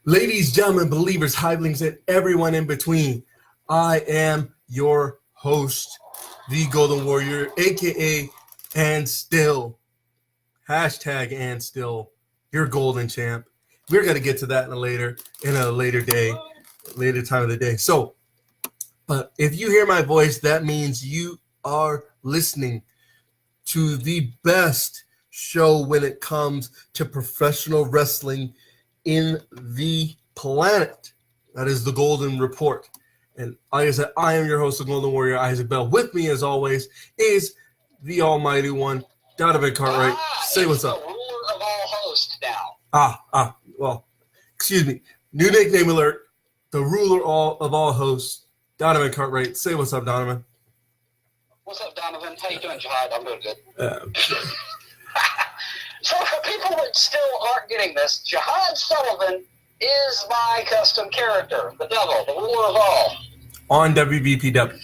Ladies, gentlemen, believers, hivelings, and everyone in between, I am your host, the Golden Warrior, aka and still, hashtag and still, your golden champ. We're gonna get to that in a later day, later time of the day. So, but if you hear my voice, that means you are listening to the best show when it comes to professional wrestling in the planet. That is the Golden Report. And like I said, I am your host, the Golden Warrior, Isaac Bell. With me, as always, is the Almighty One, Donovan Cartwright. Say what's up. The ruler of all hosts now. Well, excuse me. New nickname alert. The ruler of all hosts, Donovan Cartwright. Say what's up, Donovan. What's up, Donovan? How you doing, Jihad? I'm doing good. So for people that still aren't getting this, Jihad Sullivan is my custom character, the devil, the ruler of all. On WBPW.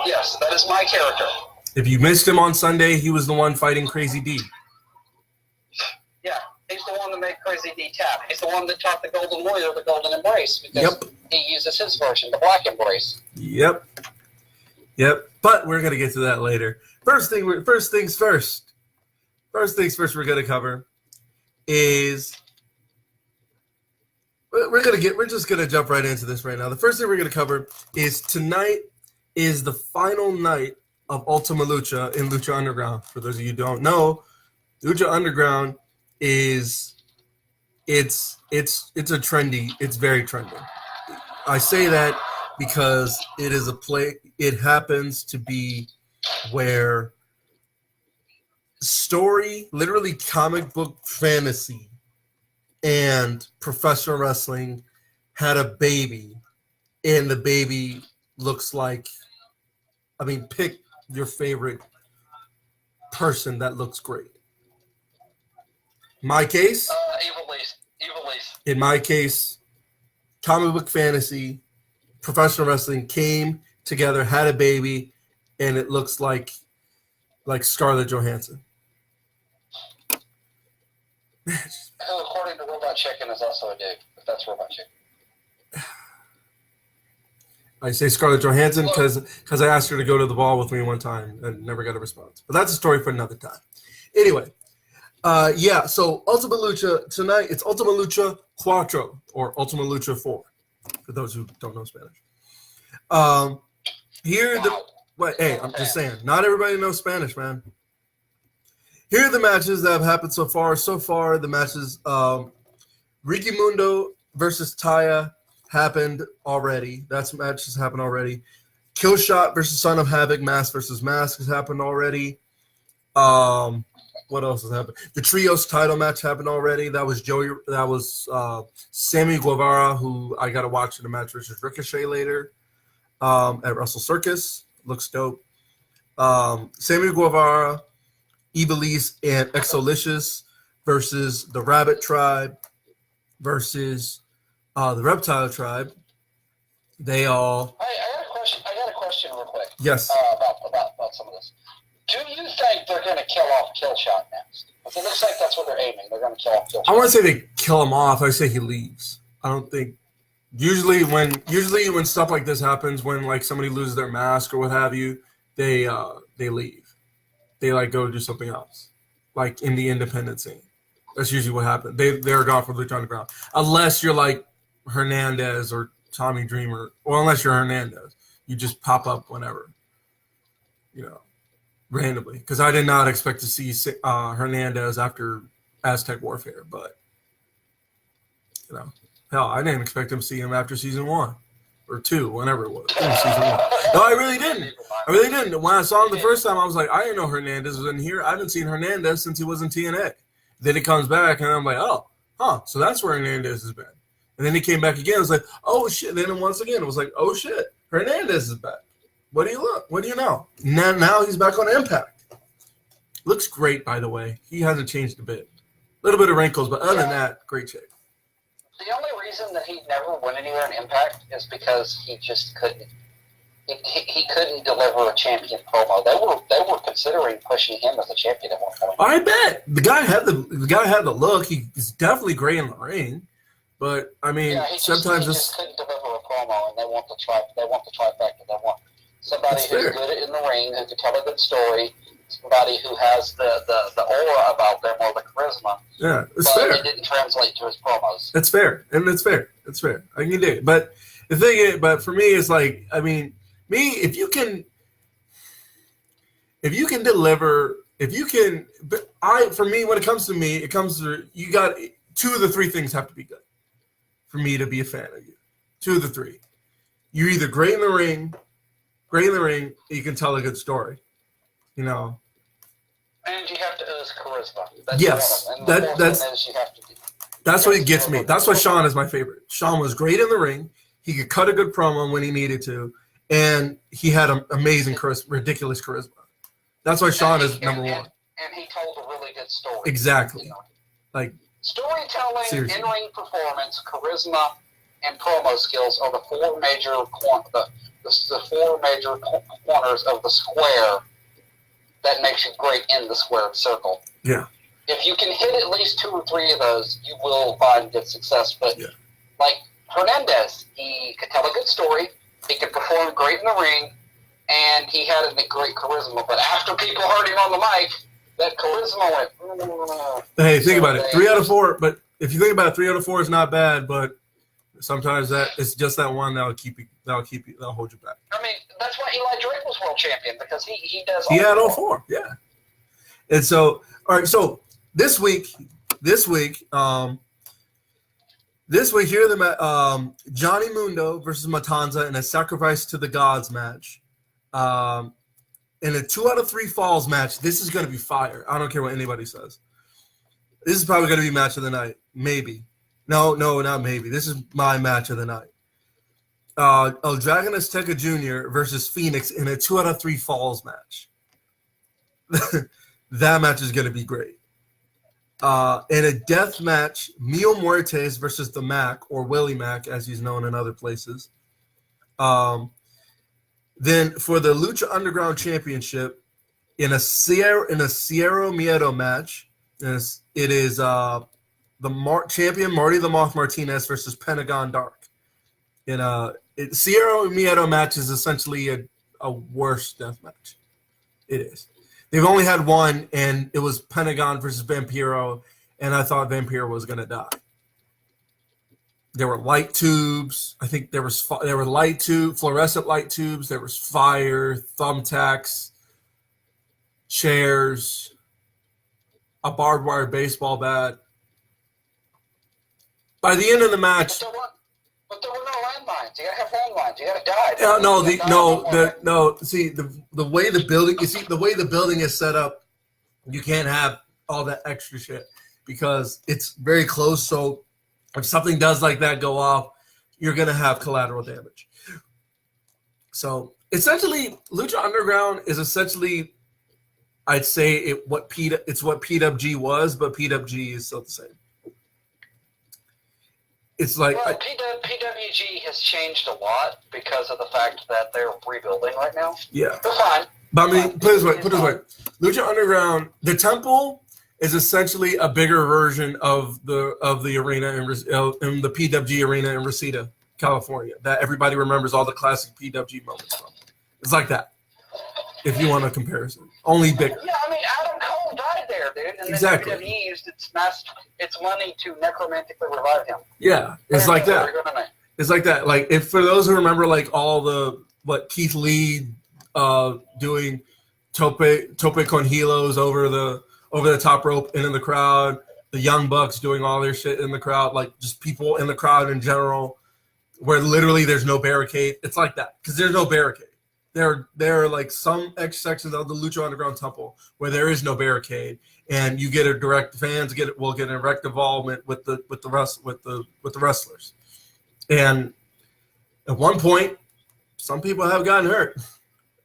Yes, that is my character. If you missed him on Sunday, he was the one fighting Crazy D. Yeah, he's the one that made Crazy D tap. He's the one that taught the Golden Warrior the Golden Embrace because he uses his version, the Black Embrace. Yep. But we're gonna get to that later. First things first. We're gonna cover is we're just gonna jump right into this right now. The first thing we're gonna cover is tonight is the final night of Ultima Lucha in Lucha Underground. For those of you who don't know, Lucha Underground it's very trendy. I say that because it is a play. It happens to be where story, literally comic book fantasy, and professional wrestling had a baby, and the baby looks like, pick your favorite person that looks great. My case, Evil Lease. In my case, comic book fantasy, professional wrestling came together, had a baby, and it looks like Scarlett Johansson. Who, according to Robot Chicken, is also a dude, but that's Robot Chicken. I say Scarlett Johansson because I asked her to go to the ball with me one time and never got a response. But that's a story for another time. Anyway, so Ultima Lucha tonight, it's Ultima Lucha Cuatro or Ultima Lucha 4, for those who don't know Spanish. I'm just saying, not everybody knows Spanish, man. Here are the matches that have happened so far. So far, the matches, Ricky Mundo versus Taya happened already. That match has happened already. Killshot versus Son of Havoc, Mask versus Mask has happened already. What else has happened? The Trios title match happened already. That was Sammy Guevara, who I got to watch in a match versus Ricochet later at Wrestle Circus. Looks dope. Sammy Guevara, Ivelisse, and Exolicious versus the Rabbit Tribe versus the Reptile Tribe. They all. I got a question real quick. Yes. About some of this. Do you think they're going to kill off Killshot next? It looks like that's what they're aiming. They're going to kill off Killshot. I want to say they kill him off. I say he leaves. I don't think. Usually when stuff like this happens, when like somebody loses their mask or what have you, they leave. They go do something else, like in the independent scene. That's usually what happens. They're gone from Lucha Underground, unless you're like Hernandez or Tommy Dreamer, or unless you're Hernandez, you just pop up whenever, randomly. Because I did not expect to see Hernandez after Aztec Warfare, but hell, I didn't expect him to see him after season 1 or 2, whenever it was. Season 1. No, I really didn't. When I saw him the first time, I was like, I didn't know Hernandez was in here. I haven't seen Hernandez since he was in TNA. Then he comes back, and I'm like, so that's where Hernandez has been. And then he came back again. I was like, oh, shit. Then once again, it was like, oh, shit. Hernandez is back. What do you know? Now he's back on Impact. Looks great, by the way. He hasn't changed a bit. A little bit of wrinkles, but other than that, great chick. The only reason that he never went anywhere in Impact is because he just couldn't. He couldn't deliver a champion promo. They were considering pushing him as a champion at one point. I bet the guy had the look. He's definitely great in the ring, But I mean, Yeah, he sometimes just couldn't deliver a promo, and they want the trifecta. They want somebody That's who's fair. good in the ring, who can tell a good story, somebody who has the aura about them or the charisma. Yeah, it's but fair. It didn't translate to his promos. It's fair, and it's fair. It's fair. I can do it. But the thing is, but for me, it's like, I mean, if you can deliver, for me, when it comes to me, it comes to, you got 2 of the 3 things have to be good for me to be a fan of you. 2 of the 3. You're either great in the ring, you can tell a good story, you know. And you have to ooze charisma. That's Yes, one of them. And the fourth one is you have to do. That's what it gets me. That's why Sean is my favorite. Sean was great in the ring. He could cut a good promo when he needed to, and he had an amazing charisma, ridiculous charisma. That's why Sean is number 1. And he told a really good story. Exactly. You know? Like storytelling, seriously. in-ring performance, charisma, and promo skills are the 4 major corners of the square that makes you great in the squared circle. Yeah. If you can hit at least 2 or 3 of those, you will find good success. But like Hernandez, he could tell a good story, he could perform great in the ring, and he had a great charisma. But after people heard him on the mic, that charisma went. Hey, think about it. 3 out of 4. But if you think about it, 3 out of 4 is not bad. But sometimes that it's just that one that'll hold you back. I mean, that's why Eli Drake was world champion, because he does. He had all 4. Yeah. And so, all right. So this week, here the Johnny Mundo versus Matanza in a Sacrifice to the Gods match. In a 2 out of 3 falls match. This is going to be fire. I don't care what anybody says. This is probably going to be match of the night. Maybe. No, not maybe. This is my match of the night. El Dragon Azteca Jr. versus Phoenix in a 2 out of 3 falls match. That match is going to be great. In a death match, Mil Muertes versus the Mac, or Willie Mac, as he's known in other places. Then for the Lucha Underground Championship, in a Cierro Miedo match, it is champion Marty the Moth Martinez versus Pentagon Dark. Cierro Miedo match is essentially a worse death match. It is. They've only had one, and it was Pentagon versus Vampiro, and I thought Vampiro was going to die. There were light tubes. I think there were fluorescent light tubes. There was fire, thumbtacks, chairs, a barbed wire baseball bat. By the end of the match, but there were no landmines. You gotta have landmines. You gotta die. See, the way the building is set up, you can't have all that extra shit because it's very close. So if something does like that go off, you're gonna have collateral damage. So essentially, Lucha Underground is essentially, I'd say it's what PWG was, but PWG is still the same. It's like PWG has changed a lot because of the fact that they're rebuilding right now. Yeah, they're fine. But I mean, put it this way: Lucha Underground, the Temple is essentially a bigger version of the arena in the PWG arena in Reseda, California, that everybody remembers all the classic PWG moments from. It's like that, if you want a comparison. Only bigger. Yeah, I mean, Adam Cole died there, dude. And exactly. Then WWE used its money to necromantically revive him. Yeah, it's like that. It's like that. Like, if for those who remember, like all Keith Lee doing tope con hilos over the top rope and in the crowd, the Young Bucks doing all their shit in the crowd, like just people in the crowd in general, where literally there's no barricade. It's like that because there's no barricade. There are like some X sections of the Lucha Underground Temple where there is no barricade, and you get a direct fans will get a direct involvement with the wrestlers. And at one point, some people have gotten hurt.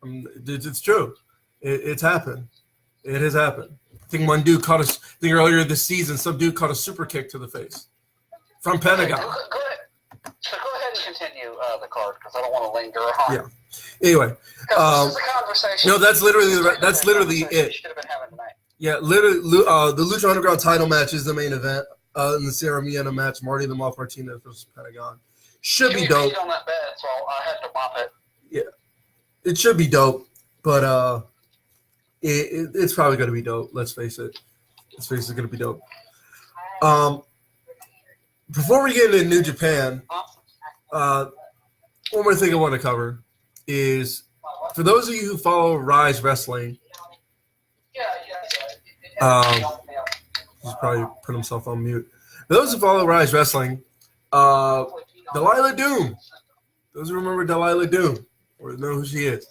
It's true. It's happened. It has happened. I think one dude earlier this season, some dude caught a super kick to the face from Pentagon. Go ahead. So go ahead and continue the card because I don't want to linger on. Yeah. Anyway, this is a conversation. No, that's literally it. Should have been having tonight. Yeah, literally, the Lucha Underground title match is the main event. in the Sarah Miena match, Marty the Moth Martinez versus Pentagon. Should be You dope. peed on that bed, so I had to mop it. Yeah, it should be dope, but it's probably going to be dope. Let's face it. It's going to be dope. Before we get into New Japan, one more thing I want to cover is for those of you who follow Rise Wrestling. He's probably put himself on mute. For those who follow Rise Wrestling, Delilah Doom. Those who remember Delilah Doom or know who she is.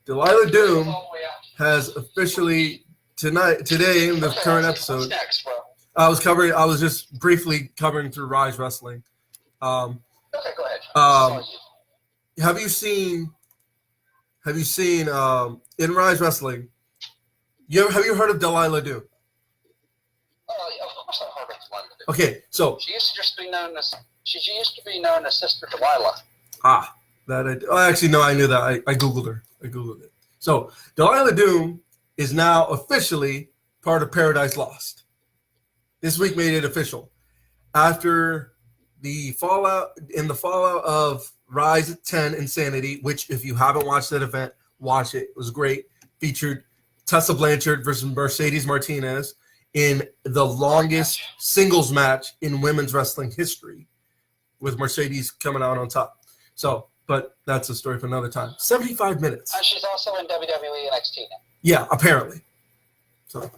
Delilah Doom has officially today in the current episode. I was just briefly covering through Rise Wrestling. Okay, go ahead. Have you seen in Rise Wrestling? Have you heard of Delilah Doom? Of course I've heard of Delilah Doom. Okay, so she used to be known as Sister Delilah. Actually no, I knew that. I googled her. it. So Delilah Doom is now officially part of Paradise Lost. This week made it official after the fallout of Rise 10 Insanity, which if you haven't watched that event, watch it. It was great. Featured Tessa Blanchard versus Mercedes Martinez in the longest singles match in women's wrestling history, with Mercedes coming out on top. So, but that's a story for another time. 75 minutes. And she's also in WWE NXT now. Yeah, apparently. So,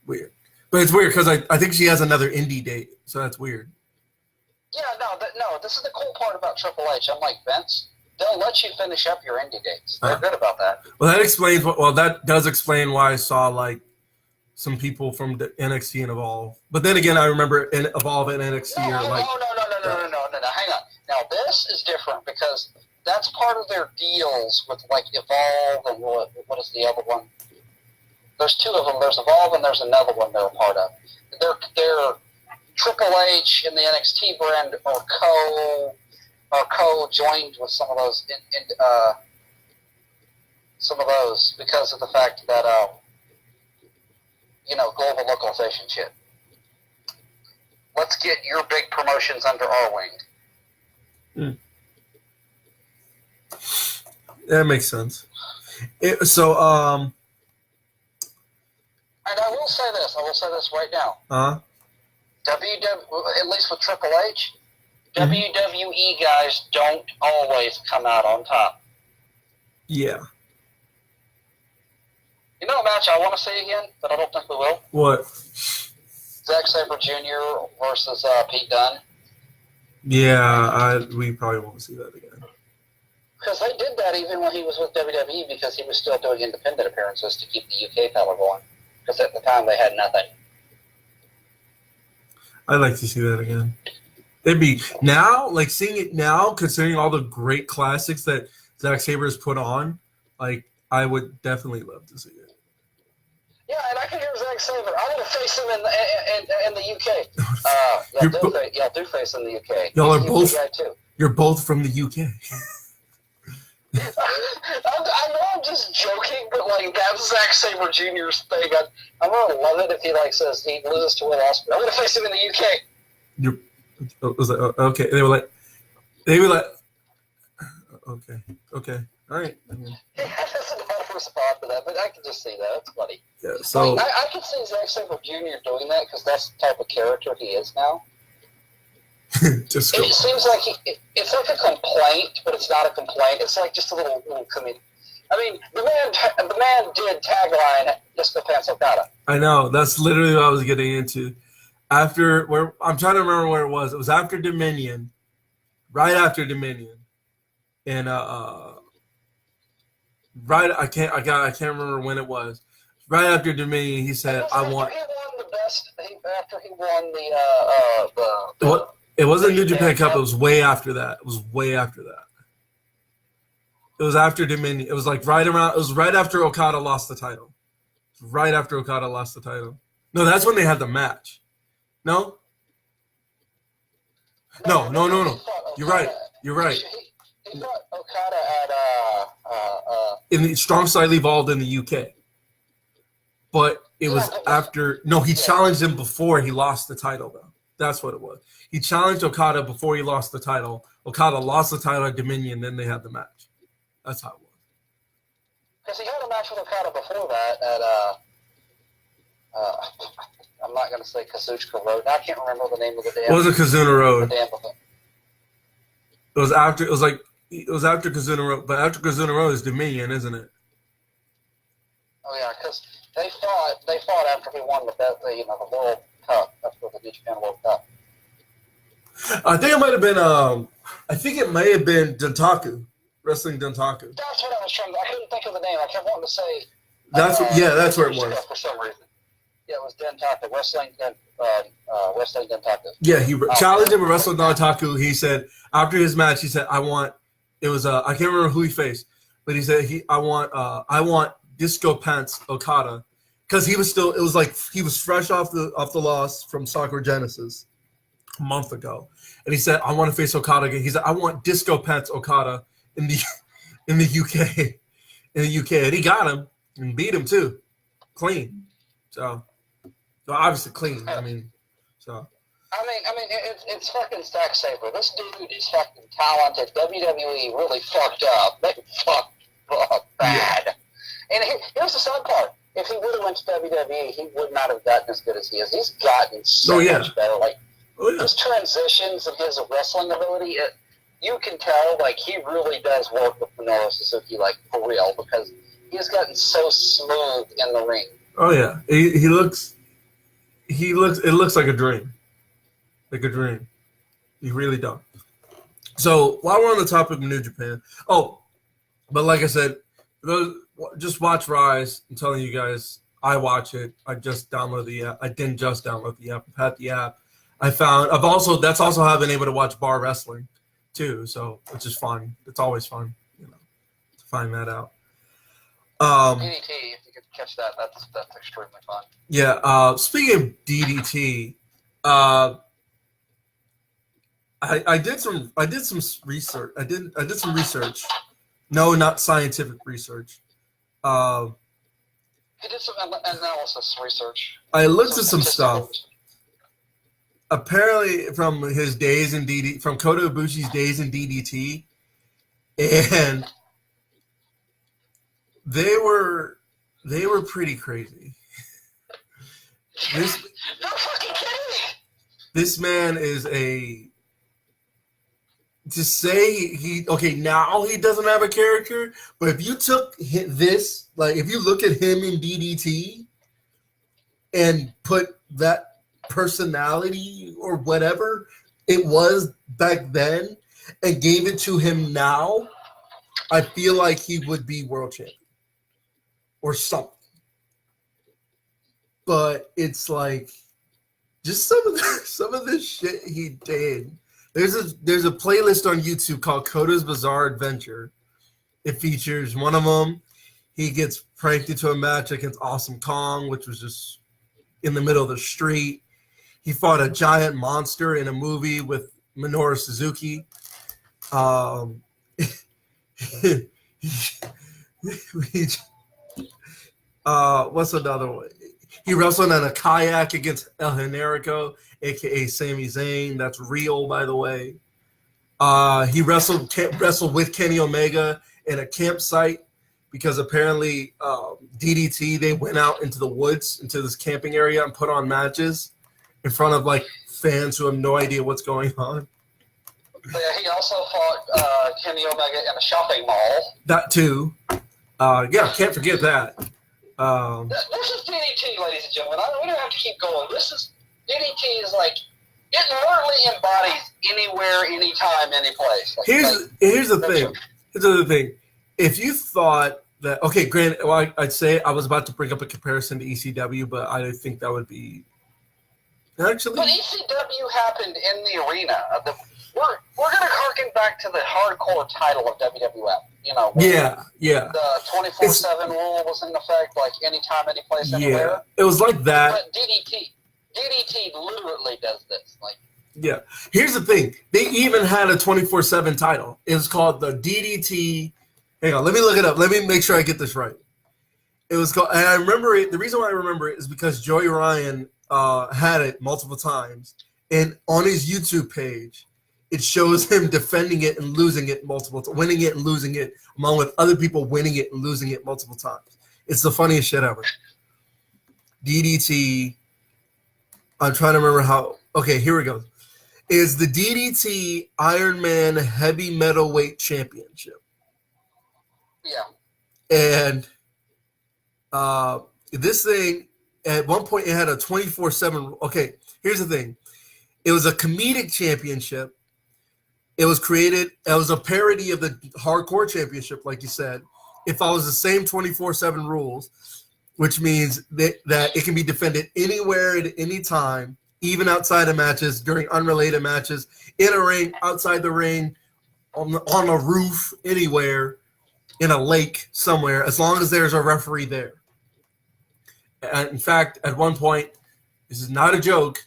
weird. But it's weird because I think she has another indie date, so that's weird. Yeah, no, this is the cool part about Triple H. Unlike Vince, they'll let you finish up your indie dates. They're good about that. Well, that does explain why I saw like some people from the NXT and Evolve. But then again, I remember Evolve and NXT are like. No. Hang on. Now this is different because that's part of their deals with like Evolve and what is the other one? There's two of them. There's Evolve and there's another one they're a part of. They're Triple H and the NXT brand are co-joined with some of those because of the fact that global localization shit. Let's get your big promotions under our wing. That makes sense. And I will say this right now. At least with Triple H, WWE guys don't always come out on top. Yeah. You know a match I want to see again, but I don't think we will? What? Zack Sabre Jr. versus Pete Dunne. Yeah, we probably won't see that again. Because they did that even when he was with WWE because he was still doing independent appearances to keep the UK power going. Because at the time they had nothing. I'd like to see that again. It'd be now, like seeing it now, considering all the great classics that Zack Sabre has put on, like I would definitely love to see it. Yeah, and I can hear Zack Sabre. I want to face him in the UK. Y'all do face in the UK. Y'all are He's a both. UK guy too. You're both from the UK. I know I'm just joking, but like that's Zack Sabre Jr.'s thing. I'm gonna love it if he says he loses to Will Ospreay. I'm gonna face him in the UK. Okay. They were like, okay, all right. He doesn't have to respond to that, but I can just see that. It's funny. Yeah. So I can see Zack Sabre Jr. doing that because that's the type of character he is now. It seems like it's like a complaint, but it's not a complaint. It's like just a little comedic. I mean, the man did tagline Disco Pants Okada. I know. That's literally what I was getting into. I'm trying to remember where it was. It was after Dominion, right after Dominion, and I can't remember when it was. Right after Dominion, he said, "I want." He won the best. After he won the what? It wasn't New Japan Cup. It was way after that. It was after Dominion. It was like right around. It was right after Okada lost the title. No, that's when they had the match. No. You're right. He fought Okada at in the Strong Style Evolved in the UK. But It was after. No, he challenged him before he lost the title, though. That's what it was. He challenged Okada before he lost the title. Okada lost the title at Dominion, then they had the match. That's how it was. Because he had a match with Okada before that at I'm not going to say Kazuchika Road. I can't remember the name of the damn. It wasn't Kazuna Road. The damn It was after. It was after Kazuna Road, but after Kazuna Road is Dominion, isn't it? Oh yeah, because they fought after he won the World Cup, after the New Japan World Cup. I think it might have been. I think it may have been Dontaku, Wrestling Dontaku. That's what I was trying. I couldn't think of the name. I kept wanting to say. That's where it was. For some reason. Yeah, it was Dontaku, Wrestling Dontaku. Yeah, he challenged him at Wrestling Dontaku. He said after his match, he said, "I want." It was I can't remember who he faced, but he said I want Disco Pants Okada, because he was still. It was like he was fresh off the loss from Sakura Genesis a month ago, and he said, "I want to face Okada again." He said, "I want Disco Pants Okada in the UK, and he got him and beat him too, clean. So obviously clean. I mean, it's fucking Zack Sabre. This dude is fucking talented. WWE really fucked up. They fucked up bad. Yeah. And here's the sad part. If he would have went to WWE, he would not have gotten as good as he is. He's gotten so much better. Like, his transitions and his wrestling ability, you can tell, like, he really does work with Minoru Suzuki, like, for real, because he's gotten so smooth in the ring. Oh, yeah. It looks like a dream. Like a dream. You really don't. So, while we're on the topic of New Japan, but like I said, just watch Rise. I'm telling you guys, I watch it. I just downloaded the app. I didn't just download the app. I've had the app. That's also how I've been able to watch Bar Wrestling too. So it's just fun. It's always fun, to find that out. DDT, if you could catch that, that's extremely fun. Yeah. Speaking of DDT, I did some research. I did some research. No, not scientific research. He did some analysis research. I looked at some stuff. Apparently, from his days in from Kota Ibushi's days in DDT, and they were pretty crazy. No fucking kidding. This man is to say now he doesn't have a character, but if you took this, like if you look at him in DDT and put that personality or whatever it was back then and gave it to him now, I feel like he would be world champion or something. But it's like just some of the shit he did. There's a playlist on YouTube called Kota's Bizarre Adventure. It features one of them. He gets pranked into a match against Awesome Kong, which was just in the middle of the street. He fought a giant monster in a movie with Minoru Suzuki. What's another one? He wrestled on a kayak against El Generico, a.k.a. Sami Zayn. That's real, by the way. He wrestled with Kenny Omega in a campsite because apparently DDT, they went out into the woods, into this camping area and put on matches in front of like fans who have no idea what's going on. Yeah, he also fought Kenny Omega in a shopping mall. That too. Can't forget that. This is DDT, ladies and gentlemen. We don't have to keep going. DDT is like, it literally embodies anywhere, anytime, any place. Like, here's the thing. Here's the other thing. If you thought that, granted, I'd say I was about to bring up a comparison to ECW, but I think that would be actually. But ECW happened in the arena. We're going to harken back to the hardcore title of WWF. Yeah. The 24/7 rule was in effect, like anytime, any place, anywhere. Yeah, it was like that. But DDT literally does this. Like, yeah. Here's the thing. They even had a 24/7 title. It was called the DDT. Hang on, let me look it up. Let me make sure I get this right. It was called, and I remember it. The reason why I remember it is because Joey Ryan had it multiple times, and on his YouTube page, it shows him defending it and losing it multiple times, winning it and losing it, along with other people winning it and losing it multiple times. It's the funniest shit ever. DDT. I'm trying to remember how. Okay, here we go. Is the DDT Iron Man Heavy Metalweight Championship? Yeah. And this thing, at one point, it had a 24/7. Okay, here's the thing. It was a comedic championship. It was created. It was a parody of the Hardcore Championship, like you said. It follows the same 24/7 rules, which means that it can be defended anywhere at any time, even outside of matches, during unrelated matches, in a ring, outside the ring, on a roof, anywhere, in a lake somewhere, as long as there's a referee there. And in fact, at one point, this is not a joke,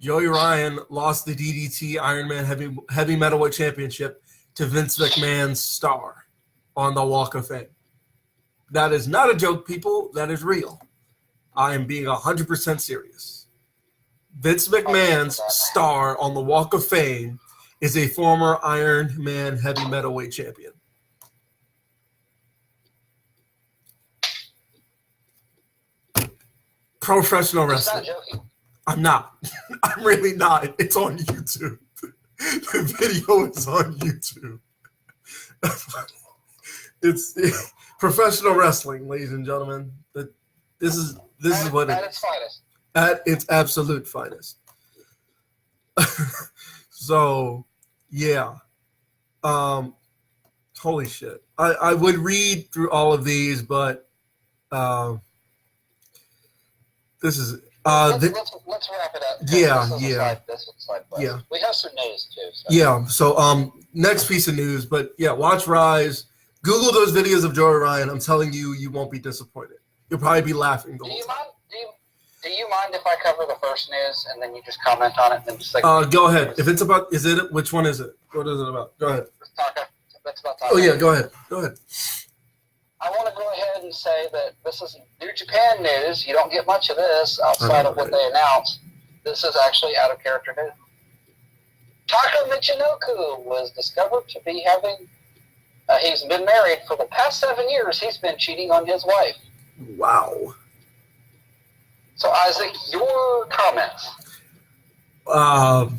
Joey Ryan lost the DDT Iron Man Heavy Metalweight Championship to Vince McMahon's star on the Walk of Fame. That is not a joke, people. That is real. I am being 100% serious. Vince McMahon's star on the Walk of Fame is a former Iron Man Heavy Metalweight champion. Professional wrestling. I'm not. I'm really not. It's on YouTube. The video is on YouTube. It's professional wrestling, ladies and gentlemen. This is what at its finest. At its absolute finest. So, yeah. Holy shit. I would read through all of these, but this is let's wrap it up. Yeah. Yeah. We have some news too. So. Yeah. So next piece of news, but yeah, watch Rise. Google those videos of Joey Ryan. I'm telling you, you won't be disappointed. You'll probably be laughing the whole time. Do you mind if I cover the first news and then you just comment on it and then just like go ahead. If it's about, which one is it? What is it about? Go ahead. That's about Oh yeah, go ahead. I want to go ahead and say that this is New Japan news. You don't get much of this outside of what they announced. This is actually out of character news. Taka Michinoku was discovered to be having. He's been married for the past 7 years. He's been cheating on his wife. Wow. So Isaac, your comments. Wow.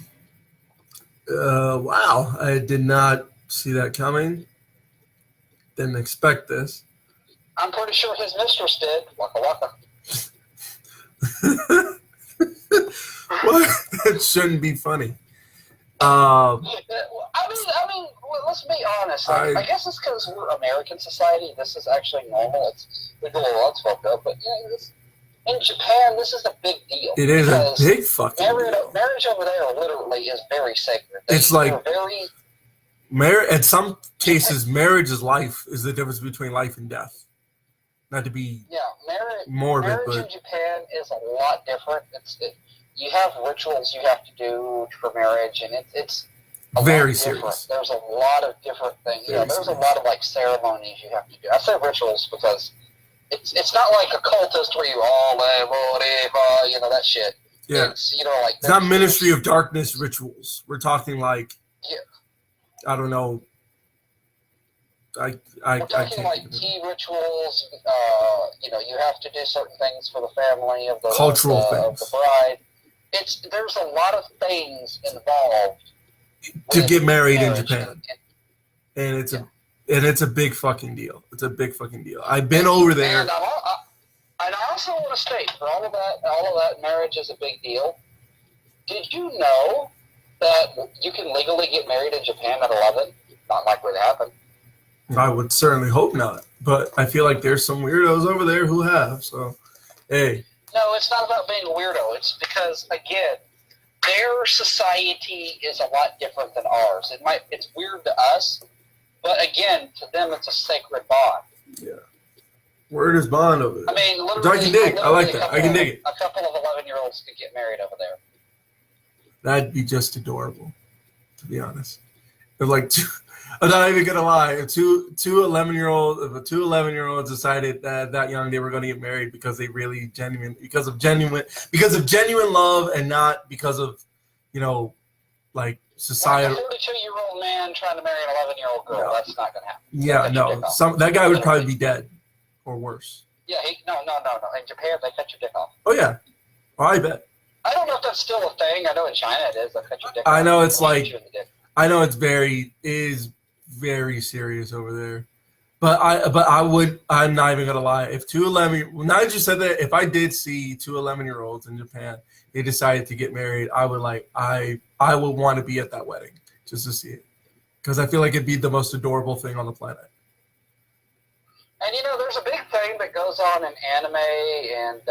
I did not see that coming. Didn't expect this. I'm pretty sure his mistress did. Waka waka. What? That shouldn't be funny. I mean, let's be honest. I guess it's because we're American society. This is actually normal. We go, well, that's fucked up. But in Japan, this is a big deal. It is a big fucking deal. Marriage over there literally is very sacred. It's like very. In some cases, marriage is life. Is the difference between life and death. Not to be morbid, marriage but in Japan is a lot different. You have rituals you have to do for marriage, and it's very serious. There's a lot of different things. There's a lot of like ceremonies you have to do. I say rituals because it's not like a cultist where you that shit. Yeah, it's it's not Ministry of Darkness rituals. We're talking like I don't know. We're talking like tea rituals. You have to do certain things for the family of the cultural things of the bride. There's a lot of things involved to get married in Japan, and it's a big fucking deal. It's a big fucking deal. I've been over there. And I also want to state, for all of that, marriage is a big deal. Did you know that you can legally get married in Japan at 11? Not likely to happen. I would certainly hope not, but I feel like there's some weirdos over there who have. So, hey. No, it's not about being a weirdo. It's because, again, their society is a lot different than ours. It's weird to us, but again, to them, it's a sacred bond. Yeah. Word is bond over there. I mean, literally, I can dig. I like that. I can dig it. A couple of 11-year-olds could get married over there. That'd be just adorable, to be honest. If like I'm not even gonna lie. If two 11-year-olds decided that young they were going to get married because they really because of genuine love and not because of, like societal. Like a 42-year-old man trying to marry an 11-year-old girl. No. That's not gonna happen. Yeah, no. That guy would probably be dead or worse. Yeah, no. In Japan, they cut your dick off. Oh yeah, I bet. I don't know if that's still a thing. I know in China it is. They cut your dick off. I know it's like. I know it's very serious over there, but I'm not even gonna lie. If now that you said that, if I did see two 11-year-olds in Japan, they decided to get married, I would want to be at that wedding just to see it, because I feel like it'd be the most adorable thing on the planet. And there's a big thing that goes on in anime and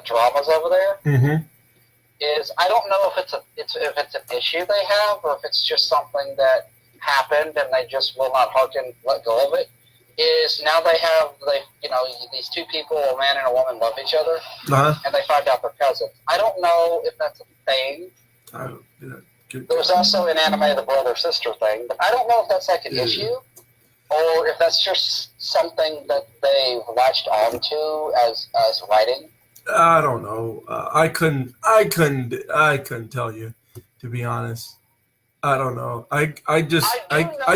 dramas over there. Mm-hmm. Is I don't know if it's an issue they have or if it's just something that happened and they just will not let go of it. Is now these two people, a man and a woman, love each other, and they find out they're cousins. I don't know if that's a thing. There's also in anime the brother-sister thing, but I don't know if that's like an issue or if that's just something that they've latched onto as writing. I don't know. I couldn't tell you, to be honest. I don't know. I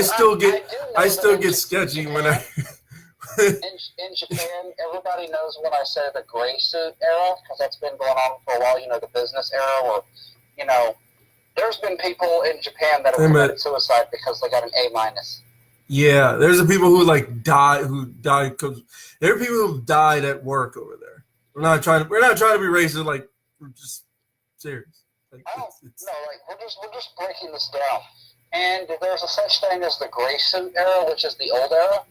still get sketchy when I. in Japan, everybody knows when I say the gray suit era, because that's been going on for a while. The business era, where there's been people in Japan that have committed suicide because they got an A-. Yeah, there's the people who died because there are people who died at work over there. We're not trying to be racist. Like, we're just serious. Like, we're just breaking this down. And there's a such thing as the gray suit era, which is the old era,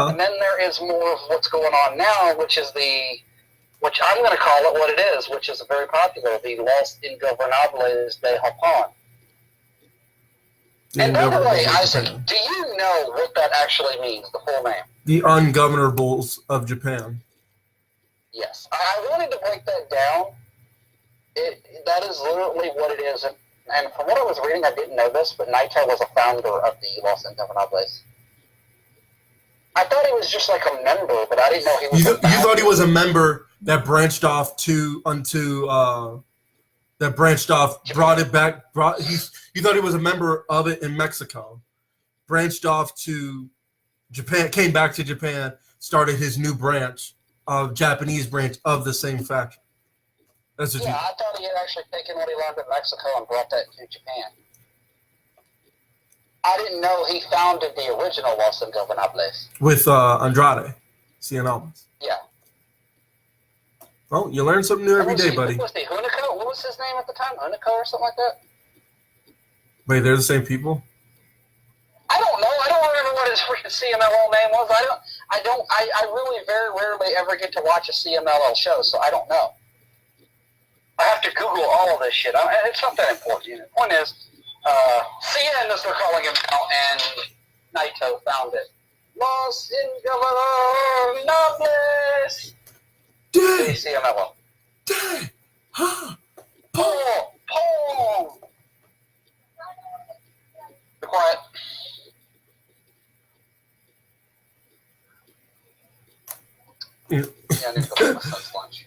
and then there is more of what's going on now, which I'm going to call it what it is, which is very popular, the Los Ingobernables de Japón. And by the way, Isaac, do you know what that actually means? The full name? The Ungovernables of Japan. Yes. I wanted to break that down. That is literally what it is. And from what I was reading, I didn't know this, but Naito was a founder of the Los Ingobernables. I thought he was just like a member, but I didn't know he was a founder. You thought he was a member that branched off brought it back. You thought he was a member of it in Mexico, branched off to Japan, came back to Japan, started his new branch. Japanese branch of the same faction. I thought he had actually taken what he learned in Mexico and brought that to Japan. I didn't know he founded the original Los Ingobernables. With Andrade Cien Almas. Yeah. Well, you learn something new every day, buddy. Was he Hunico? What was his name at the time? Hunico or something like that? Wait, they're the same people? I don't know. I don't remember what his freaking CMLL name was. I really very rarely ever get to watch a CMLL show, so I don't know. I have to Google all of this shit. It's not that important. The point is, CN, as they're calling him now, and Naito found it. Los Ingobernables. CMLL. Paul. Be quiet. Yeah. I need to go get my son's lunch.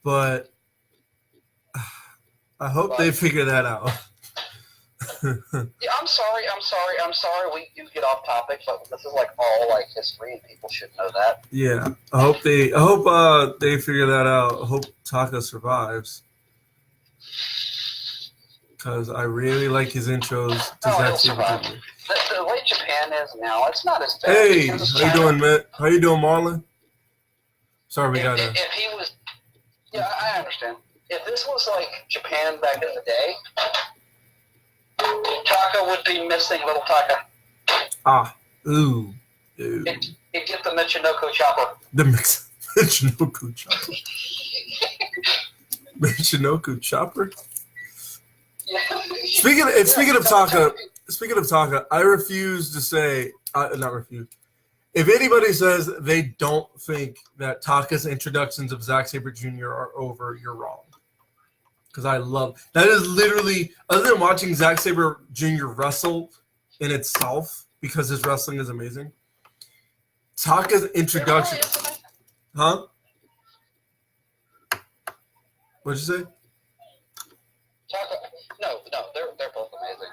But I hope they figure that out. Yeah, I'm sorry. We do get off topic, but this is all history, and people should know that. Yeah, I hope they figure that out. I hope Taka survives, because I really like his intros to Zack Sabre Jr. The way Japan is now, it's not as bad. Hey, how you doing, Matt? How you doing, Marlon? Sorry, we got If he was, yeah, I understand. If this was Japan back in the day, Taka would be missing little Taka. Ooh. He'd get the Michinoku chopper. The Michinoku chopper. Michinoku chopper? Yeah. Speaking of Taka, I refuse to say, not refuse. If anybody says they don't think that Taka's introductions of Zack Sabre Jr. are over, you're wrong. because I love that. Is literally, other than watching Zack Sabre Jr. wrestle in itself, because his wrestling is amazing. Taka's introduction, huh? What'd you say? No, they're both amazing.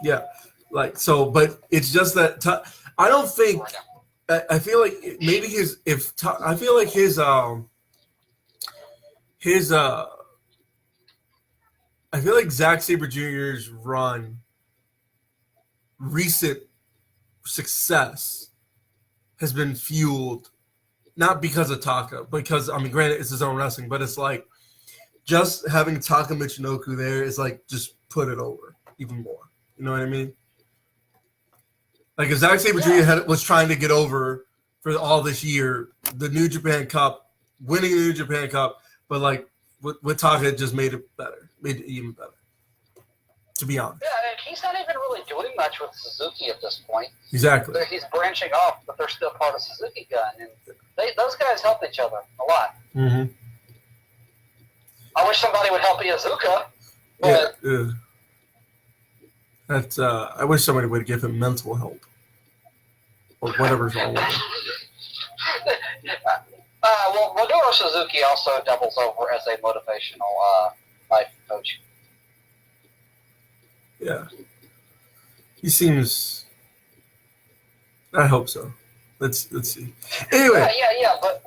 Yeah, like so, but it's just that I don't think. I feel like maybe I feel like his I feel like Zack Sabre Jr.'s recent success has been fueled not because of Taka, because I mean, granted, it's his own wrestling, but it's like just having Taka Michinoku there is like just put it over even more. You know what I mean? Like if Zack Sabre Jr. was trying to get over for all this year, the New Japan Cup, winning the New Japan Cup, but like with Taka, it just made it even better. To be honest. Yeah, and he's not even really doing much with Suzuki at this point. Exactly. He's branching off, but they're still part of Suzuki Gun, and those guys help each other a lot. Mm-hmm. I wish somebody would help Iizuka, but yeah. That's I wish somebody would give him mental help or whatever's wrong with him. Well, Minoru Suzuki also doubles over as a motivational life coach. Yeah, he seems. I hope so. Let's see. Anyway. Yeah, but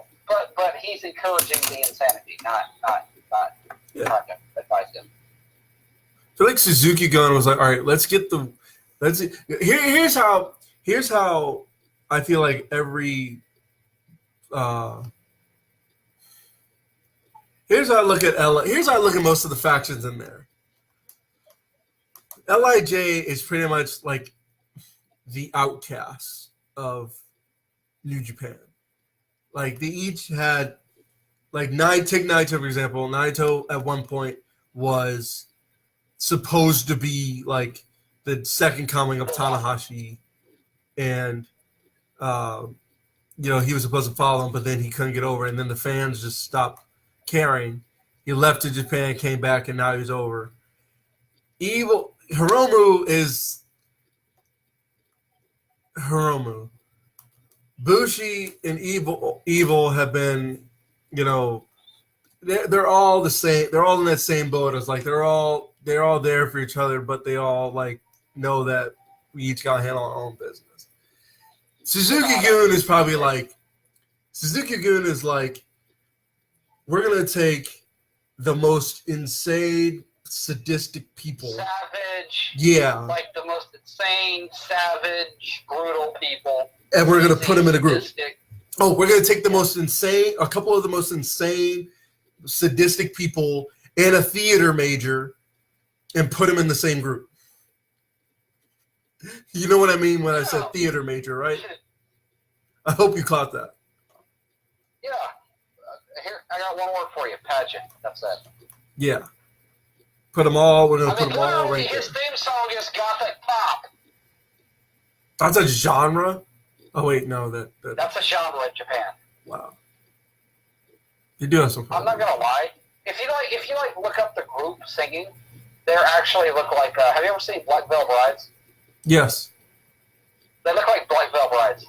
he's encouraging the insanity, not trying to advise him. I feel like Suzuki Gun was like, all right, here's how I feel like every here's how I look at here's how I look at most of the factions in there. LIJ is pretty much like the outcasts of New Japan. Like they each had take Naito for example. Naito at one point was supposed to be like the second coming of Tanahashi, and he was supposed to follow him, but then he couldn't get over, and then the fans just stopped caring. He left to Japan, came back, and now he's over. Hiromu is Hiromu. Bushi and Evil have been, they're all the same. They're all in that same boat. It's like they're all there for each other, but they all like know that we each gotta handle our own business. Suzuki-gun is probably like we're gonna take the most insane, sadistic people. Savage. Yeah. Like the most insane, savage, brutal people. And we're gonna put them in a group. Sadistic. Oh, we're gonna take a couple of the most insane, sadistic people and a theater major and put them in the same group. You know what I mean when I said theater major, right? I hope you caught that. Yeah. Here, I got one word for you. Pageant. That's it. Yeah. We're going to put them all right his there. theme song is gothic pop. That's a genre? Oh, wait, no. That's a genre in Japan. Wow. You do have some fun. I'm not going to lie. If you look up the group singing, they actually look like, have you ever seen Black Veil Brides? Yes. They look like Black Veil Brides.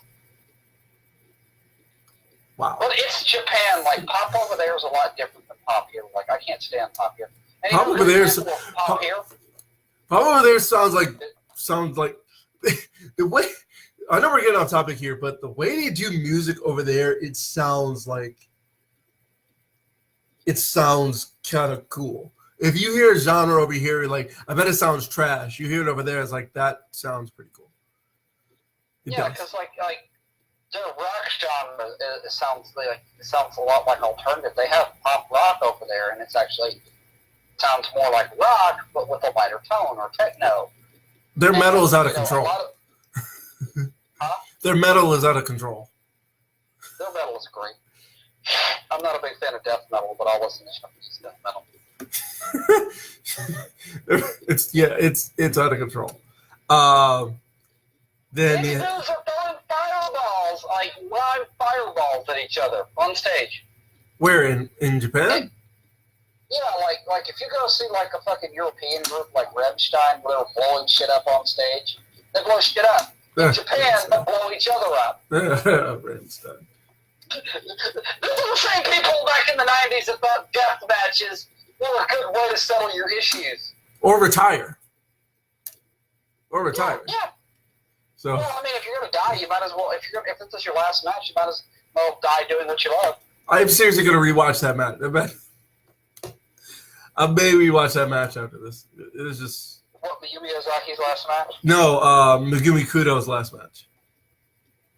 Wow. But it's Japan. Like, pop over there is a lot different than pop here. Like, I can't stand pop here. Pop over there sounds like the way, I know we're getting off topic here, but the way they do music over there, it sounds kind of cool. If you hear a genre over here, like, I bet it sounds trash. You hear it over there, it's like, that sounds pretty cool. Yeah, because like the rock genre sounds a lot like alternative. They have pop rock over there, and it's actually sounds more like rock, but with a lighter tone, or techno. Their metal is out of control. Their metal is out of control. Their metal is great. I'm not a big fan of death metal, but I'll listen to Japanese death metal. It's out of control. Then these dudes are throwing fireballs, like live fireballs at each other on stage. Where in Japan? Yeah, like if you go see like a fucking European group like Rammstein, where they're blowing shit up on stage, they blow shit up. In Japan, they blow each other up. Rammstein. These are the same people back in the 90s that thought death matches were a good way to settle your issues. Or retire. Yeah. So. Well, I mean, if you're gonna die, you might as well. If this is your last match, you might as well die doing what you love. I'm seriously gonna rewatch that match. I may rewatch that match after this. It was just. What, Mayumi Ozaki's last match? No, Megumi Kudo's last match.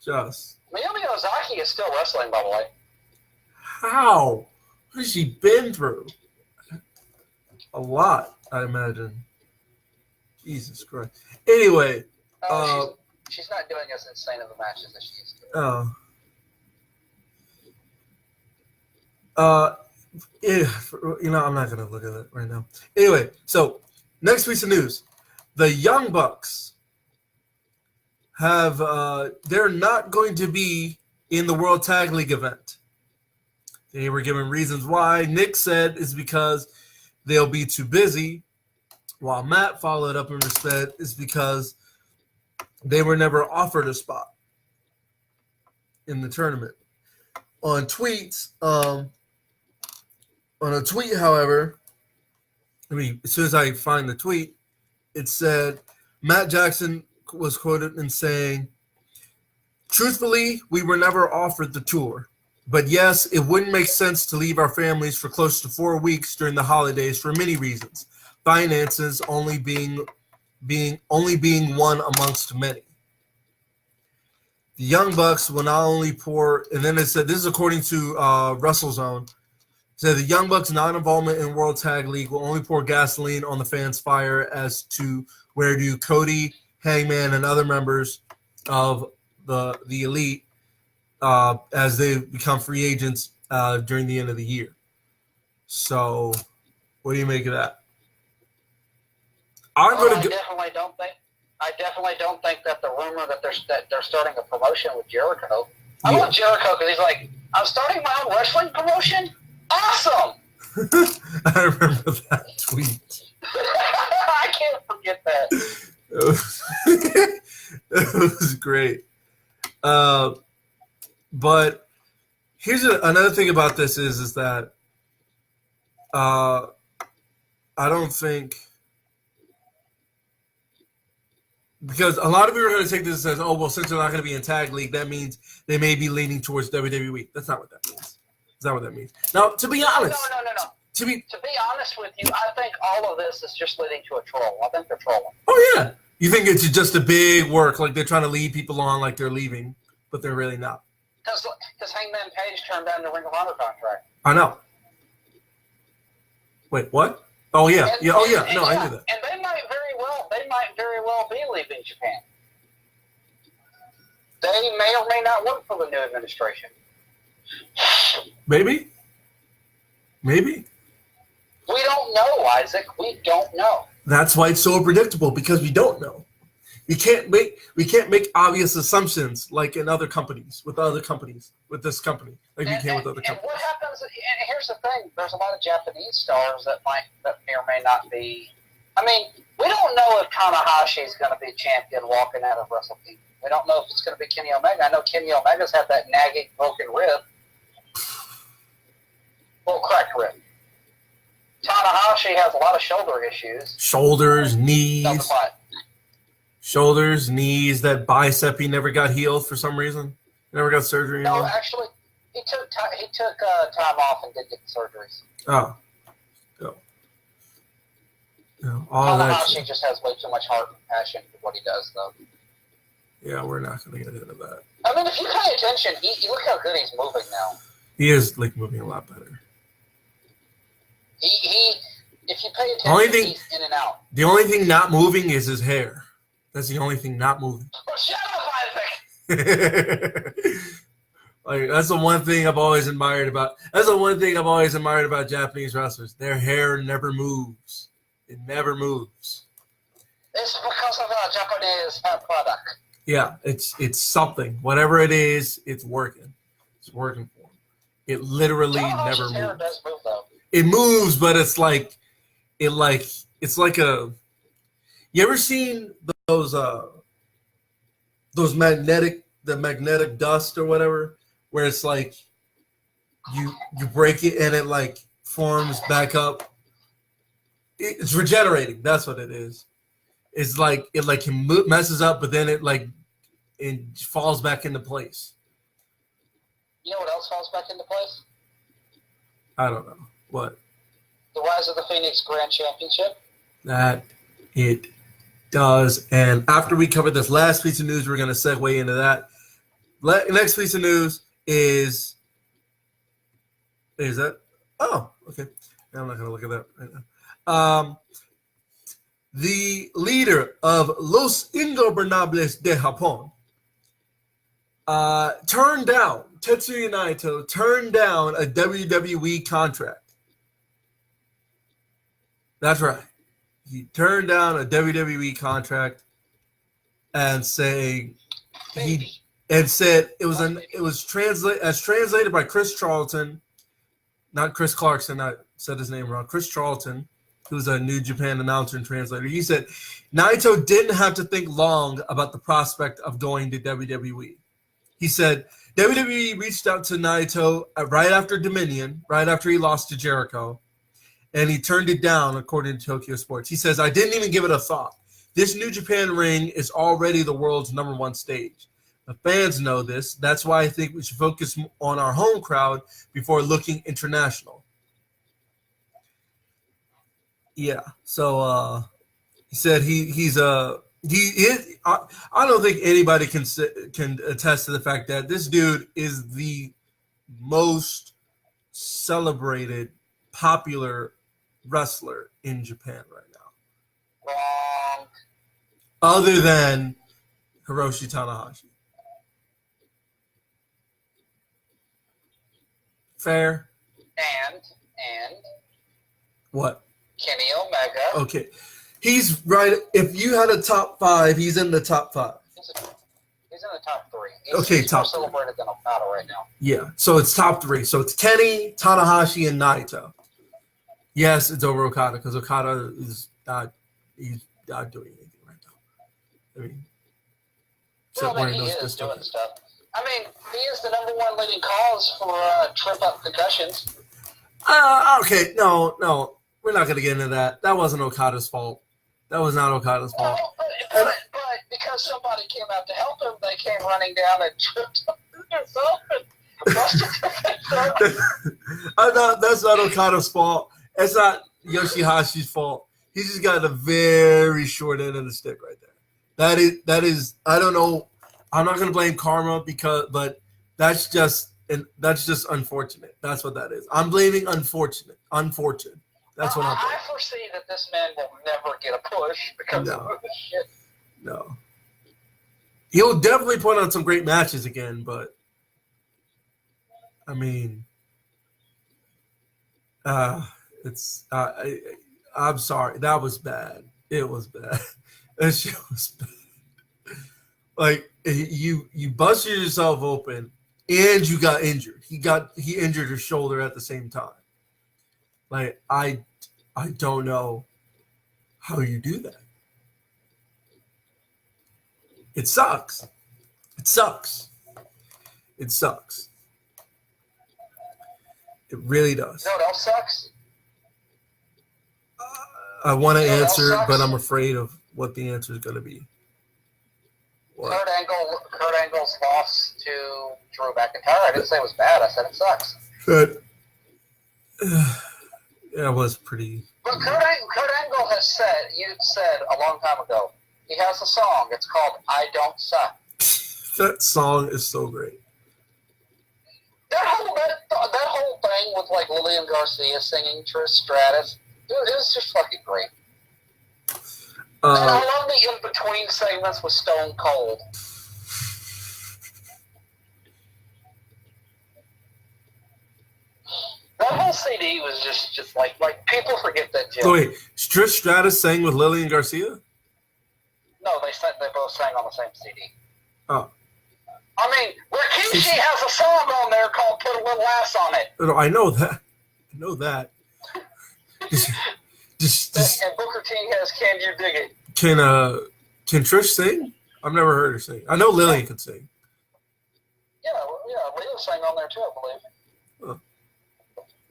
Just. Mayumi Ozaki is still wrestling, by the way. How? What has she been through? A lot, I imagine. Jesus Christ. Anyway. She's not doing as insane of a matches as she used to. I'm not going to look at it right now. Anyway, so next piece of news. The Young Bucks they're not going to be in the World Tag League event. They were given reasons why. Nick said it's because they'll be too busy, while Matt followed up and said it's because they were never offered a spot in the tournament. On a tweet, however, as soon as I find the tweet, it said Matt Jackson was quoted in saying, "Truthfully, we were never offered the tour. But yes, it wouldn't make sense to leave our families for close to 4 weeks during the holidays for many reasons. Finances only being one amongst many. The Young Bucks will not only pour," and then it said, this is according to WrestleZone, said the Young Bucks' non-involvement in World Tag League will only pour gasoline on the fans' fire as to where do Cody, Hangman, and other members of the Elite as they become free agents during the end of the year. So, what do you make of that? I definitely don't think that the rumor that they're starting a promotion with Jericho. I love Jericho because he's like, I'm starting my own wrestling promotion. Awesome! I remember that tweet. I can't forget that. It was great. But here's another thing about this is that I don't think, because a lot of people are going to take this as, oh, well, since they're not going to be in Tag League, that means they may be leaning towards WWE. That's not what that means. That's not what that means. Now, to be honest. No. To be honest with you, I think all of this is just leading to a troll. I think they're trolling. Oh, yeah. You think it's just a big work, like they're trying to lead people on like they're leaving, but they're really not. Because Hangman Page turned down the Ring of Honor contract. I know. Wait, what? Oh, yeah. I knew that. And they might very well be leaving Japan. They may or may not work for the new administration. Maybe. We don't know, Isaac. We don't know. That's why it's so unpredictable, because we don't know. We can't make obvious assumptions like in other companies, with this company, like we can with other companies. And what happens? And here's the thing: there's a lot of Japanese stars that may or may not be. I mean, we don't know if Tanahashi is going to be champion walking out of Wrestle Kingdom. We don't know if it's going to be Kenny Omega. I know Kenny Omega's had that nagging broken rib. Well, cracked rib. Tanahashi has a lot of shoulder issues. Shoulders, knees. Shoulders, knees, that bicep he never got healed for some reason. Never got surgery on. No, actually, he took time off and did get the surgeries. Oh. All Tanahashi just has way too much heart and passion for what he does, though. Yeah, we're not going to get into that. I mean, if you pay attention, you look how good he's moving now. He is moving a lot better. If you pay attention, he's in and out. The only thing not moving is his hair. That's the only thing not moving. Well, shut up, Isaac! Like, that's the one thing I've always admired about. Japanese wrestlers. Their hair never moves. It never moves. It's because of a Japanese product. Yeah, it's something. Whatever it is, it's working. It's working for him. It literally never moves. Hair does move, though. it moves, but it's like it's like a. You ever seen those magnetic dust or whatever, where it's like you break it and it like forms back up. It's regenerating. That's what it is. It's like it messes up, but then it falls back into place. You know what else falls back into place? I don't know what. The Rise of the Phoenix Grand Championship. That it does. And after we cover this last piece of news, we're going to segue into that. Next piece of news is that? Oh, okay. I'm not going to look at that right now. The leader of Los Ingobernables de Japón Tetsuya Naito turned down a WWE contract. That's right. He turned down a WWE contract and said it was translated by Chris Charlton, not Chris Clarkson. I said his name wrong. Chris Charlton, who's a New Japan announcer and translator. He said Naito didn't have to think long about the prospect of going to WWE. He said WWE reached out to Naito right after Dominion, right after he lost to Jericho, and he turned it down, according to Tokyo Sports. He says, I didn't even give it a thought. This New Japan ring is already the world's #1 stage. The fans know this. That's why I think we should focus on our home crowd before looking international. Yeah. So he said he is. I don't think anybody can attest to the fact that this dude is the most celebrated, popular wrestler in Japan right now. Wrong. Other than Hiroshi Tanahashi. Fair. And What? Kenny Omega. Okay. He's right. If you had a top 5, he's in the top 5. He's in the top 3. He's top more celebrated than Okada right now. Yeah. So it's top 3. So it's Kenny, Tanahashi, and Naito. Yes, it's over Okada because Okada is not. He's not doing anything right now. I mean, He is doing stuff. I mean, he is the #1 leading cause for trip-up concussions. Okay, no, we're not going to get into that. That wasn't Okada's fault. That was not Okada's fault. No, but because somebody came out to help him, they came running down and tripped up themselves and busted their face up. That's not Okada's fault. It's not Yoshihashi's fault. He just got a very short end of the stick right there. That is. I don't know. I'm not going to blame karma but that's just unfortunate. That's what that is. I'm blaming unfortunate. That's what I'm blaming. I foresee that this man will never get a push because of this shit. No. He'll definitely put on some great matches again, but I mean, I'm sorry. That was bad. It was bad. That shit was bad. Like you busted yourself open and you got injured. He injured his shoulder at the same time. Like I don't know how you do that. It sucks. It sucks. It really does. You know what else sucks? I want to answer, but I'm afraid of what the answer is going to be. What? Kurt Angle's loss to Drew McIntyre. I didn't say it was bad. I said it sucks. But it was pretty. But Kurt Angle has said a long time ago, he has a song. It's called "I Don't Suck." That song is so great. That whole thing with like Lillian Garcia singing Trish Stratus, it was just fucking great. And I love the in-between segments with Stone Cold. That whole CD was just like people forget that. So wait, Trish Stratus sang with Lillian Garcia? No, they both sang on the same CD. Oh. I mean, Rikishi has a song on there called "Put a Little Ass on It." No, I know that. Just and Booker T has Can You Dig It? Can Trish sing? I've never heard her sing. I know Lillian can sing. Yeah, Leah sang on there too, I believe. Huh.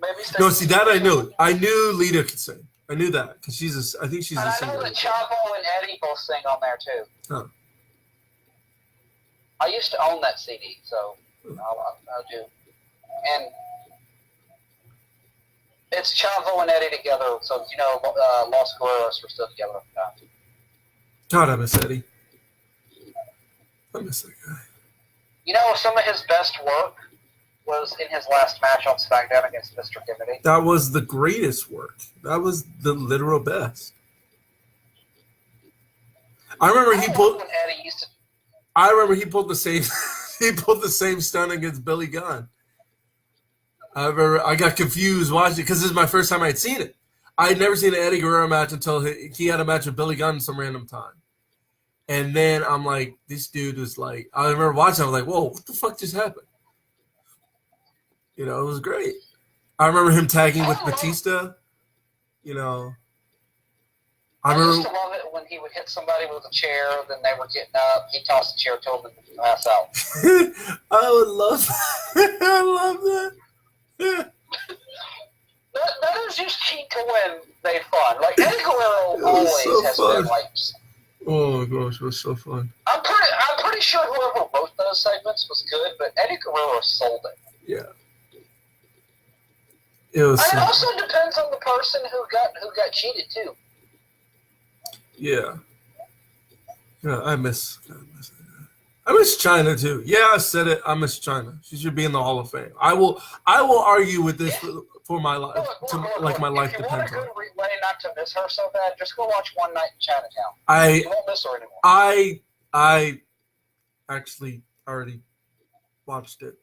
Maybe. No, see that I knew. I knew Lita could sing. I knew that because I think she's and a I singer. know that Chavo and Eddie both sing on there too. Huh. I used to own that CD, so I do. And it's Chavo and Eddie together, so Los Guerreros were still together at the time. God, I miss Eddie. I miss that guy. Some of his best work was in his last match on SmackDown against Mr. Kennedy. That was the greatest work. That was the literal best. I remember he pulled. When Eddie used to. I remember he pulled the same. He pulled the same stunt against Billy Gunn. I got confused watching it because this is my first time I'd seen it. I had never seen an Eddie Guerrero match until he had a match with Billy Gunn some random time. And then I'm like, this dude was like, I remember watching, I was like, whoa, what the fuck just happened? It was great. I remember him tagging with Batista. I used to love it when he would hit somebody with a chair, then they were getting up, he tossed the chair to them and pass out. I would love that. I love that. That is just key to when they fun. Like Eddie Guerrero always has been like. Oh my gosh, it was so fun. I'm pretty sure whoever wrote those segments was good, but Eddie Guerrero sold it. Yeah. It was. And it also depends on the person who got cheated too. Yeah. Yeah, I miss Chyna too. Yeah, I said it. I miss Chyna. She should be in the Hall of Fame. I will argue with this for my life. My life depends on it. If you want a good way not to miss her so bad, just go watch One Night in Chinatown. You won't miss her anymore. I actually already watched it.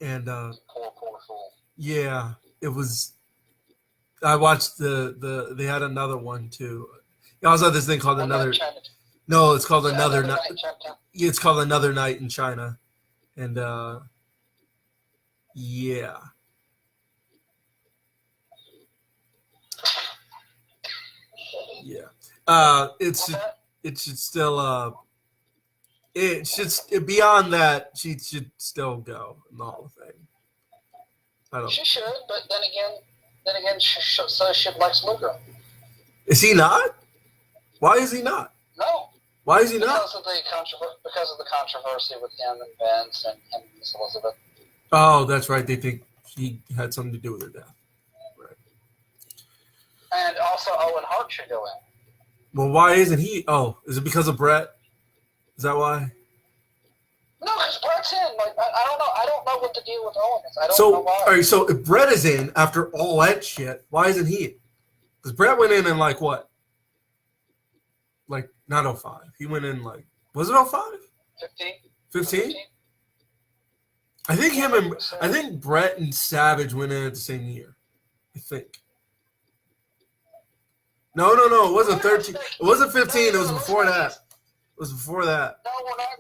And poor fool. Yeah, it was. I watched they had another one too. They also had this thing called Another. No, it's called Another Night. It's called Another Night in China, and yeah. Yeah. It should still beyond that she should still go in the Hall of Fame. She should, but then again, so should Lex Luger. Is he not? Why is he not? No. Why is he not? Because of the controversy with him and Vince and Miss Elizabeth. Oh, that's right. They think he had something to do with her death. Right. And also Owen Hart should go in. Well, why isn't he? Oh, is it because of Brett? Is that why? No, because Brett's in. Like I don't know. I don't know what the deal with Owen is. I don't know why. All right, so if Brett is in after all that shit, why isn't he in? Because Brett went in like what? Like not 05. He went in like was it 05? 15? I think Brett and Savage went in at the same year. I think. No. It wasn't 13. It wasn't 15. It was before that. It was before that. No, we're not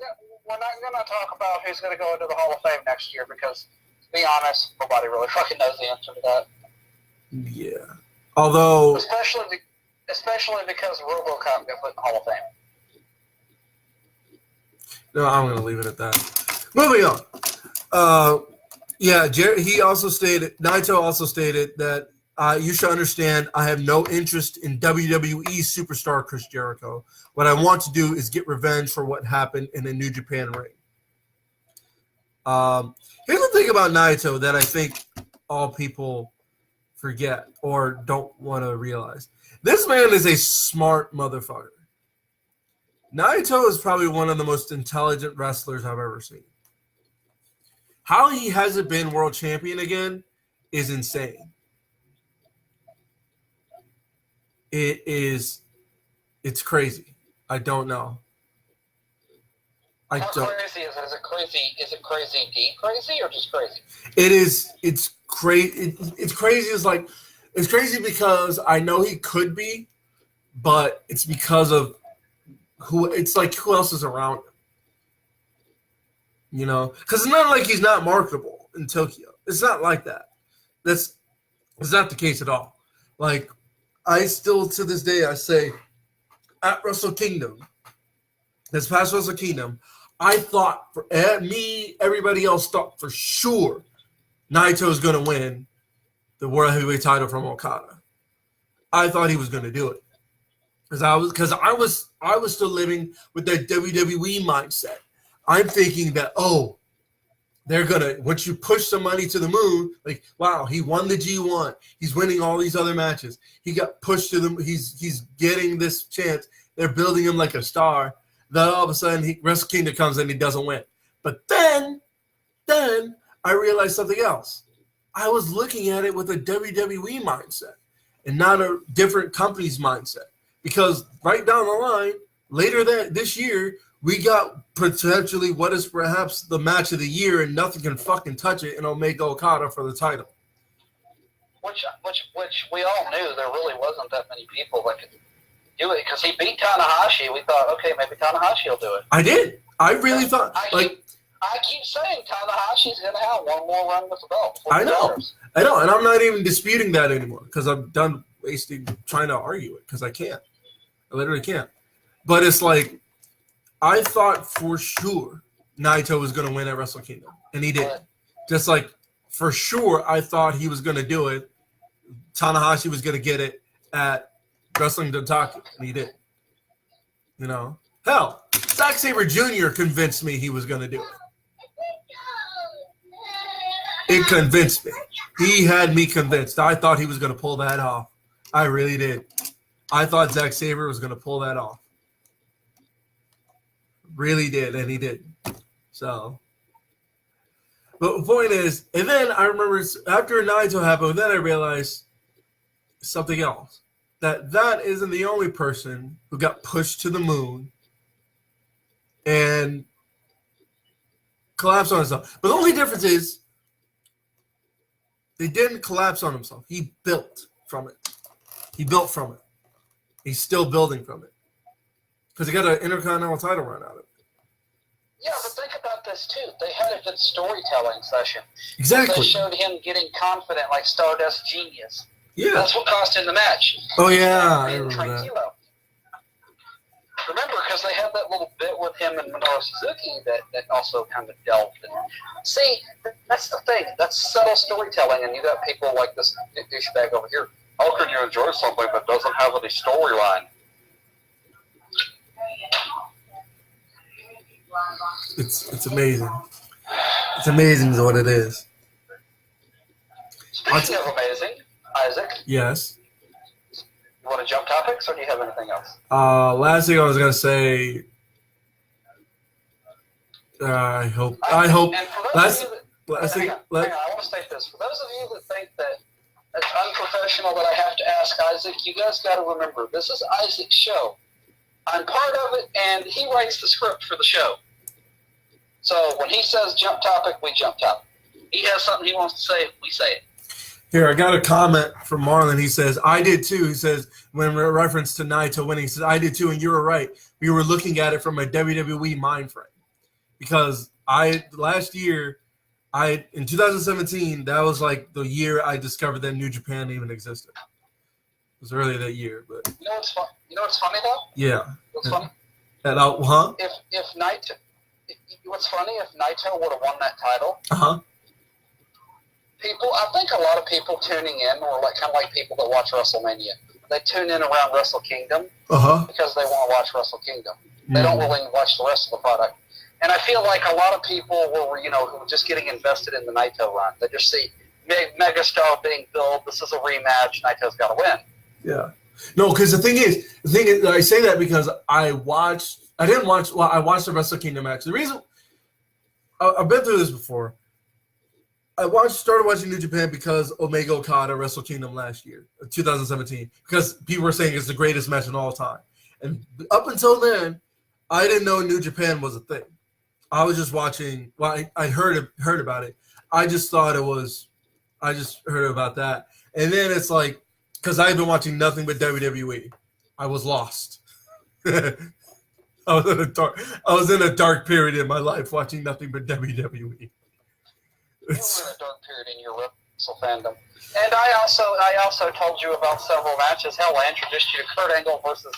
going to talk about who's going to go into the Hall of Fame next year because, to be honest, nobody really fucking knows the answer to that. Yeah. Although... Especially because RoboCop got put in the Hall of Fame. No, I'm going to leave it at that. Moving on. Yeah, he also stated, Naito also stated that you should understand I have no interest in WWE superstar Chris Jericho. What I want to do is get revenge for what happened in the New Japan ring. Here's the thing about Naito that I think all people forget or don't want to realize. This man is a smart motherfucker. Naito is probably one of the most intelligent wrestlers I've ever seen. How he hasn't been world champion again is insane. It's crazy. I don't know. How crazy is it? Is it crazy deep crazy or just crazy? It's crazy. It's crazy. It's crazy because I know he could be, but it's because of who else is around him. You know, because it's not like he's not marketable in Tokyo. It's not like that. It's not the case at all. Like, I still, to this day, I say, at Wrestle Kingdom, this past Wrestle Kingdom, I thought, for me, everybody else thought for sure Naito was going to win the World Heavyweight title from Okada. I thought he was going to do it. Because I was still living with that WWE mindset. I'm thinking that, oh, they're gonna, once you push somebody to the moon, like, wow, he won the G1, he's winning all these other matches, he got pushed to the, he's getting this chance, they're building him like a star. Then all of a sudden, Wrestle Kingdom comes and he doesn't win. But then I realized something else. I was looking at it with a WWE mindset and not a different company's mindset. Because right down the line, later this year, we got potentially what is perhaps the match of the year, and nothing can fucking touch it, and Omega Okada for the title. Which we all knew there really wasn't that many people that could do it, because he beat Tanahashi. We thought, okay, maybe Tanahashi will do it. I did. I really thought. I keep saying Tanahashi's going to have one more run with the belt. I know, and I'm not even disputing that anymore, because I'm done wasting trying to argue it, because I can't. I literally can't. But it's like, I thought for sure Naito was going to win at Wrestle Kingdom, and he did. Just like, for sure, I thought he was going to do it. Tanahashi was going to get it at Wrestling Dontaku, and he did. You know? Hell, Zack Sabre Jr. convinced me he was going to do it. It convinced me. He had me convinced. I thought he was going to pull that off. I really did. I thought Zack Sabre was going to pull that off. Really did, and he did. So, but the point is, and then I remember after Naito happened, then I realized something else. That isn't the only person who got pushed to the moon and collapsed on himself. But the only difference is they didn't collapse on himself. He built from it. He built from it. He's still building from it. Because he got an Intercontinental title run out of it. Yeah, but think about this too. They had a good storytelling session. Exactly. They showed him getting confident like Stardust Genius. Yeah. That's what cost him the match. Oh, yeah. I remember that. Remember, because they had that little bit with him and Minoru Suzuki that also kind of delved in. See, that's the thing. That's subtle storytelling, and you got people like this douchebag over here. How can you enjoy something that doesn't have any storyline? It's amazing. It's amazing is what it is. Speaking of amazing, Isaac. Yes. You want to jump topics, or do you have anything else? Last thing I was gonna say. I hope. And for Last hang thing. on, I want to state this. For those of you that think that it's unprofessional that I have to ask Isaac, you guys got to remember, this is Isaac's show. I'm part of it, and he writes the script for the show. So when he says jump topic, we jump topic. He has something he wants to say, we say it. Here, I got a comment from Marlon. He says, I did too. He says, when in reference to Naito winning, he says, I did too, and you were right. We were looking at it from a WWE mind frame. Because last year, in 2017, that was like the year I discovered that New Japan even existed. It was earlier that year, but You know what's funny though? yeah. What's funny? Huh? What's funny, if Naito would have won that title, Uh-huh. I think a lot of people tuning in, or kind of like people that watch WrestleMania, they tune in around Wrestle Kingdom Uh-huh. because they want to watch Wrestle Kingdom. They don't really watch the rest of the product. And I feel like a lot of people who were just getting invested in the Naito run. They just see megastar being built. This is a rematch. Naito's got to win. Yeah. No, because the thing is, I say that because I watched the Wrestle Kingdom match. The reason, I've been through this before. I started watching New Japan because Omega Okada Wrestle Kingdom last year, 2017, because people were saying it's the greatest match in all time. And up until then, I didn't know New Japan was a thing. I was just watching. Well, I heard about it. I just thought it was. I just heard about that, and then it's like, because I've been watching nothing but WWE, I was lost. I was in a dark period in my life watching nothing but WWE. You were in a dark period in your wrestle fandom. And I also told you about several matches. Hell, I introduced you to Kurt Angle versus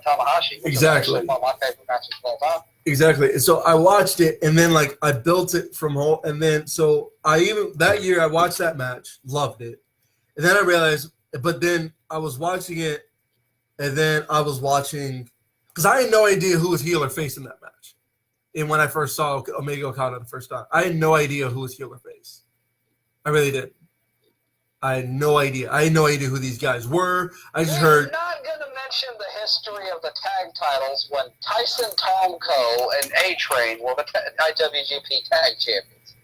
Tanahashi. Which Exactly. Is one of my favorite matches of all time. Exactly. So I watched it, and then like I built it from home, and then so that year I watched that match, loved it, and then I realized, but then I was watching it, and then I was watching because I had no idea who was heel or face in that match, and when I first saw Omega Okada the first time, I had no idea who was heel or face. I really didn't. I had no idea. I had no idea who these guys were. I just heard. We're not going to mention the history of the tag titles when Tyson Tomko and A-Train were the IWGP Tag Champions.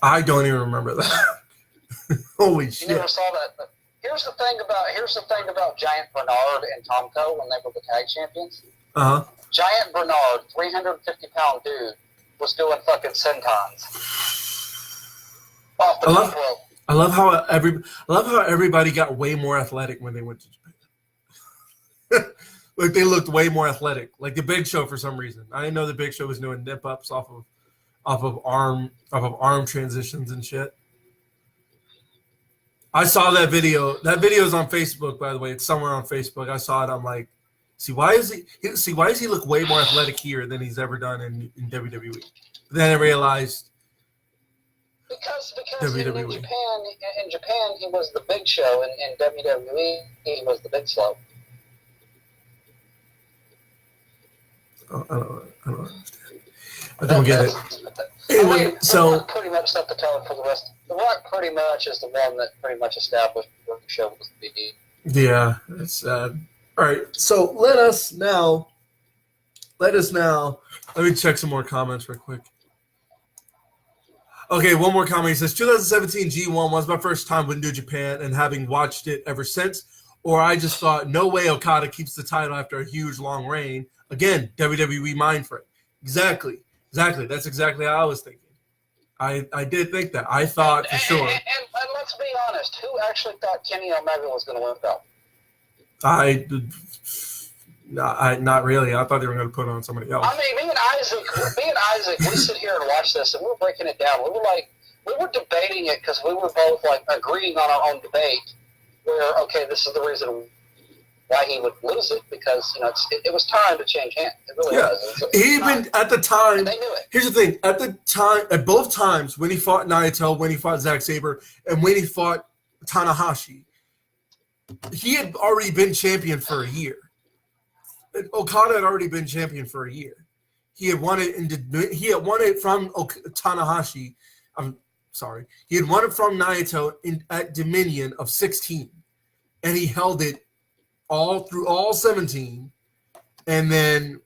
I don't even remember that. Holy shit! You never saw that. But here's the thing about Giant Bernard and Tomko when they were the tag champions. Giant Bernard, 350-pound dude, was doing fucking sentons off the top rope. I love how everybody got way more athletic when they went to Japan. Like they looked way more athletic. Like the Big Show for some reason. I didn't know the Big Show was doing nip ups off of arm transitions and shit. I saw that video. That video is on Facebook, by the way. It's somewhere on Facebook. I saw it. I'm like, why does he look way more athletic here than he's ever done in WWE? But then I realized. Because WWE. in Japan he was the Big Show, and in WWE he was the Big Slow. I don't understand. I don't get it. Anyway, The Rock pretty much set the tone for the rest. The Rock pretty much is the one that pretty much established what the show was to be. Yeah, it's sad. All right, so let me check some more comments real quick. Okay, one more comment. He says, 2017 G1 was my first time with New Japan and having watched it ever since, or I just thought, no way Okada keeps the title after a huge long reign. Again, WWE mind frame. Exactly. That's exactly how I was thinking. I did think that. I thought for sure. And let's be honest, who actually thought Kenny Omega was going to win the belt? Not really. I thought they were going to put on somebody else. I mean, me and Isaac, we sit here and watch this, and we're breaking it down. We were debating it because we were both like agreeing on our own debate. Where this is the reason why he would lose it, because it was time to change hands. It really was. Even at the time, and they knew it. Here's the thing: at the time, at both times, when he fought Naito, when he fought Zack Sabre, and when he fought Tanahashi, he had already been champion for a year. Okada had already been champion for a year. He had won it from Tanahashi. I'm sorry. He had won it from Naito at Dominion of 16, and he held it all through all 17, and then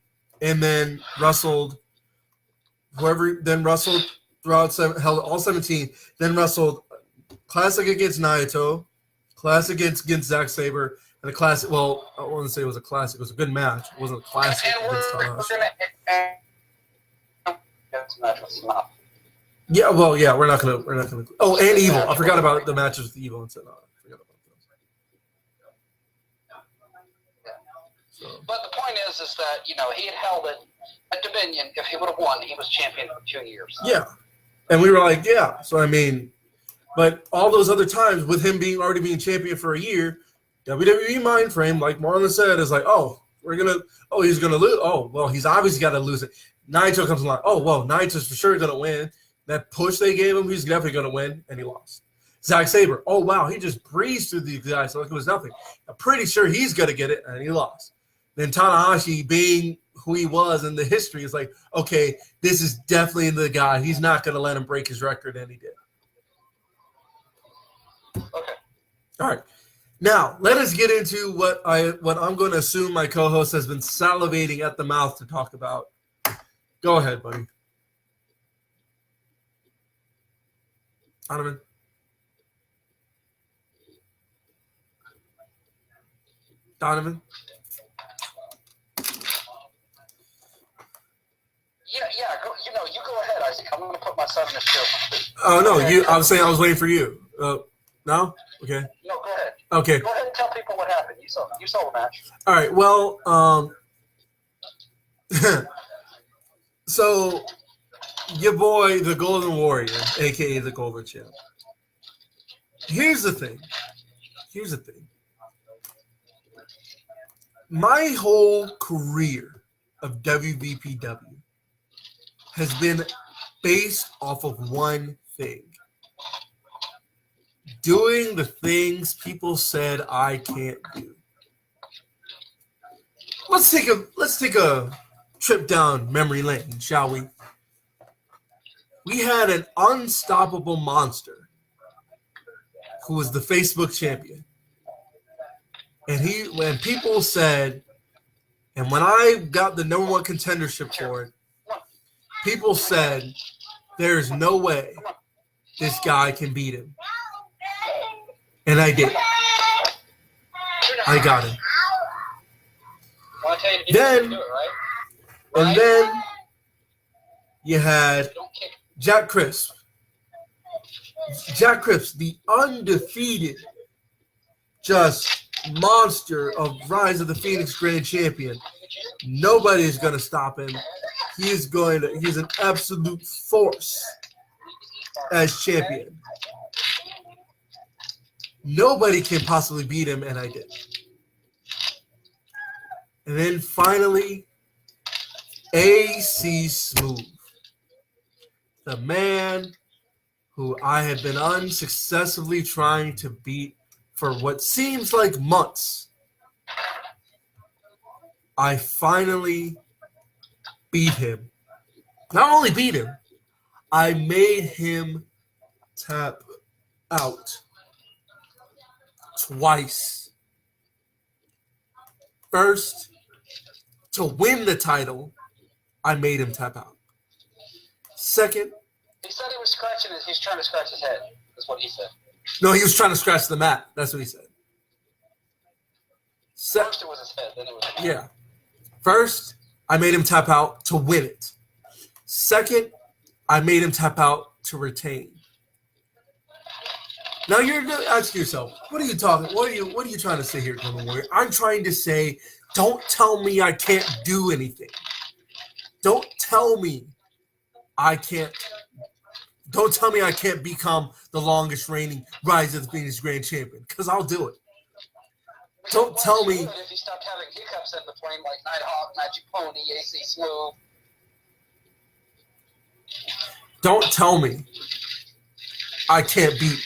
wrestled throughout held all 17. Then wrestled Classic against Naito, Classic against Zack Sabre. And a classic, well, I wouldn't say it was a classic. It was a good match. It wasn't a classic against Tanahashi. Yeah, well, yeah, we're not gonna. Oh, and Evil. I forgot about the matches with Evil and Senna. I forgot about those. So. But the point is that he had held it at Dominion. If he would have won, he was champion for 2 years. Yeah, and we were like, yeah. So I mean, but all those other times with him already being champion for a year. WWE mind frame, like Marlon said, is like, he's gonna lose. Oh, well, he's obviously got to lose it. Naito comes along. Oh, well, Naito's for sure gonna win. That push they gave him, he's definitely gonna win, and he lost. Zack Sabre. Oh wow, he just breezed through these guys like it was nothing. I'm pretty sure he's gonna get it, and he lost. Then Tanahashi, being who he was in the history, is like, okay, this is definitely the guy. He's not gonna let him break his record, and he did. Okay. All right. Now, let us get into what I'm going to assume my co-host has been salivating at the mouth to talk about. Go ahead, buddy. Donovan. Yeah. You go ahead, Isaac. I'm going to put my son in his chair. Oh no, I was saying I was waiting for you. No? Okay. No, go ahead. Okay. Go ahead and tell people what happened. You saw the match. All right. Well, so your boy, the Golden Warrior, aka the Golden Champ, Here's the thing. My whole career of WVPW has been based off of one thing. Doing the things people said I can't do. Let's take a trip down memory lane, shall we? We had an unstoppable monster who was the Facebook champion. And when people said, and when I got the number one contendership for it, people said, there's no way this guy can beat him. And I did. I got him. Then you had Jack Crisp. Jack Crisp, the undefeated, just monster of Rise of the Phoenix Grand Champion. Nobody is going to stop him. He's an absolute force as champion. Nobody can possibly beat him, and I did. And then finally, AC Smooth, the man who I have been unsuccessfully trying to beat for what seems like months. I finally beat him. Not only beat him, I made him tap out twice. First, to win the title, I made him tap out. Second, he said he's trying to scratch his head. That's what he said. No, he was trying to scratch the mat. That's what he said. First it was his head, then it was his head. Yeah. First, I made him tap out to win it. Second, I made him tap out to retain. Now you're going to ask yourself, what are you talking? What are you trying to say here, Golden Warrior? I'm trying to say, don't tell me I can't do anything. Don't tell me I can't. Don't tell me I can't become the longest reigning Rise of the Phoenix Grand Champion, because I'll do it. Don't tell me. If you stopped having hiccups in between, like Nighthawk, Magic Pony, AC Smooth. Don't tell me I can't beat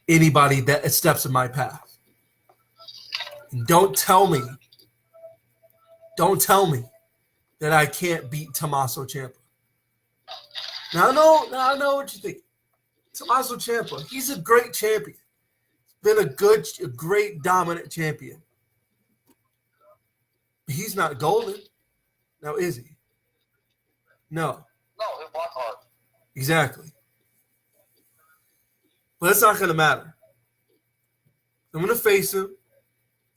anybody that steps in my path. And don't tell me that I can't beat Tommaso Ciampa. Now I know what you think. Tommaso Ciampa, he's a great champion. Been a great dominant champion. He's not golden. Now is he? No. No, he's black heart. Exactly. But it's not going to matter. I'm going to face him.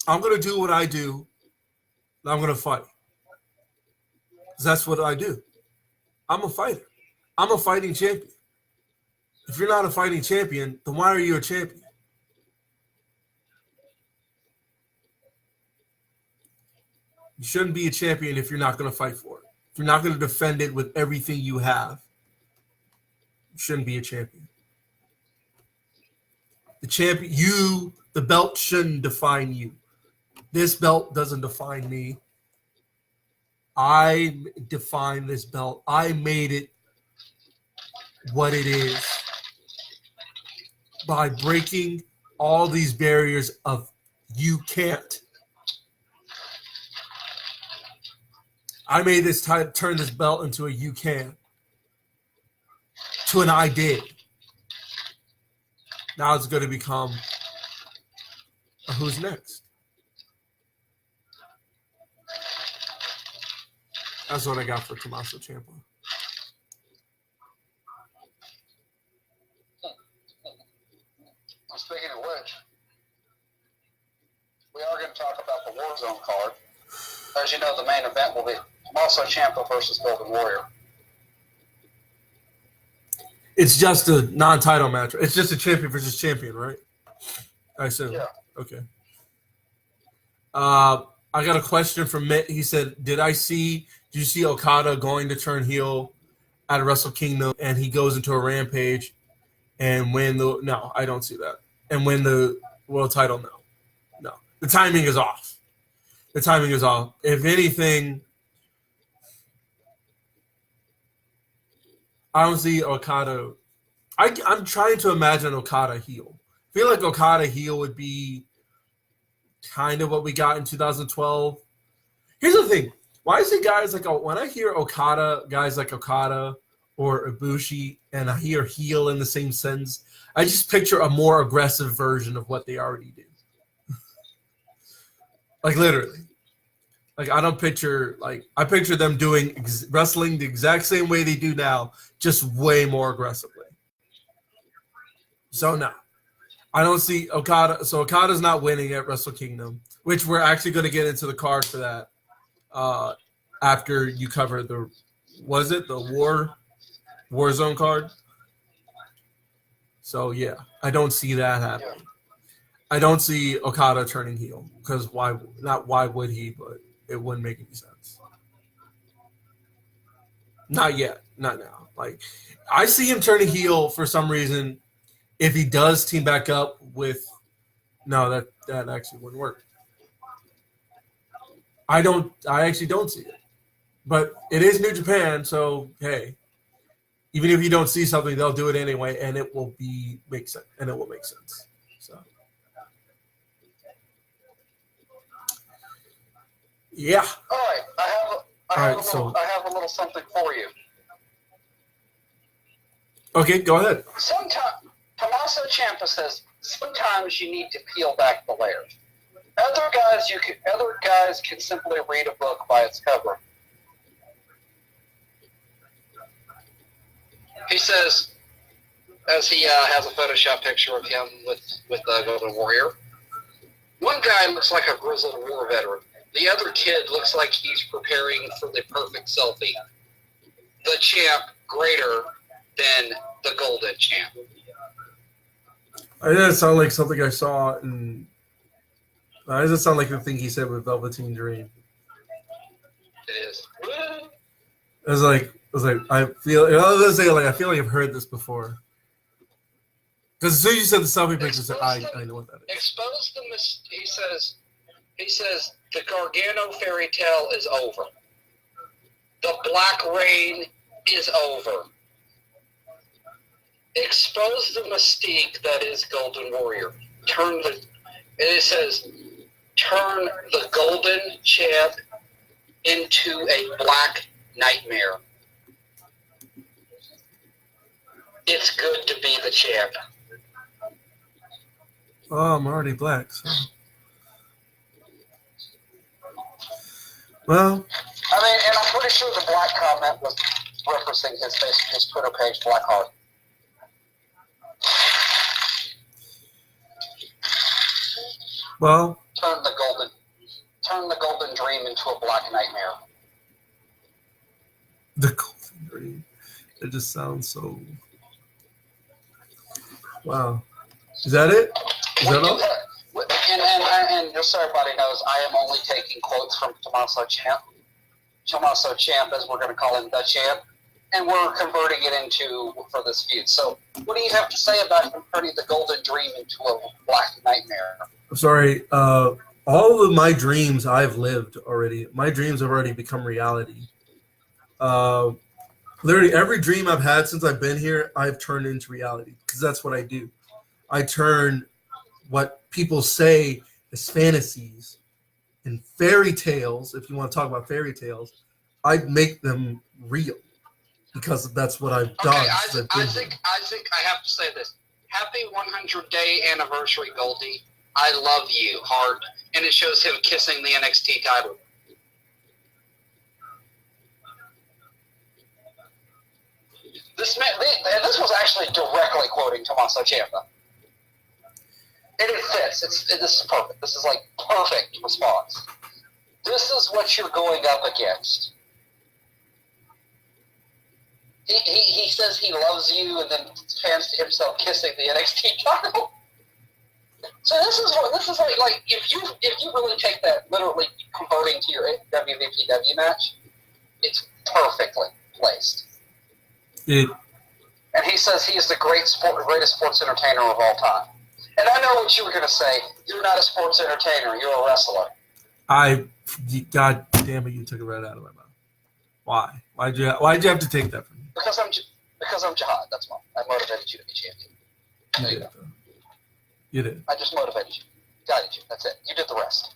I'm going to do what I do. And I'm going to fight. Because that's what I do. I'm a fighter. I'm a fighting champion. If you're not a fighting champion, then why are you a champion? You shouldn't be a champion if you're not going to fight for it. If you're not going to defend it with everything you have, you shouldn't be a champion. The belt shouldn't define you. This belt doesn't define me. I define this belt. I made it what it is by breaking all these barriers of you can't. I made this turn this belt into a you can. To an I did. Now it's going to become a who's next. That's what I got for Tommaso Ciampa. Speaking of which, we are going to talk about the Warzone card. As you know, the main event will be Tommaso Ciampa versus Golden Warrior. It's just a non-title match. It's just a champion versus champion, right? I assume. Yeah. Okay. I got a question from Mitt. He said, did you see Okada going to turn heel at Wrestle Kingdom, and he goes into a rampage, and win the – no, I don't see that. And win the world title, no. No. The timing is off. The timing is off. If anything, I don't see Okada – I'm trying to imagine Okada heel. I feel like Okada heel would be kind of what we got in 2012. Here's the thing. Why is it guys like when I hear Okada, guys like Okada or Ibushi, and I hear heel in the same sentence, I just picture a more aggressive version of what they already do. Like literally. Like I don't picture I picture them doing wrestling the exact same way they do now, just way more aggressively. So no, I don't see Okada. So Okada's not winning at Wrestle Kingdom, which we're actually going to get into the card for that. After you cover the Warzone card. So yeah, I don't see that happening. I don't see Okada turning heel because why would he, but it wouldn't make any sense. Not yet, not now. Like I see him turning heel for some reason if he does team back up with that actually wouldn't work. I actually don't see it. But it is New Japan, so hey, even if you don't see something, they'll do it anyway, and it will make sense. So, yeah. All right, I have a little something for you. Okay, go ahead. Sometimes Tommaso Ciampa says sometimes you need to peel back the layers. Other guys can simply read a book by its cover. He says, as he has a Photoshop picture of him with the Golden Warrior, one guy looks like a grizzled war veteran. The other kid looks like he's preparing for the perfect selfie. The champ greater than the golden champ. That sound like something I saw in. Does it sound like the thing he said with Velveteen Dream? It is. It was like I feel. I feel like I've heard this before. Because as soon as you said the selfie picture, I know what that is. Expose the he says the Gargano fairy tale is over. The Black Rain is over. Expose the mystique that is Golden Warrior. It says turn the golden champ into a black nightmare. It's good to be the champ. Oh, I'm already black. So. Well. I mean, and I'm pretty sure the black comment was referencing his Twitter page, Blackheart. Well. Turn the golden dream into a black nightmare. The golden dream. It just sounds so. Wow. Is that it? Is that all? And just so everybody knows, I am only taking quotes from Tommaso Ciampa. Tommaso Ciampa, as we're going to call him, the champ, and we're converting it for this feud. So, what do you have to say about converting the golden dream into a black nightmare? I'm sorry. All of my dreams I've lived already. My dreams have already become reality. Literally every dream I've had since I've been here, I've turned into reality because that's what I do. I turn what people say is fantasies and fairy tales, if you want to talk about fairy tales, I make them real because that's what I've done. Okay, I think I have to say this. Happy 100-day anniversary, Goldie. I love you, heart. And it shows him kissing the NXT title. This was actually directly quoting Tommaso Ciampa. And it fits. This is perfect. This is like perfect response. This is what you're going up against. He says he loves you and then pans to himself kissing the NXT title. So this is like if you really take that literally converting to your WVPW match, it's perfectly placed. And he says he is the greatest sports entertainer of all time. And I know what you were going to say. You're not a sports entertainer. You're a wrestler. God damn it, you took it right out of my mouth. Why? Why'd you have to take that from me? Because I'm Jihad. That's why. I motivated you to be champion. There you go. You did. I just motivated you. Guided you. That's it. You did the rest.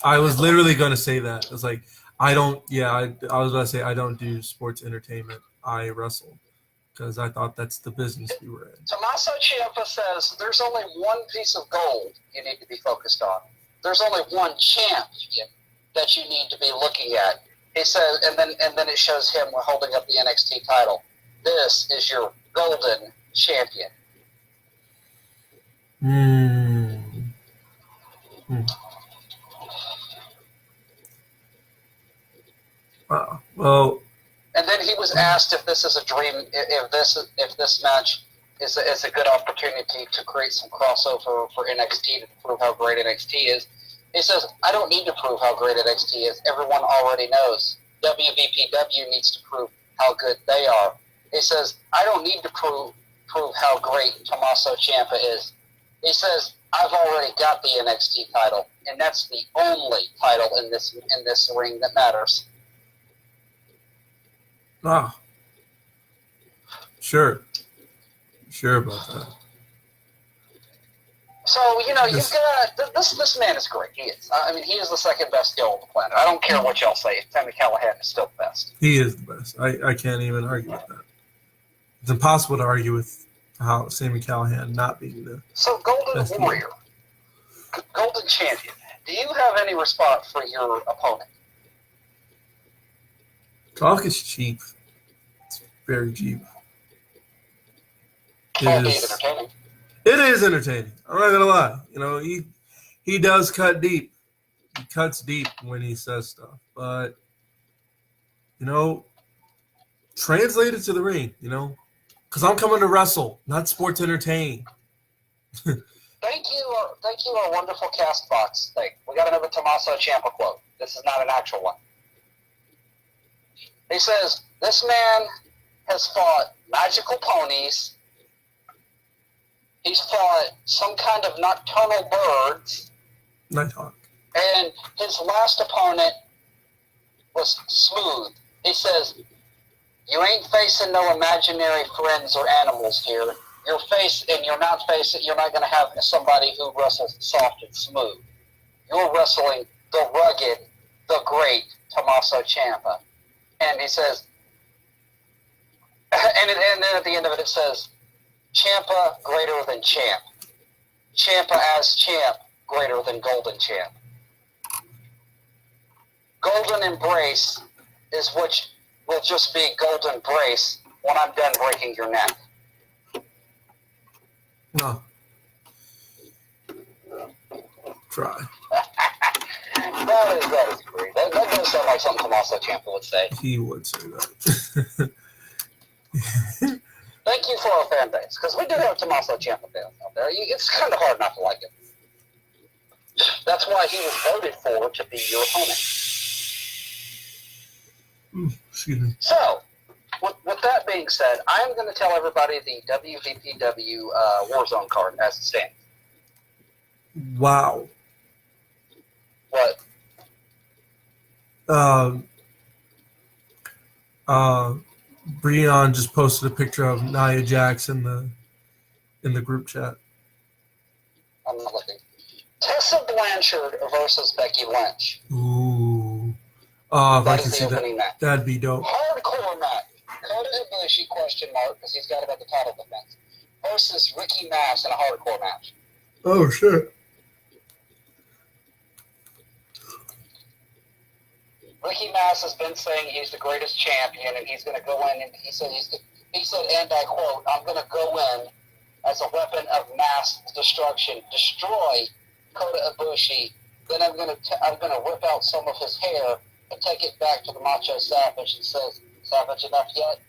I was literally going to say that. It was like, I was going to say I don't do sports entertainment. I wrestle. Because I thought that's the business we were in. Tommaso Ciampa says there's only one piece of gold you need to be focused on. There's only one champion that you need to be looking at. He says, and then it shows him holding up the NXT title. This is your golden champion. Wow. Well. And then he was asked if this is a dream, if this match is a good opportunity to create some crossover for NXT to prove how great NXT is. He says, I don't need to prove how great NXT is. Everyone already knows. WVPW needs to prove how good they are. He says, I don't need to prove how great Tommaso Ciampa is. He says, I've already got the NXT title, and that's the only title in this ring that matters. Ah, sure about that. So you've got this man is great. He is. I mean, he is the second best heel on the planet. I don't care what y'all say. Sami Callihan is still the best. He is the best. I can't even argue with that. It's impossible to argue with how Sami Callihan not being the Golden best Warrior, Golden Champion. Do you have any response for your opponent? Talk is cheap. It's very cheap. Entertaining. It is entertaining. I'm not gonna lie. He does cut deep. He cuts deep when he says stuff. But translate it to the ring. Because I'm coming to wrestle, not sports entertain. Thank you, our wonderful cast box thing. We got another Tommaso Ciampa quote. This is not an actual one. He says, this man has fought magical ponies. He's fought some kind of nocturnal birds. Nighthawk. And his last opponent was Smooth. He says, you ain't facing no imaginary friends or animals here. You're not going to have somebody who wrestles soft and smooth. You're wrestling the rugged, the great Tommaso Ciampa. And he says, and then at the end of it says, Ciampa greater than champ. Ciampa as champ greater than golden champ. Golden embrace is which will just be golden brace when I'm done breaking your neck. No. Try. That is great. That does sound like something Tommaso Ciampa would say. He would say that. Thank you for our fan base, because we do have Tommaso Ciampa fans out there. It's kind of hard not to like him. That's why he was voted for to be your opponent. Excuse me. So, with that being said, I'm going to tell everybody the WVPW Warzone card as it stands. Wow. What? Breon just posted a picture of Nia Jax in the group chat. I'm not looking. Tessa Blanchard versus Becky Lynch. Ooh. Oh, if I can see that, match. That'd be dope. Hardcore match. Kota Ibushi, question mark, because he's got about the title defense, versus Ricky Mass in a hardcore match. Oh, shit. Ricky Mass has been saying he's the greatest champion, and he's going to go in, and he said, and I quote, I'm going to go in as a weapon of mass destruction, destroy Kota Ibushi, then I'm going to rip out some of his hair and take it back to the Macho Savage and says, Savage, enough yet?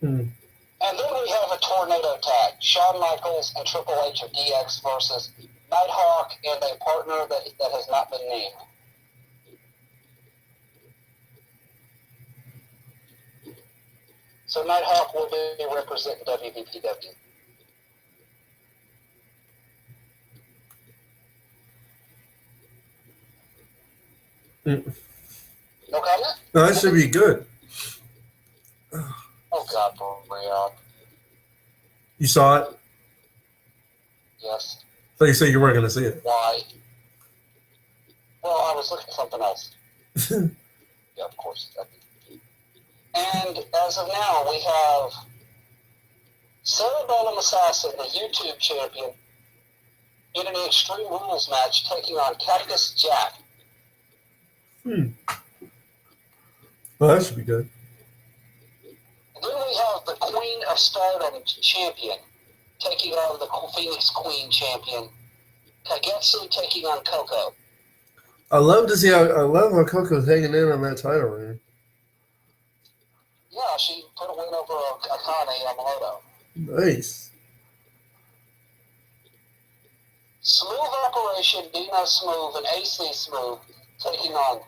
And then we have a tornado tag. Shawn Michaels and Triple H of DX versus Nighthawk and a partner that has not been named. So Nighthawk will be representing WBPW. No comment? No, that should be good. Oh, God, Brian. You saw it? Yes. So you say you weren't going to see it. Why? Well, I was looking at something else. Yeah, of course. And as of now, we have Cerebellum Assassin, the YouTube champion, in an Extreme Rules match taking on Cactus Jack. Well, that should be good. And then we have the Queen of Stardom champion taking on the Phoenix Queen champion, Kagetsu taking on Coco. I love how Coco's hanging in on that title ring. Yeah, she put a win over Akane Yamamoto. Nice. Smooth Operation, Dino Smooth, and AC Smooth taking on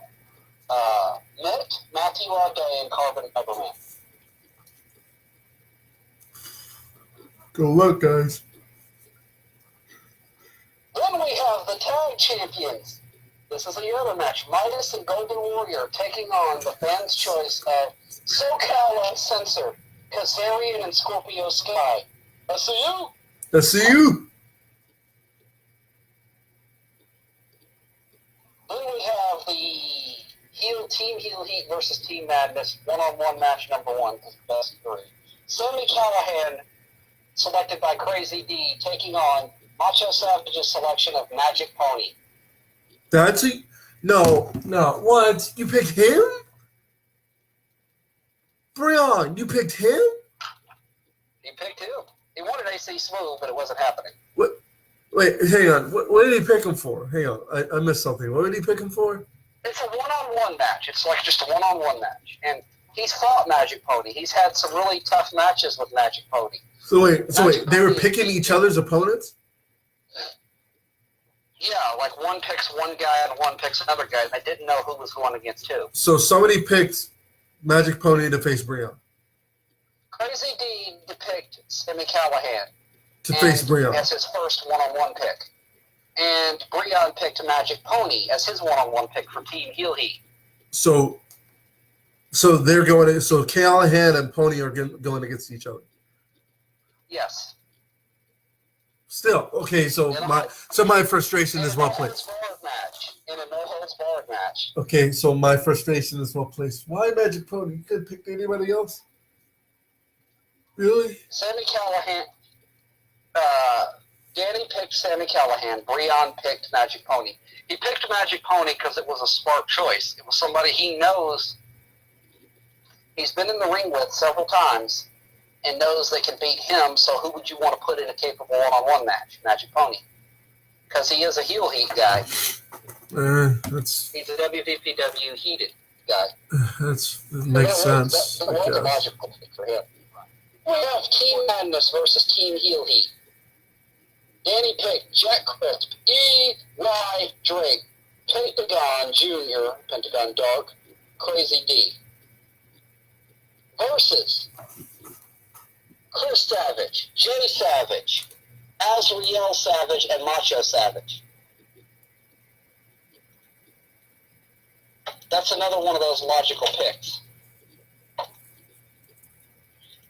Mitt, Matthew Audet, and Carbon Peppermint. Good luck, guys. Then we have the Tag Champions. This is the other match. Midas and Golden Warrior taking on the fans' choice of SoCal Uncensored, Kazarian and Scorpio Sky. SCU? SCU! Then we have the Team Heel Heat versus Team Madness one-on-one match number 1, best 3. Sammy Callahan, selected by Crazy D, taking on Macho Savage's selection of Magic Pony. That's a... No. What? You picked him? Brian, you picked him? He picked him. He wanted AC Smooth, but it wasn't happening. What? Wait, hang on. What did he pick him for? Hang on. I missed something. What did he pick him for? It's a one-on-one match. It's like just a one-on-one match. And he's fought Magic Pony. He's had some really tough matches with Magic Pony. So wait, they were picking each other's opponents? Yeah, like one picks one guy and one picks another guy. I didn't know who was going against who. So somebody picked Magic Pony to face Brian. Crazy D picked Sammy Callahan To face Brian. as his first one-on-one pick. And Brian picked Magic Pony as his one-on-one pick for Team Heel Heat. So they're going. So Callahan and Pony are going against each other. Yes. Still okay. So my frustration is well placed. In a no-holds-barred match. Okay, so my frustration is well placed. Why Magic Pony? You could pick anybody else. Really? Sammy Callahan. Danny picked Sammy Callahan. Brian picked Magic Pony. He picked Magic Pony because it was a smart choice. It was somebody he knows. He's been in the ring with several times and knows they can beat him, so who would you want to put in a capable one-on-one match? Magic Pony. Because he is a heel heat guy. He's a WVPW heated guy. That makes sense. That was a logical pick for him. We have Team Madness versus Team Heel Heat. Danny picked Jack Crisp, E.Y. Drake, Pentagon Jr., Pentagon Dark, Crazy D. Versus Chris Savage, Jay Savage, Azrael Savage, and Macho Savage. That's another one of those logical picks.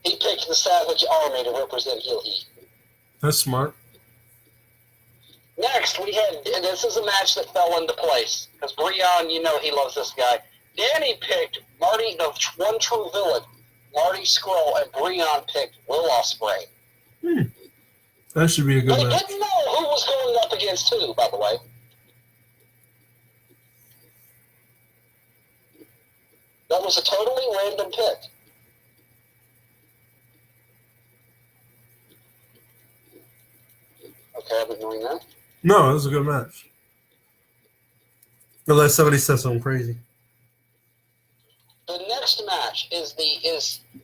He picked the Savage Army to represent Heel Heat. That's smart. Next, we had, and this is a match that fell into place, because Brian, you know he loves this guy. Danny picked Marty, the one true villain, Marty Scurll, and Brian picked Will Ospreay. That should be a good match. match. I didn't know who was going up against who, by the way. That was a totally random pick. Okay, I'm ignoring that. No, it was a good match. Unless somebody says something crazy. The next match is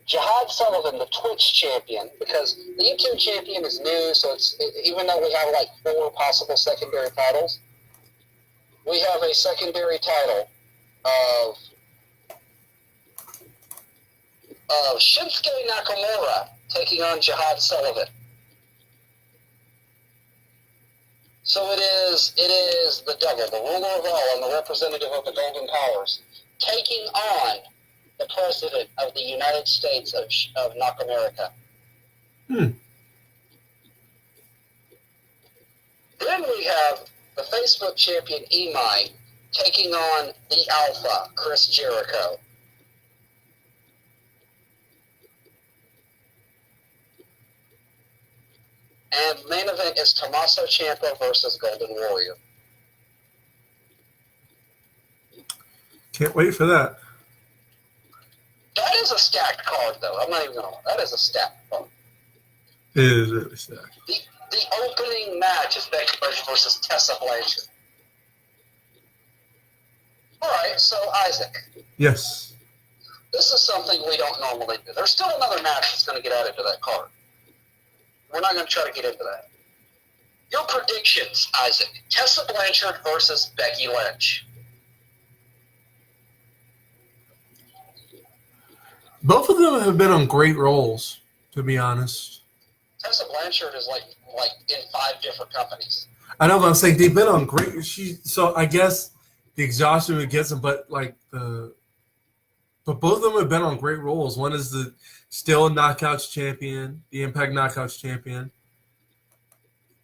Jihad Sullivan, the Twitch champion, because the YouTube champion is new, so even though we have like 4 possible secondary titles, we have a secondary title of of Shinsuke Nakamura taking on Jihad Sullivan. So it is the devil, the ruler of all, and the representative of the Golden Powers, taking on the president of the United States of North America. Then we have the Facebook champion Imai taking on the Alpha, Chris Jericho. And main event is Tommaso Ciampa versus Golden Warrior. Can't wait for that. That is a stacked card, though. I'm not even going to. That is a stacked card. It is really stacked. The opening match is Becky Lynch versus Tessa Blanchard. All right, so Isaac. Yes. This is something we don't normally do. There's still another match that's going to get added to that card. We're not going to try to get into that. Your predictions, Isaac. Tessa Blanchard versus Becky Lynch. Both of them have been on great roles, to be honest. Tessa Blanchard is like in 5 different companies. I know, but I'm saying they've been on great. So I guess the exhaustion would get them, but both of them have been on great roles. One is the still Knockouts champion, the Impact Knockouts champion.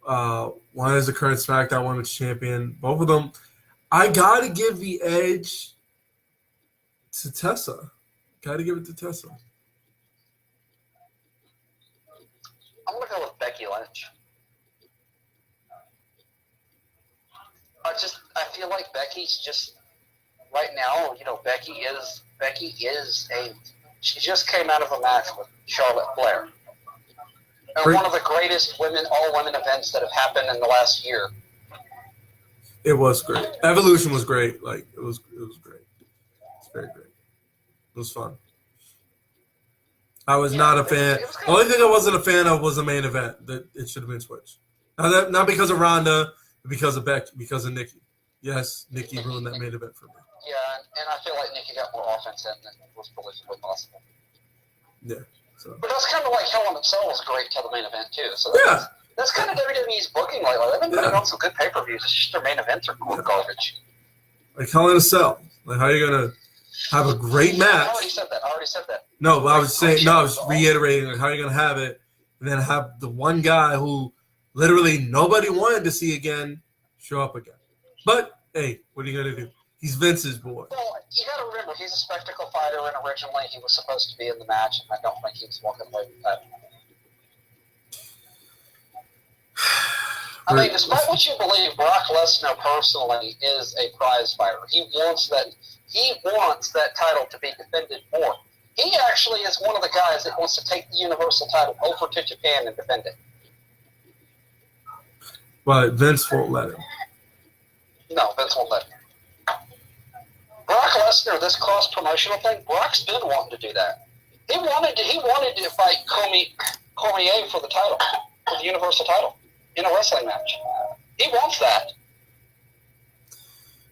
One is the current SmackDown Women's champion. Both of them, I gotta give the edge to Tessa. Gotta give it to Tessa. I'm gonna go with Becky Lynch. I feel like Becky's just right now. You know, she just came out of a match with Charlotte Flair. And one of the greatest all-women events that have happened in the last year. It was great. Evolution was great. Like it was great. It's very great. It was fun. I was not a fan. The only thing I wasn't a fan of was the main event. That it should have been switched. Not because of Ronda, but because of Becky, because of Nikki. Yes, Nikki ruined that main event for me. Yeah, and I feel like Nikki got more offense in than was politically possible. Yeah. So. But that's kind of like Hell in a Cell was great till the main event too. So that's kind of WWE's booking lately. They've been putting on some good pay-per-views. It's just their main events are garbage. Like Hell in a Cell. Like how are you gonna have a great match? I already said that. No, but I was saying I was reiterating like how you're gonna have it, and then have the one guy who literally nobody wanted to see again show up again. But hey, what are you gonna do? He's Vince's boy. Well, you got to remember, he's a spectacle fighter, and originally he was supposed to be in the match, and I don't think he was walking away with that. I mean, despite what you believe, Brock Lesnar personally is a prize fighter. He wants that title to be defended more. He actually is one of the guys that wants to take the Universal title over to Japan and defend it. But Vince won't let him. No, Vince won't let him. Brock Lesnar, this cross-promotional thing, Brock's been wanting to do that. He wanted to fight Cormier for the title, for the Universal title, in a wrestling match. He wants that.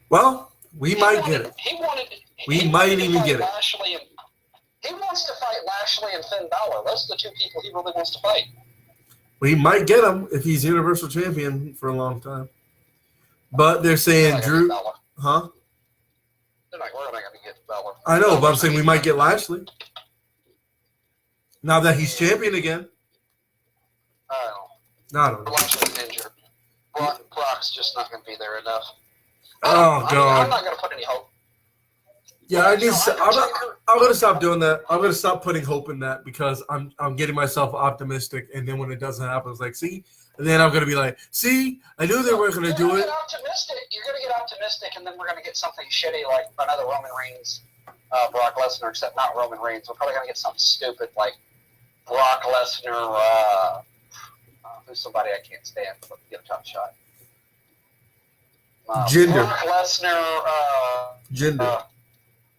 Well, we might get it. We might even get it. He wants to fight Lashley and Finn Balor. Those are the 2 people he really wants to fight. We might get him if he's Universal Champion for a long time. But they're saying Drew, huh? They're like, we're not going to get Balor. I know, but I'm saying we might get Lashley. Now that he's champion again. I don't know. No. Lashley's injured. Brock's just not going to be there enough. Oh, God. I'm not going to put any hope. Yeah, I'm going to stop doing that. I'm going to stop putting hope in that because I'm getting myself optimistic, and then when it doesn't happen, it's like, see? And then I'm going to be like, see? I knew they weren't going to do it. You're going to get optimistic, and then we're going to get something shitty like another Roman Reigns, Brock Lesnar, except not Roman Reigns. We're probably going to get something stupid like Brock Lesnar, who's somebody I can't stand, but get a tough shot. Jinder. Brock Lesnar, Jinder.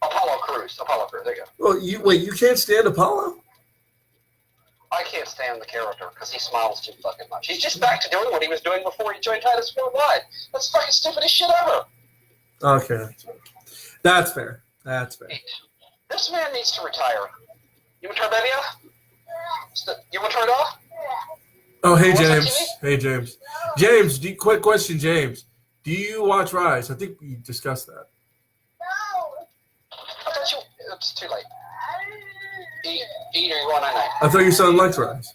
Apollo Crews, there you go. Well, you can't stand Apollo? I can't stand the character because he smiles too fucking much. He's just back to doing what he was doing before he joined Titus Worldwide. That's the fucking stupidest shit ever. Okay. That's fair. This man needs to retire. You want to turn baby off? You want to turn it off? Oh, hey, You watch on James. TV? Hey, James. James, quick question, James. Do you watch Rise? I think we discussed that. I thought you. It's too late. Eat or you want night. I thought your son likes Rise.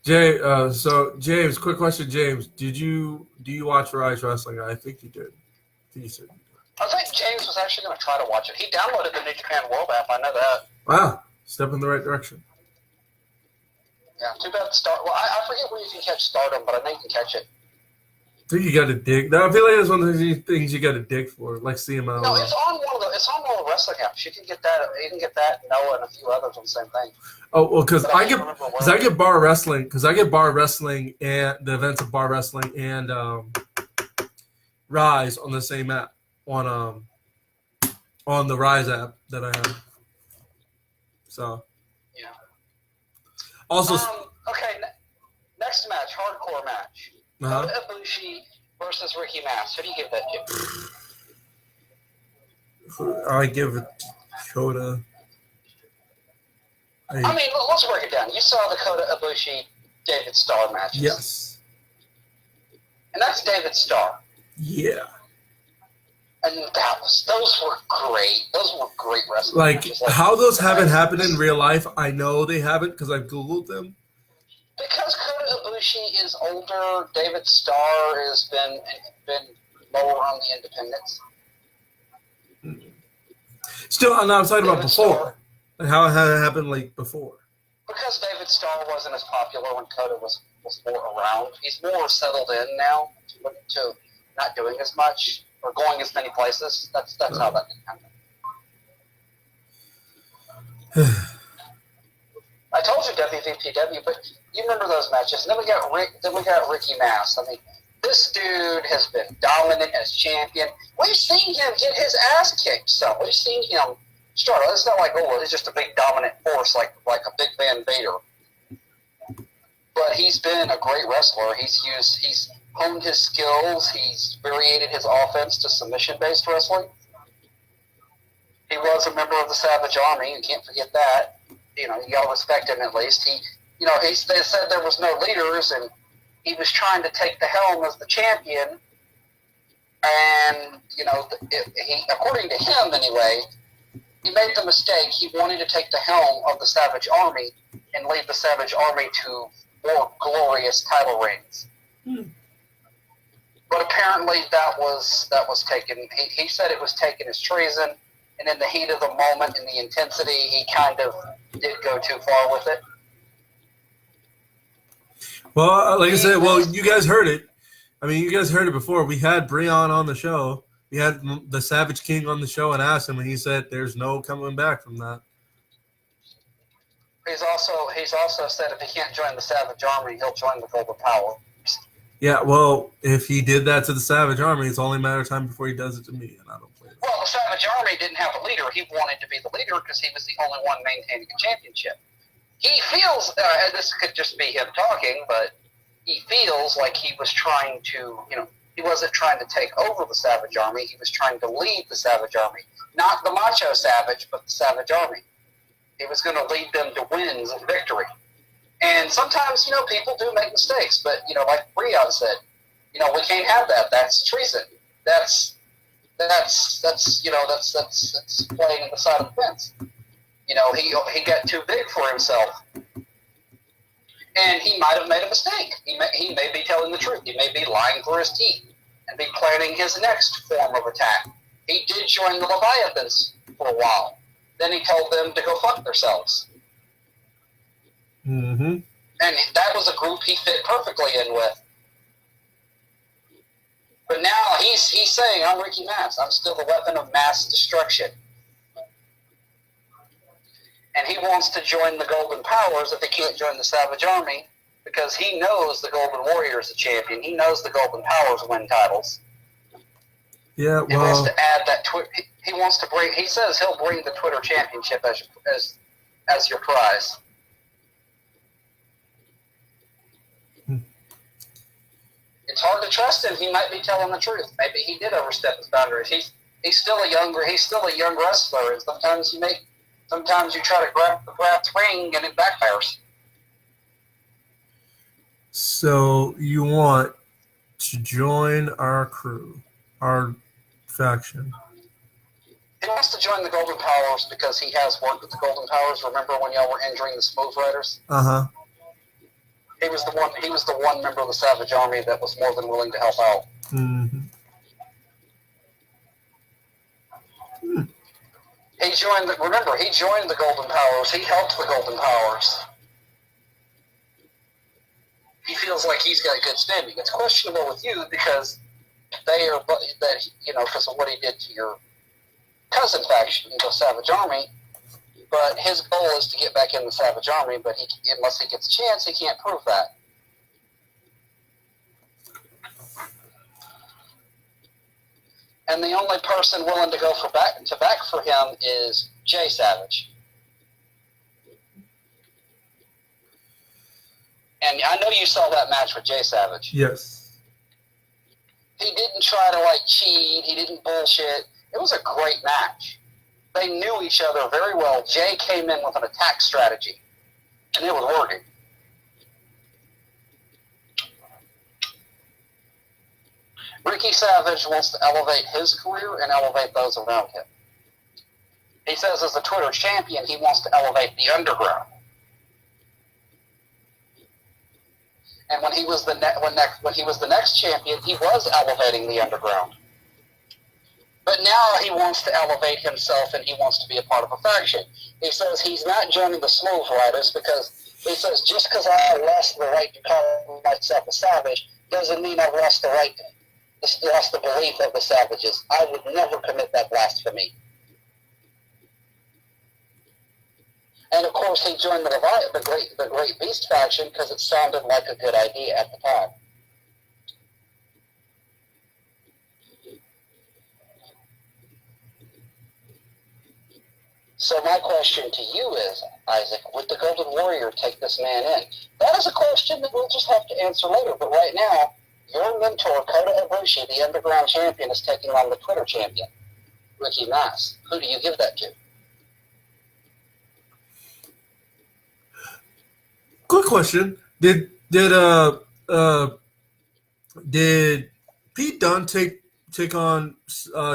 So James, quick question, James. Do you watch Rise Wrestling? I think you did. I think you said you did. I think James was actually going to try to watch it. He downloaded the New Japan World app. I know that. Wow, step in the right direction. Yeah, too bad Start. Well, I forget where you can catch Stardom, but I know you can catch it. I think you got to dig. I feel like that's one of the things you got to dig for, like CML. No, it's on one of the wrestling apps. You can get that. You can get that. Noah and a few others on the same thing. Oh well, because But I can't remember where. get bar wrestling and the events of bar wrestling and Rise on the same app on the Rise app that I have. So Yeah. also Okay. Next match, hardcore match. Kota Ibushi versus Ricky Mass. Who do you give that to? I give it Kota. I mean, let's break it down. You saw the Kota Ibushi David Starr matches. Yes. And that's David Starr. Yeah. And those were great. Those were great wrestling Like matches. how those haven't happened in real life, I know they haven't because I've Googled them. Because Kota Ibushi is older, David Starr has been lower on the independents. Still, I'm talking about David before. Starr. Like how it had happened like before. Because David Starr wasn't as popular when Kota was more around. He's more settled in now to not doing as much or going as many places. That's how that happened. I told you WVPW, but you remember those matches. And then we got Ricky Mass. I mean, this dude has been dominant as champion. We've seen him get his ass kicked. So we've seen him struggle. It's not like he's just a big dominant force like a Big Van Vader. But he's been a great wrestler. He's honed his skills. He's variated his offense to submission-based wrestling. He was a member of the Savage Army. You can't forget that. You got to respect him at least. They said there was no leaders, and he was trying to take the helm as the champion. And he, according to him anyway, he made the mistake. He wanted to take the helm of the Savage Army and lead the Savage Army to more glorious title reigns. But apparently that was taken. He said it was taken as treason. And in the heat of the moment and the intensity, he kind of did go too far with it. Well, like I said, you guys heard it. I mean, you guys heard it before. We had Breon on the show. We had the Savage King on the show and asked him, and he said there's no coming back from that. He's also said if he can't join the Savage Army, he'll join the Golden Power. Yeah, well, if he did that to the Savage Army, it's only a matter of time before he does it to me, and I don't play it. Well, the Savage Army didn't have a leader. He wanted to be the leader because he was the only one maintaining a championship. He feels, and this could just be him talking, but he feels like he was trying to, he wasn't trying to take over the Savage Army. He was trying to lead the Savage Army. Not the Macho Savage, but the Savage Army. He was going to lead them to wins and victory. And sometimes, people do make mistakes, but, like Breon said, we can't have that. That's treason. That's playing on the side of the fence. He got too big for himself. And he might have made a mistake. He may be telling the truth. He may be lying through his teeth and be planning his next form of attack. He did join the Leviathans for a while. Then he told them to go fuck themselves. Mm-hmm. And that was a group he fit perfectly in with. But now he's saying, I'm Ricky Mass. I'm still the weapon of mass destruction. And he wants to join the Golden Powers if he can't join the Savage Army because he knows the Golden Warrior is a champion. He knows the Golden Powers win titles. Yeah, He wants to add that. He wants to bring. He says he'll bring the Twitter Championship as your prize. it's hard to trust him. He might be telling the truth. Maybe he did overstep his boundaries. He's still a young wrestler, and sometimes you try to grab the ring and it backfires. So you want to join our crew, our faction? He wants to join the Golden Powers because he has worked with the Golden Powers. Remember when y'all were injuring the Smooth Riders? Uh-huh. He was the one member of the Savage Army that was more than willing to help out. Mm-hmm. He joined the Golden Powers. He helped the Golden Powers. He feels like he's got good standing. It's questionable with you because because of what he did to your cousin faction, the Savage Army. But his goal is to get back in the Savage Army, but unless he gets a chance, he can't prove that. And the only person willing to go back for him is Jay Savage. And I know you saw that match with Jay Savage. Yes. He didn't try to cheat. He didn't bullshit. It was a great match. They knew each other very well. Jay came in with an attack strategy, and it was working. Ricky Savage wants to elevate his career and elevate those around him. He says as a Twitter champion, he wants to elevate the underground. And when he was the next champion, he was elevating the underground. But now he wants to elevate himself, and he wants to be a part of a faction. He says he's not joining the Smooth Riders because he says just because I lost the right to call myself a savage doesn't mean I've lost the belief of the savages. I would never commit that blasphemy. And of course, he joined the Great Beast faction because it sounded like a good idea at the time. So my question to you is, Isaac, would the Golden Warrior take this man in? That is a question that we'll just have to answer later. But right now, your mentor, Kota Ibushi, the Underground Champion, is taking on the Twitter Champion, Ricky Mass. Who do you give that to? Good question. Did Pete Dunne take on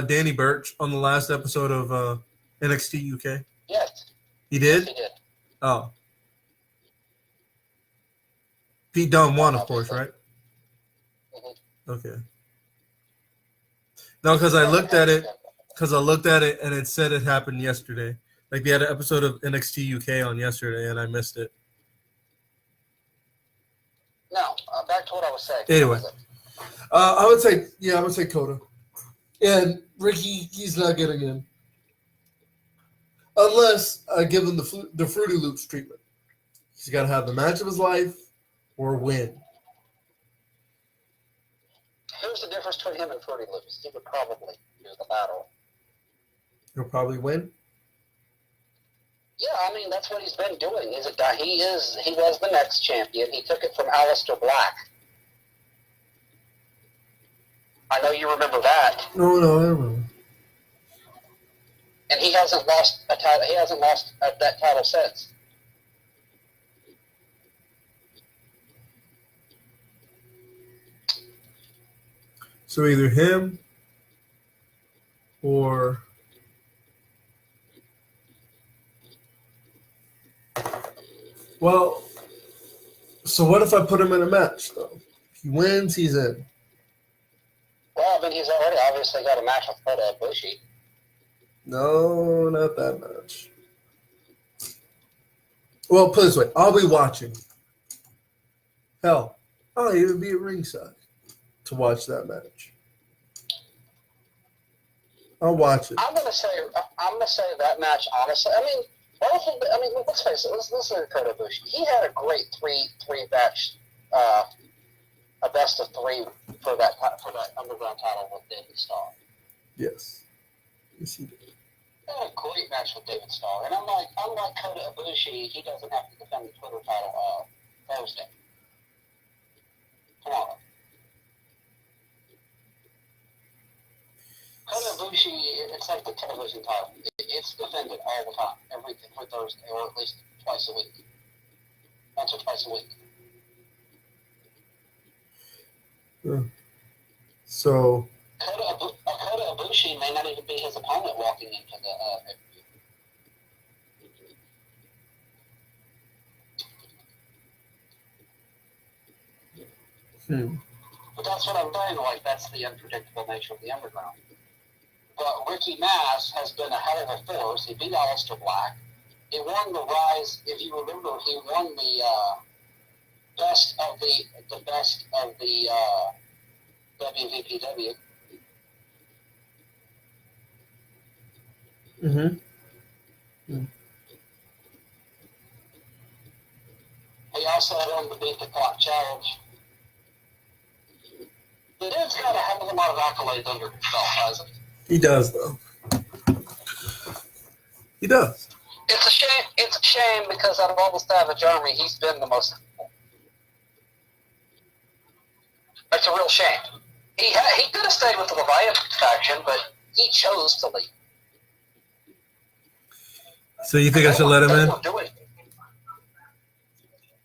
Danny Burch on the last episode of NXT UK? Yes. He did? Yes, he did. Oh. Pete Dunne won, of course, right? Mm-hmm. Okay. No, because I looked at it and it said it happened yesterday. Like they had an episode of NXT UK on yesterday and I missed it. No, back to what I was saying. Anyway, I would say Kota. And Ricky, he's not getting in. Unless I give him the Fruity Loops treatment. He's got to have the match of his life or win. Here's the difference between him and Fruity Loops. He would probably lose the battle. He'll probably win. Yeah, I mean that's what he's been doing. He was the next champion. He took it from Aleister Black. I know you remember that. No, I remember. And he hasn't lost a title. He hasn't lost that title since. So either him or so what if I put him in a match though? If he wins, he's in. Well, I mean, he's already obviously got a match with Kota Ibushi. No, not that match. Well, put it this way, I'll be watching. Hell, I'll even be at ringside to watch that match. I'll watch it. I'm gonna say that match. Honestly, I mean, let's face it. Let's listen to Kota Ibushi. He had a great three match, a best of three for that underground title with David Starr. Yes, he did. He had a great match with David Starr, and unlike Kota Ibushi, he doesn't have to defend the Twitter title Thursday. Tomorrow. Ibushi, it's like the television title. It's defended all the time, every Thursday, or at least twice a week. Once or twice a week. So Kota Ibushi may not even be his opponent walking into the But that's what I'm saying, like, that's the unpredictable nature of the underground. But Ricky Mass has been a hell of a force. He beat Aleister Black. He won the Rise, if you remember, he won the best of the WVPW. He also won the Beat the Clock Challenge. The dude's got a hell of a lot of accolades under his belt, hasn't he? He does, though. He does. It's a shame. It's a shame because out of all the Savage Army, he's been the most. It's a real shame. He could have stayed with the Leviathan faction, but he chose to leave. So you think I should let him in?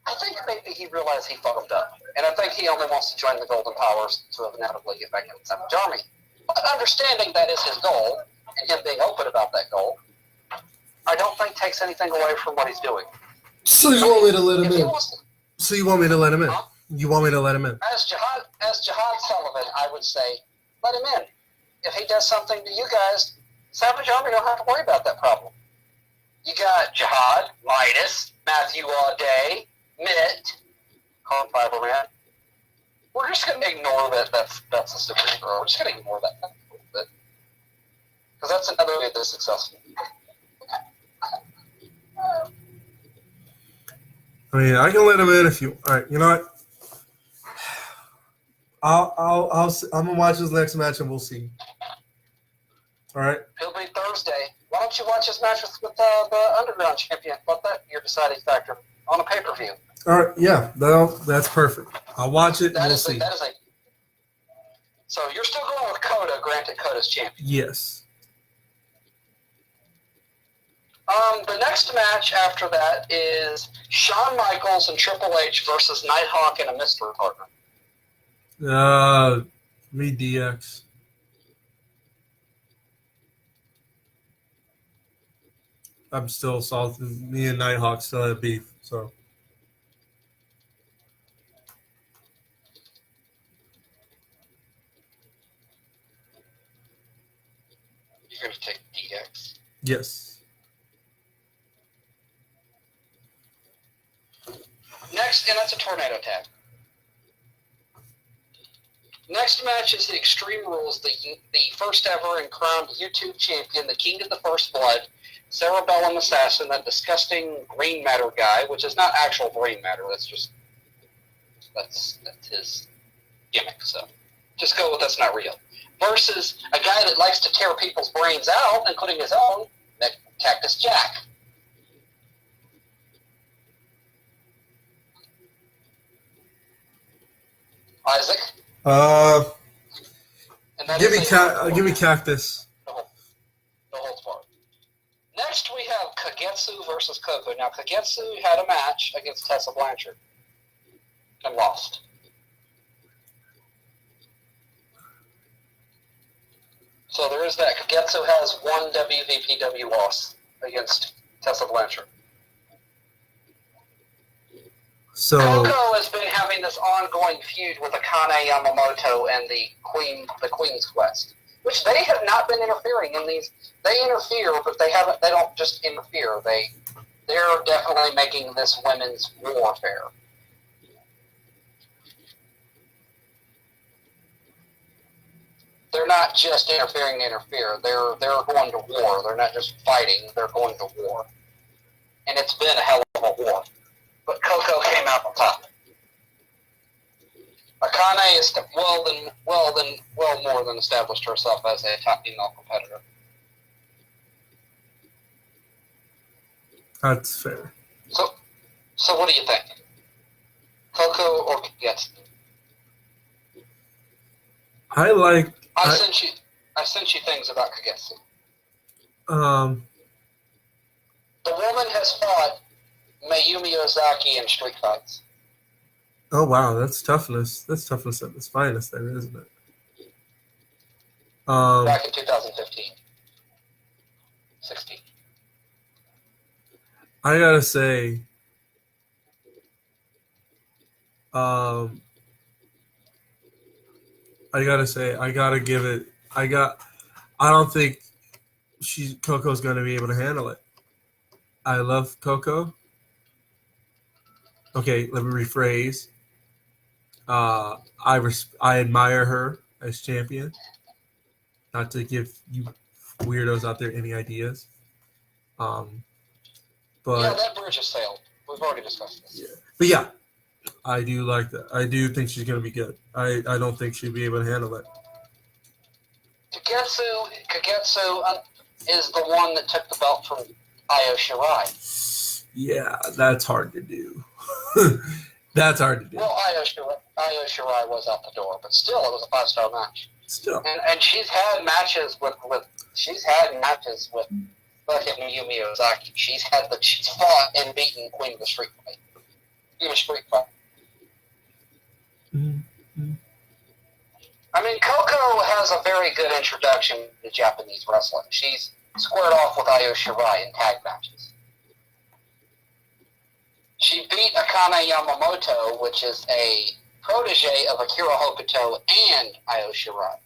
I think maybe he realized he fucked up, and I think he only wants to join the Golden Powers to inevitably get back into the Savage Army. But understanding that is his goal, and him being open about that goal, I don't think takes anything away from what he's doing. So you want me to let him in? Huh? You want me to let him in? As Jihad Sullivan, I would say, let him in. If he does something to you guys, Savage Army don't have to worry about that problem. You got Jihad, Midas, Matthew Audet, Mitt, Colin Fiberman. We're just going to ignore that's a superhero. We're just going to ignore that a little bit. Because that's another way they're successful. I mean, I can let him in if you. All right, you know what? I'm gonna watch his next match and we'll see. All right. It'll be Thursday. Why don't you watch his match with the Underground champion? Let that your deciding factor on a pay-per-view. All right. Yeah, that's perfect. I'll watch it and we'll see. So you're still going with Kota. Granted, Kota's champion. Yes. The next match after that is Shawn Michaels and Triple H versus Nighthawk and a mystery partner. Me DX. I'm still salty. Me and Nighthawk still have beef, so. You're going to take DX? Yes. Next, and that's a tornado tag. Next match is the Extreme Rules, the first ever and crowned YouTube champion, the King of the First Blood, Cerebellum Assassin, that disgusting green matter guy, which is not actual green matter, that's his gimmick, so just go with that's not real. Versus a guy that likes to tear people's brains out, including his own, Cactus Jack. Isaac? Give me Cactus. No holds barred. Next, we have Kagetsu versus Koko. Now, Kagetsu had a match against Tessa Blanchard and lost. So there is that. Kagetsu has one WVPW loss against Tessa Blanchard. So Koko has been having this ongoing feud with Akane Yamamoto and the Queen's Quest, which they have not been interfering in these. They interfere, but they haven't. They don't just interfere. They're definitely making this women's warfare. They're not just interfering to interfere. They're going to war. They're not just fighting. They're going to war, and it's been a hell of a war. But Koko came out on top. Akane is well more than established herself as a top female competitor. That's fair. So what do you think? Koko or Kagetsu? I I sent you things about Kagetsu. Um. The woman has fought Mayumi Ozaki in street fights. Oh wow, that's toughness. That's toughness at its finest, then, isn't it? Back in 2015. 16. I gotta say, I gotta give it. I don't think Coco's gonna be able to handle it. I love Coco. Okay, let me rephrase. I admire her as champion. Not to give you weirdos out there any ideas. But yeah, that bridge has sailed. We've already discussed this. Yeah. But yeah, I do like that. I do think she's going to be good. I don't think she'll be able to handle it. Kagetsu is the one that took the belt from Io Shirai. Yeah, that's hard to do. That's hard to do. Well, Io Shirai was out the door, but still, it was a 5-star match. Still, and she's had matches with fucking Mayumi Ozaki. She's fought and beaten Queen of the Street Fight. Even Street Fight. Mm-hmm. I mean, Coco has a very good introduction to Japanese wrestling. She's squared off with Io Shirai in tag matches. She beat Akane Yamamoto, which is a protege of Akira Hokuto and Io Shirai.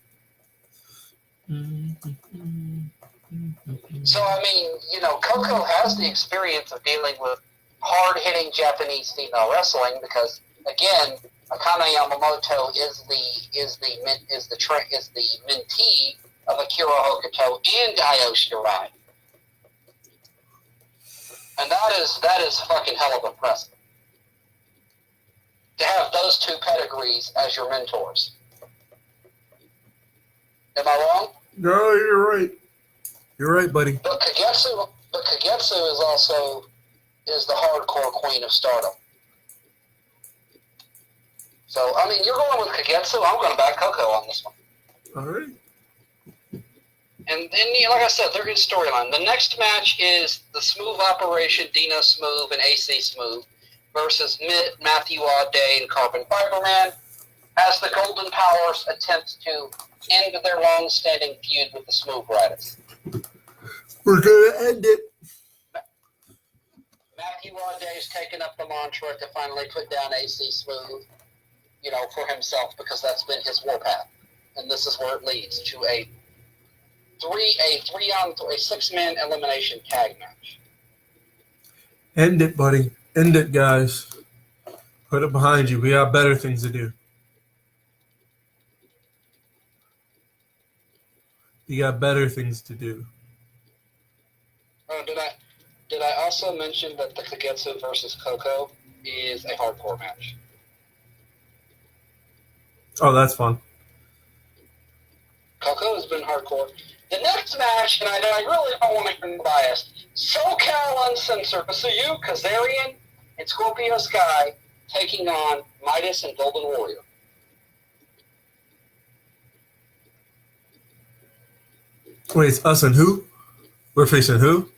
So, I mean, Coco has the experience of dealing with hard-hitting Japanese female wrestling because, again, Akane Yamamoto is the mentee of Akira Hokuto and Io Shirai. And that is fucking hell of impressive. To have those two pedigrees as your mentors. Am I wrong? No, you're right. You're right, buddy. But Kagetsu is the hardcore queen of Stardom. So, I mean, you're going with Kagetsu. I'm going to back Coco on this one. All right. And like I said, they're good storyline. The next match is the Smooth Operation, Dino Smooth and AC Smooth versus Matthew Audet and Carbon Fiberman as the Golden Powers attempt to end their long-standing feud with the Smooth Riders. We're going to end it. Matthew Audet's taken up the mantra to finally put down AC Smooth, for himself because that's been his warpath. And this is where it leads to a 6-man elimination tag match. End it, buddy. End it, guys. Put it behind you. We got better things to do. You got better things to do. Oh, did I also mention that the Kagetsu versus Coco is a hardcore match? Oh, that's fun. Coco has been hardcore. The next match, and I really don't want to be biased, SoCal Uncensored. So you, Kazarian, and Scorpio Sky taking on Midas and Golden Warrior. Wait, it's us and who? We're facing who?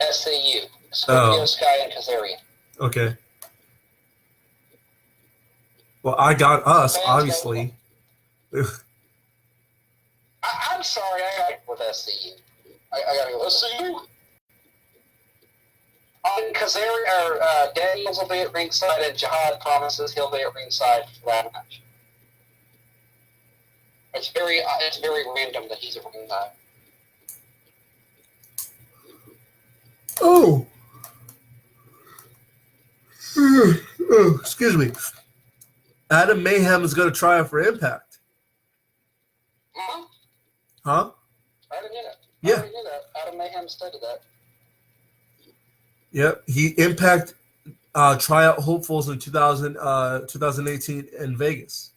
SCU. Scorpio Sky and Kazarian. Okay. Well, I got us, obviously. I'm sorry, I got to go with SCU. I got to go with SCU. Daniels will be at ringside, and Jihad promises he'll be at ringside for that match. It's very random that he's at ringside. Oh, excuse me. Adam Mayhem is going to try out for Impact. Huh? Huh? I already knew that. Yeah. I already knew that. Adam Mayhem stated that. Yep. He Impact tryout hopefuls in 2018 in Vegas.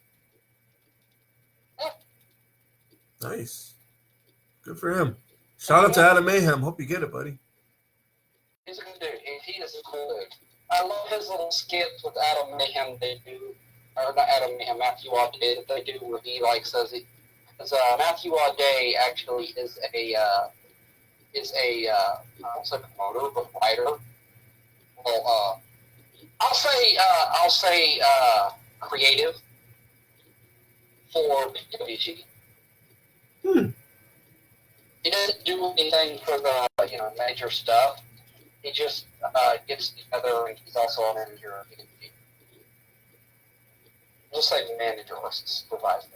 Yeah. Nice. Good for him. Shout out to Adam Mayhem. Hope you get it, buddy. He's a good dude. He is a cool dude. I love his little skits with Adam Mayhem they do. Or not Adam Mayhem, Matthew Audet that they do where he says Because Matthew Audet actually is a it's like a promoter, but writer. Well, I'll say creative for PWG. He doesn't do anything for the major stuff. He just gets together, and he's also a manager of PWG. Just like manager or supervisor.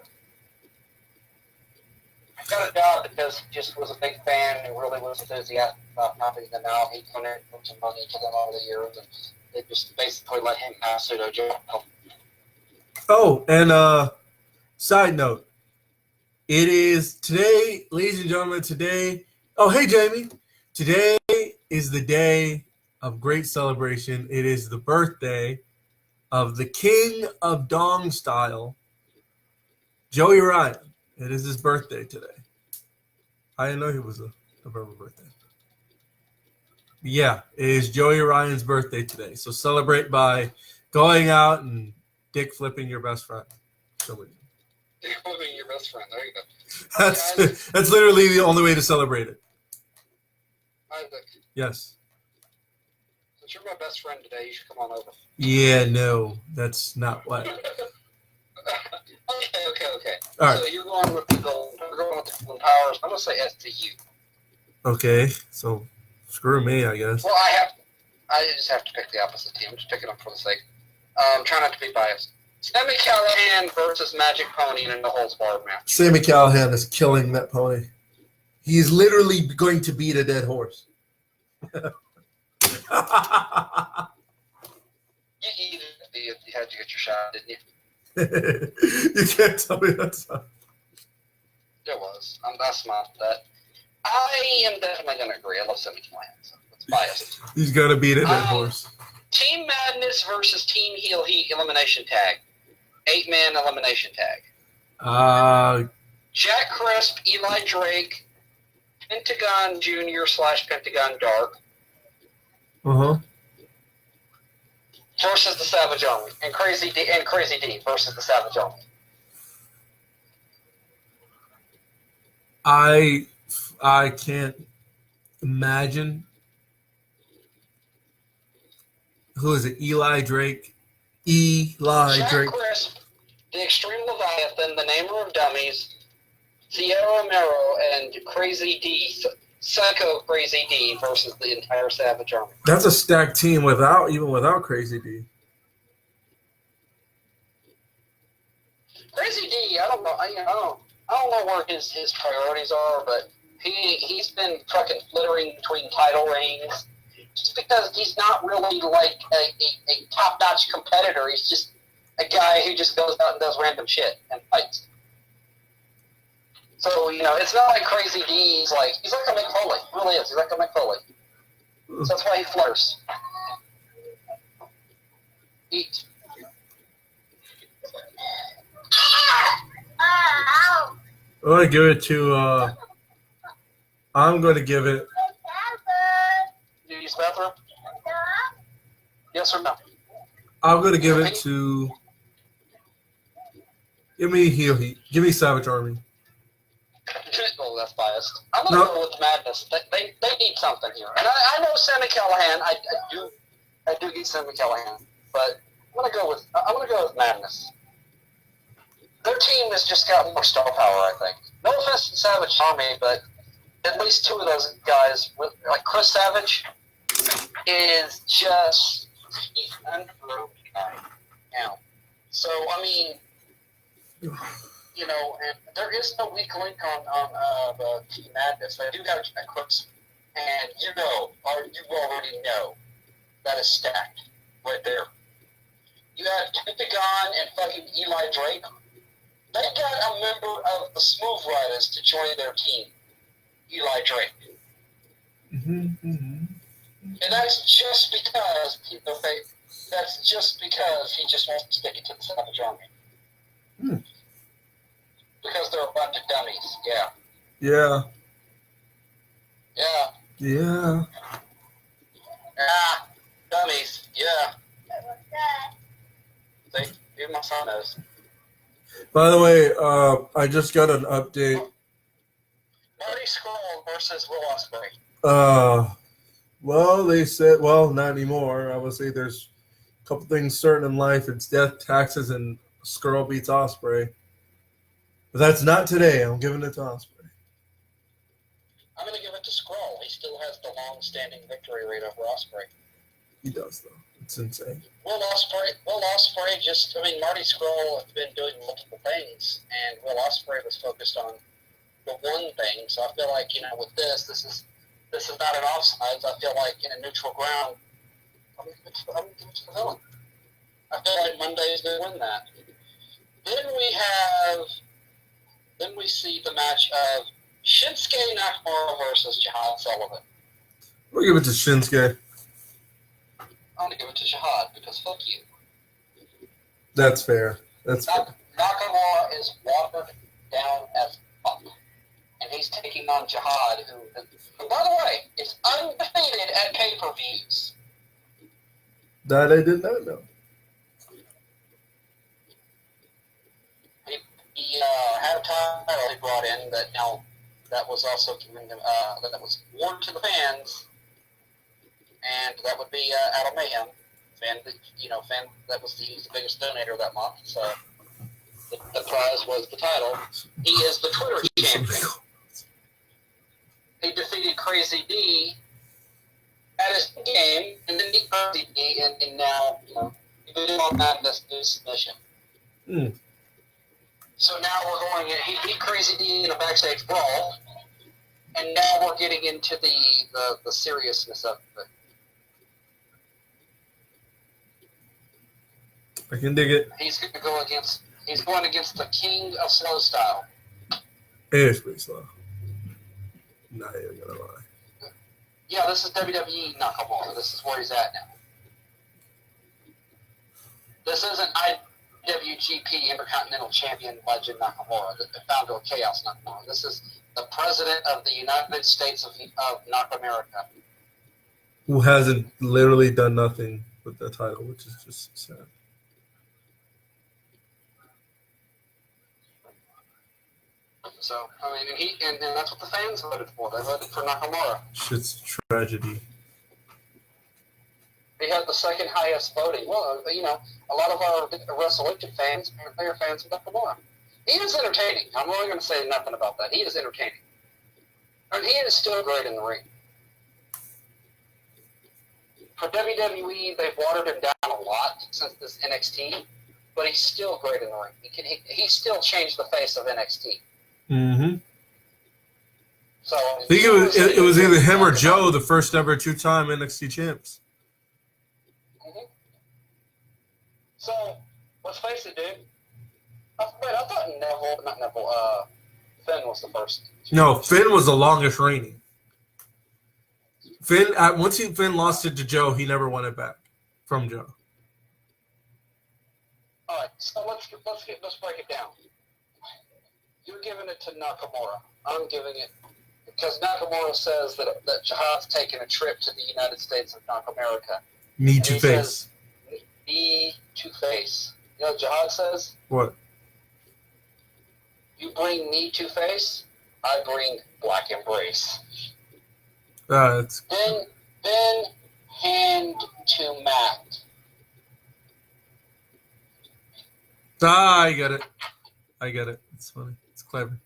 I got a job because he just was a big fan and really was enthusiastic about helping them out. He donated some money to them over the years, and they just basically let him have pseudo job. Oh, and side note, it is today, ladies and gentlemen. Today, oh hey Jamie, today is the day of great celebration. It is the birthday of the king of Dong style, Joey Ryan. It is his birthday today. I didn't know he was a November birthday. But yeah, it is Joey Ryan's birthday today. So celebrate by going out and dick flipping your best friend. Dick flipping your best friend. There you go. That's literally the only way to celebrate it. Isaac, Yes. since you're my best friend today, you should come on over. Yeah, no, that's not what. Okay. All right. So you're going with the Golden Powers. I'm gonna say STU. Okay, so screw me, I guess. Well, I just have to pick the opposite team. I'm just picking them for the sake. Try not to be biased. Sammy Callahan versus Magic Pony in a no holds barred match. Sammy Callahan is killing that pony. He's literally going to beat a dead horse. You had to get your shot, didn't you? You can't tell me that's not. There was. That's not that. I am definitely going to agree. I love Sammy Callahan, so it's biased. He's going to beat a dead horse. Team Madness versus Team Heel Heat elimination tag. 8-man elimination tag. Jack Crisp, Eli Drake, Pentagon Jr. / Pentagon Dark. Versus the Savage Army. And Crazy D versus the Savage Army. I can't imagine. Who is it? Eli Drake. Jack Crisp, the Extreme Leviathan, the Namer of Dummies, Sierra Romero, and Crazy D, Psycho Crazy D versus the entire Savage Army. That's a stacked team without Crazy D. Crazy D, I don't know where his priorities are, but he's been fucking flittering between title reigns. Just because he's not really like a top-notch competitor. He's just a guy who just goes out and does random shit and fights. So, it's not like Crazy D. He's like a Mick Foley. He really is. He's like a Mick Foley. So that's why he flirts. Eat. I'm going to give it to, I'm going to give it. Do you use the bathroom? Yes or no? I'm going to give it to, give me Heel Heat. Give me Savage Army. Oh, that's biased. I'm going to go with Madness. They need something here. And I know Sammy Callahan. I do get Sammy Callahan. But I'm going to go with Madness. Their team has just got more star power, I think. No offense to Savage Army, but at least two of those guys, like Chris Savage, is just he's an underground guy now. So I mean, and there is no weak link on the Team Madness. I do have a Chris, and you already know that is stacked right there. You have Pentagon and fucking Eli Drake. They got a member of the Smooth Riders to join their team, Eli Drake. And that's just because he just wants to stick it to the Savage Army. Because they're a bunch of dummies, yeah. Yeah. Dummies, yeah. See, even my son knows. By the way, I just got an update. Marty Scurll versus Will Ospreay. Well, they said, well, not anymore. I would say there's a couple things certain in life. It's death, taxes, and Skrull beats Osprey. But that's not today. I'm giving it to Osprey. I'm going to give it to Scurll. He still has the long-standing victory rate over Osprey. He does, though. It's insane. Will Ospreay just, I mean, Marty Scurll has been doing multiple things, and Will Ospreay was focused on the one thing. So I feel like, with this is not an offsides. I feel like in a neutral ground, I'm going to give it to the villain. I feel like Monday's going to win that. Then we see the match of Shinsuke Nakamura versus Jihad Sullivan. We'll give it to Shinsuke. I'm going to give it to Jihad because fuck you. That's fair. Nakamura is watered down as fuck. And he's taking on Jihad, who, by the way, is undefeated at pay-per-views. That I did not know. He had a title he brought in that was also giving him, that was worn to the fans, and that would be Adam Mayhem. Fan that was he was the biggest donator that month, so the prize was the title. He is the Twitter champion. He defeated Crazy D at his game, and then beat Crazy D, and now, he beat him on that submission. So now we're going in, he beat Crazy D in a backstage brawl, and now we're getting into the seriousness of it. I can dig it. He's going against the king of slow style. It is pretty slow. Not even gonna lie. Yeah, this is WWE Nakamura. This is where he's at now. This isn't IWGP Intercontinental Champion Legend Nakamura, the founder of Chaos Nakamura. This is the president of the United States of North America. Who hasn't literally done nothing with the title, which is just sad. So, I mean, and that's what the fans voted for. They voted for Nakamura. Shit's tragedy. He had the second highest voting. Well, a lot of our WrestleLition fans are fans of Nakamura. He is entertaining. I'm only going to say nothing about that. He is entertaining. And he is still great in the ring. For WWE, they've watered him down a lot since this NXT, but he's still great in the ring. He still changed the face of NXT. Mm-hmm. So I think it was either him or Joe, the first ever two-time NXT champs. Mm-hmm. So, let's face it, dude. I thought Finn was the first. No, Finn was the longest reigning. Once Finn lost it to Joe, he never won it back from Joe. All right, so let's break it down. You're giving it to Nakamura. I'm giving it because Nakamura says that Jihad's taking a trip to the United States of North America. Need to face. Need to face. You know what Jihad says? What? You bring me to face, I bring Black Embrace. It's... Then hand to Matt. I get it. It's funny. It's clever.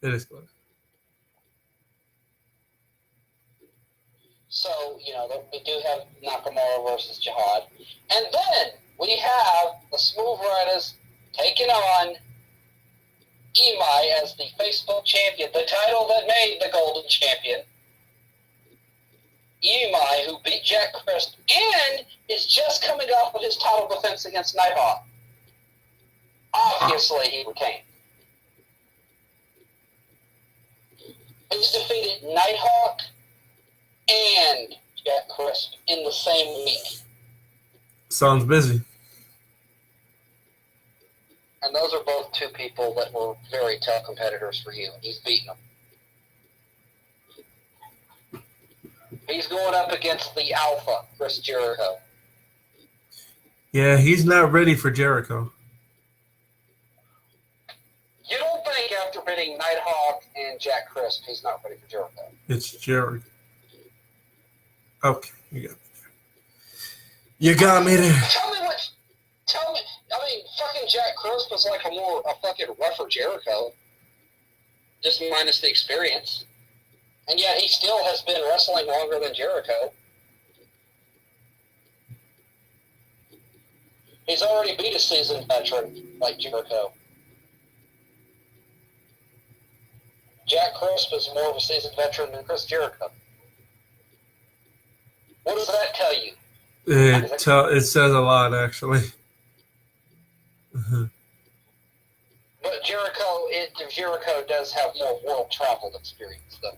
It is clever. So, we do have Nakamura versus Jihad. And then we have the Smooth Riders taking on Imai as the Facebook champion, the title that made the Golden Champion. Imai, who beat Jack Crisp and is just coming off of his title defense against Nighthawk. Obviously, he retained. He's defeated Nighthawk and Jack Crisp in the same week. Sounds busy. And those are both two people that were very tough competitors for you, and he's beaten them. He's going up against the Alpha, Chris Jericho. Yeah, he's not ready for Jericho. You don't think after beating Nighthawk and Jack Crisp, he's not ready for Jericho? It's Jericho. Okay, You got me there. Tell me. I mean, fucking Jack Crisp was like a fucking rougher Jericho, just minus the experience, and yet he still has been wrestling longer than Jericho. He's already beat a seasoned veteran like Jericho. Jack Crisp is more of a seasoned veteran than Chris Jericho. What does that tell you? It says a lot, actually. But Jericho does have more world traveled experience, though.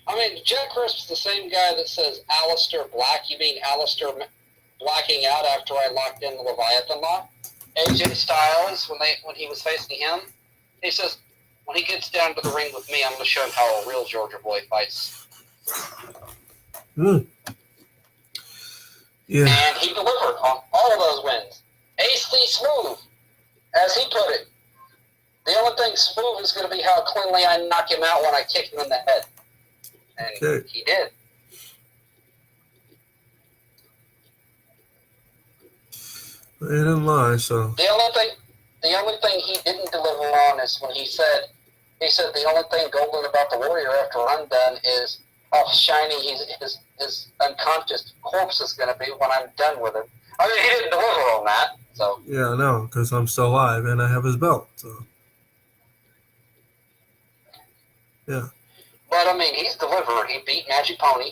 I mean, Jack Crisp's the same guy that says, Aleister Black. You mean Aleister blacking out after I locked in the Leviathan lock? AJ Styles, when he was facing him, he says, when he gets down to the ring with me, I'm going to show him how a real Georgia boy fights. Yeah. And he delivered on all of those wins. AC Smooth, as he put it. The only thing smooth is going to be how cleanly I knock him out when I kick him in the head. And Okay. he did. They didn't lie, so. The only thing he didn't deliver on is when he said the only thing golden about the Warrior after I'm done is how shiny his unconscious corpse is going to be when I'm done with him. I mean, he didn't deliver on that, so. Yeah, I know, because I'm still alive and I have his belt, so. Yeah. But, I mean, he's delivered. He beat Magic Pony.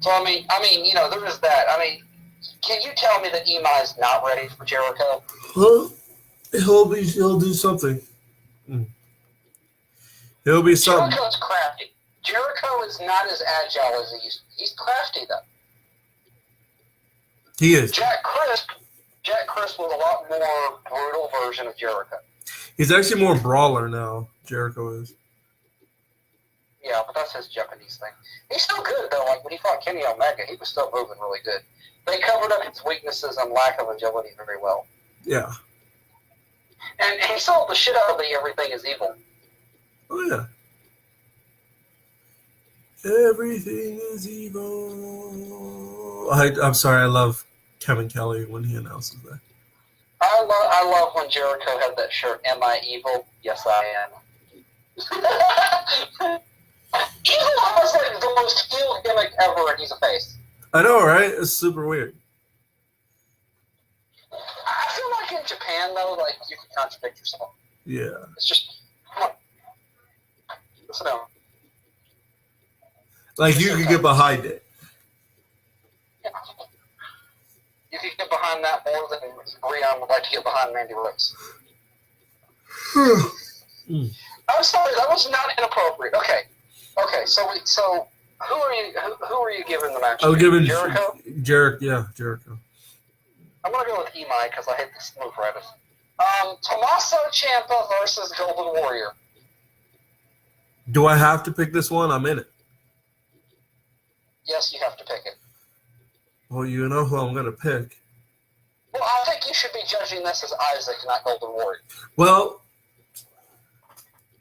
So, I mean, you know, there is that. I mean, can you tell me that Imai's not ready for Jericho? Well, he'll do something. He'll be something. Jericho's crafty. Jericho is not as agile as he used to be. He's crafty, though. He is. Jack Crisp was a lot more brutal version of Jericho. He's actually more brawler now, Jericho is. Yeah, but that's his Japanese thing. He's still good, though. Like, when he fought Kenny Omega, he was still moving really good. They covered up his weaknesses and lack of agility very well. Yeah. And he sold the shit out of the Everything is Evil. Oh, yeah. Everything is evil. I'm sorry, I love Kevin Kelly when he announces that. I love when Jericho had that shirt, Am I Evil? Yes, I am. Evil has like the most heel gimmick ever, and he's a face. I know, right? It's super weird. I feel like in Japan, though, like, you can contradict yourself. Yeah. It's just, come on. Listen down. Like, you could get behind it. Yeah. You can get behind that more than Brian would like to get behind Mandy Rose. I'm sorry, that was not inappropriate. Okay, so who are you giving the match? I was giving Jericho. Jericho. I'm gonna go with Imai because I hate the smooth riders. Tommaso Ciampa versus Golden Warrior. Do I have to pick this one? I'm in it. Yes, you have to pick it. Well, you know who I'm going to pick. Well, I think you should be judging this as Isaac, not Golden Warrior. Well,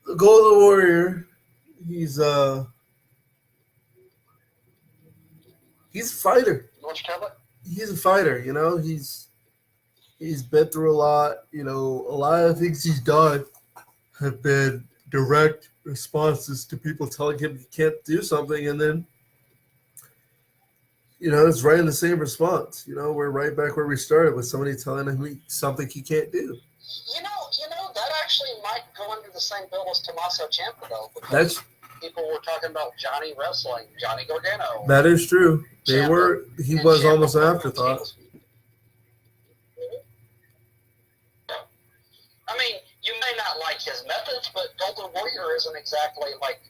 the Golden Warrior, he's a fighter. You want your tablet? He's a fighter, you know. He's been through a lot. You know, a lot of things he's done have been direct responses to people telling him he can't do something, and then, you know, it's right in the same response. You know, we're right back where we started with somebody telling him something he can't do. You know, that actually might go under the same bill as Tommaso Ciampa, though. That's People were talking about Johnny wrestling, Johnny Gargano. that is true. They Ciampa, were. He and was Ciampa almost an were- afterthought. I mean, you may not like his methods, but Golden Warrior isn't exactly like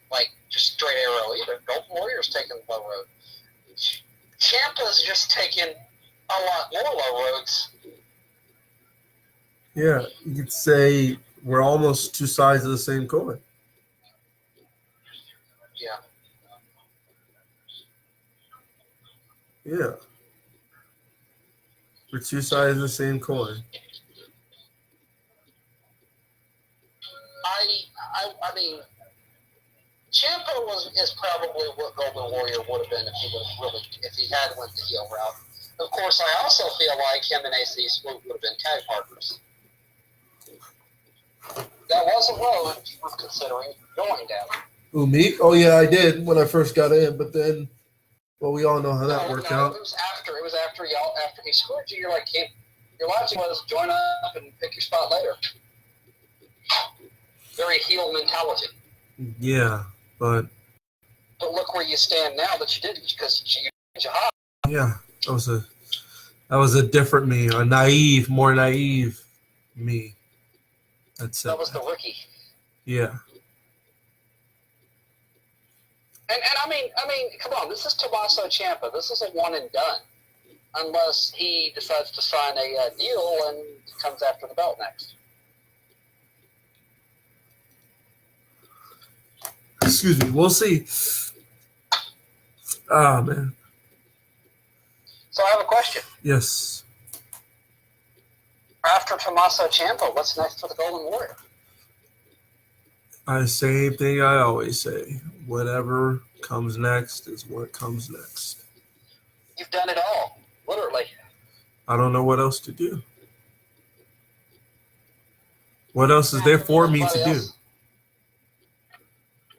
just straight arrow either. Golden Warrior's taking the low road. Ciampa's just taking a lot more low roads. Yeah, you could say we're almost two sides of the same coin. Yeah. Yeah. We're two sides of the same coin. I mean, Ciampa is probably what Golden Warrior would have been if he had went the heel route. Of course, I also feel like him and AC Smooth would have been tag partners. That was a road he was considering going down. Who, me? Oh, yeah, I did when I first got in, but then, well, we all know how that worked out. It was after he screwed you. You're like, your logic was join up and pick your spot later. Very heel mentality. Yeah, but look where you stand now that you didn't, because you jihad. Yeah, that was a different me, more naive me. That was the rookie. Yeah. And I mean, come on, this is Tommaso Ciampa. This is a one and done, unless he decides to sign a deal and comes after the belt next. Excuse me. We'll see. Oh, man. So I have a question. Yes. After Tommaso Ciampa, what's next for the Golden Warrior? Same thing I always say. Whatever comes next is what comes next. You've done it all, literally. I don't know what else to do. What else is there for me to do?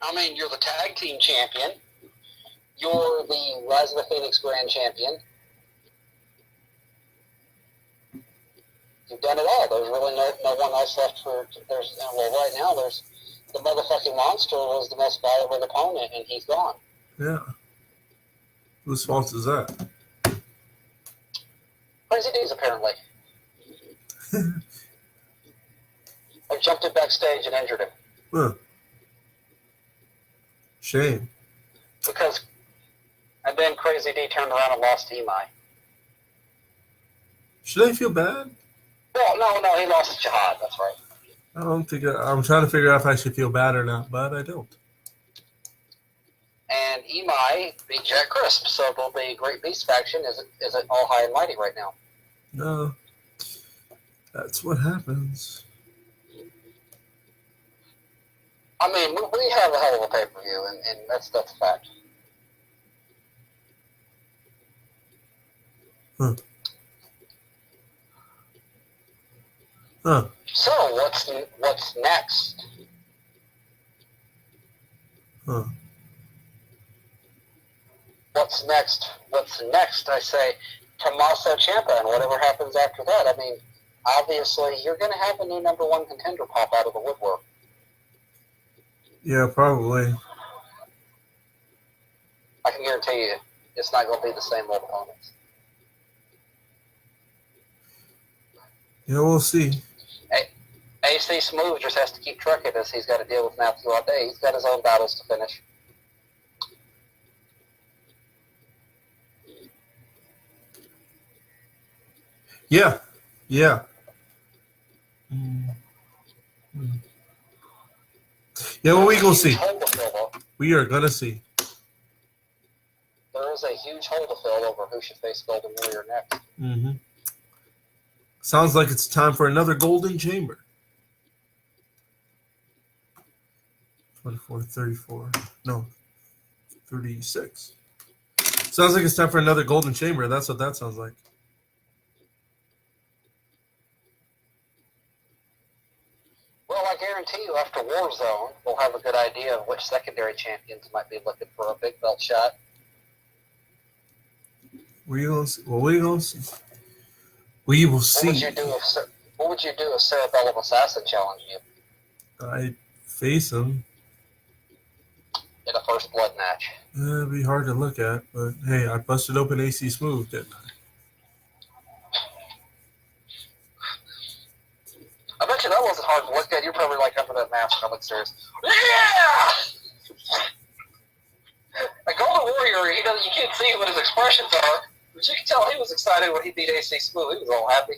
I mean, you're the tag team champion. You're the Rise of the Phoenix Grand Champion. You've done it all. There's really no one else left right now there's the motherfucking Monster was the most valuable opponent, and he's gone. Yeah. Whose fault is that? Crazy D's, apparently. I jumped in backstage and injured him. Huh. Shame. And then Crazy D turned around and lost to Imai. Should I feel bad? Well, no, he lost to Jihad. That's right. I don't think I'm trying to figure out if I should feel bad or not, but I don't. And Imai beat Jack Crisp, so the Great Beast faction is all high and mighty right now. No, that's what happens. I mean, we have a hell of a pay-per-view, and that's a fact. Huh. Huh. So what's next? Huh. What's next? What's next? I say Tommaso Ciampa, and whatever happens after that. I mean, obviously, you're going to have a new number one contender pop out of the woodwork. Yeah, probably. I can guarantee you, it's not going to be the same old opponents. Yeah, we'll see. AC Smooth just has to keep trucking as he's got to deal with Matthew all day. He's got his own battles to finish. Yeah. Yeah. Mm-hmm. Yeah, well, we gonna see. We are gonna see. There is a huge hole to fill over who should face Golden Warrior next. Mm-hmm. Sounds like it's time for another Golden Chamber. 24, 34. No, 36. Sounds like it's time for another Golden Chamber. That's what that sounds like. Well, I guarantee you after Warzone, we'll have a good idea of which secondary champions might be looking for a big belt shot. We gonna see. Well, we gonna see. We will see. What would you do if Cerebellum Assassin challenged you? I'd face him. In a first blood match. It'd be hard to look at, but hey, I busted open AC Smooth, didn't I? I bet you that wasn't hard to look at. You're probably like under that mask. I look serious. Yeah! A Golden Warrior, you can't see what his expressions are, but you can tell he was excited when he beat AC Smooth. He was all happy.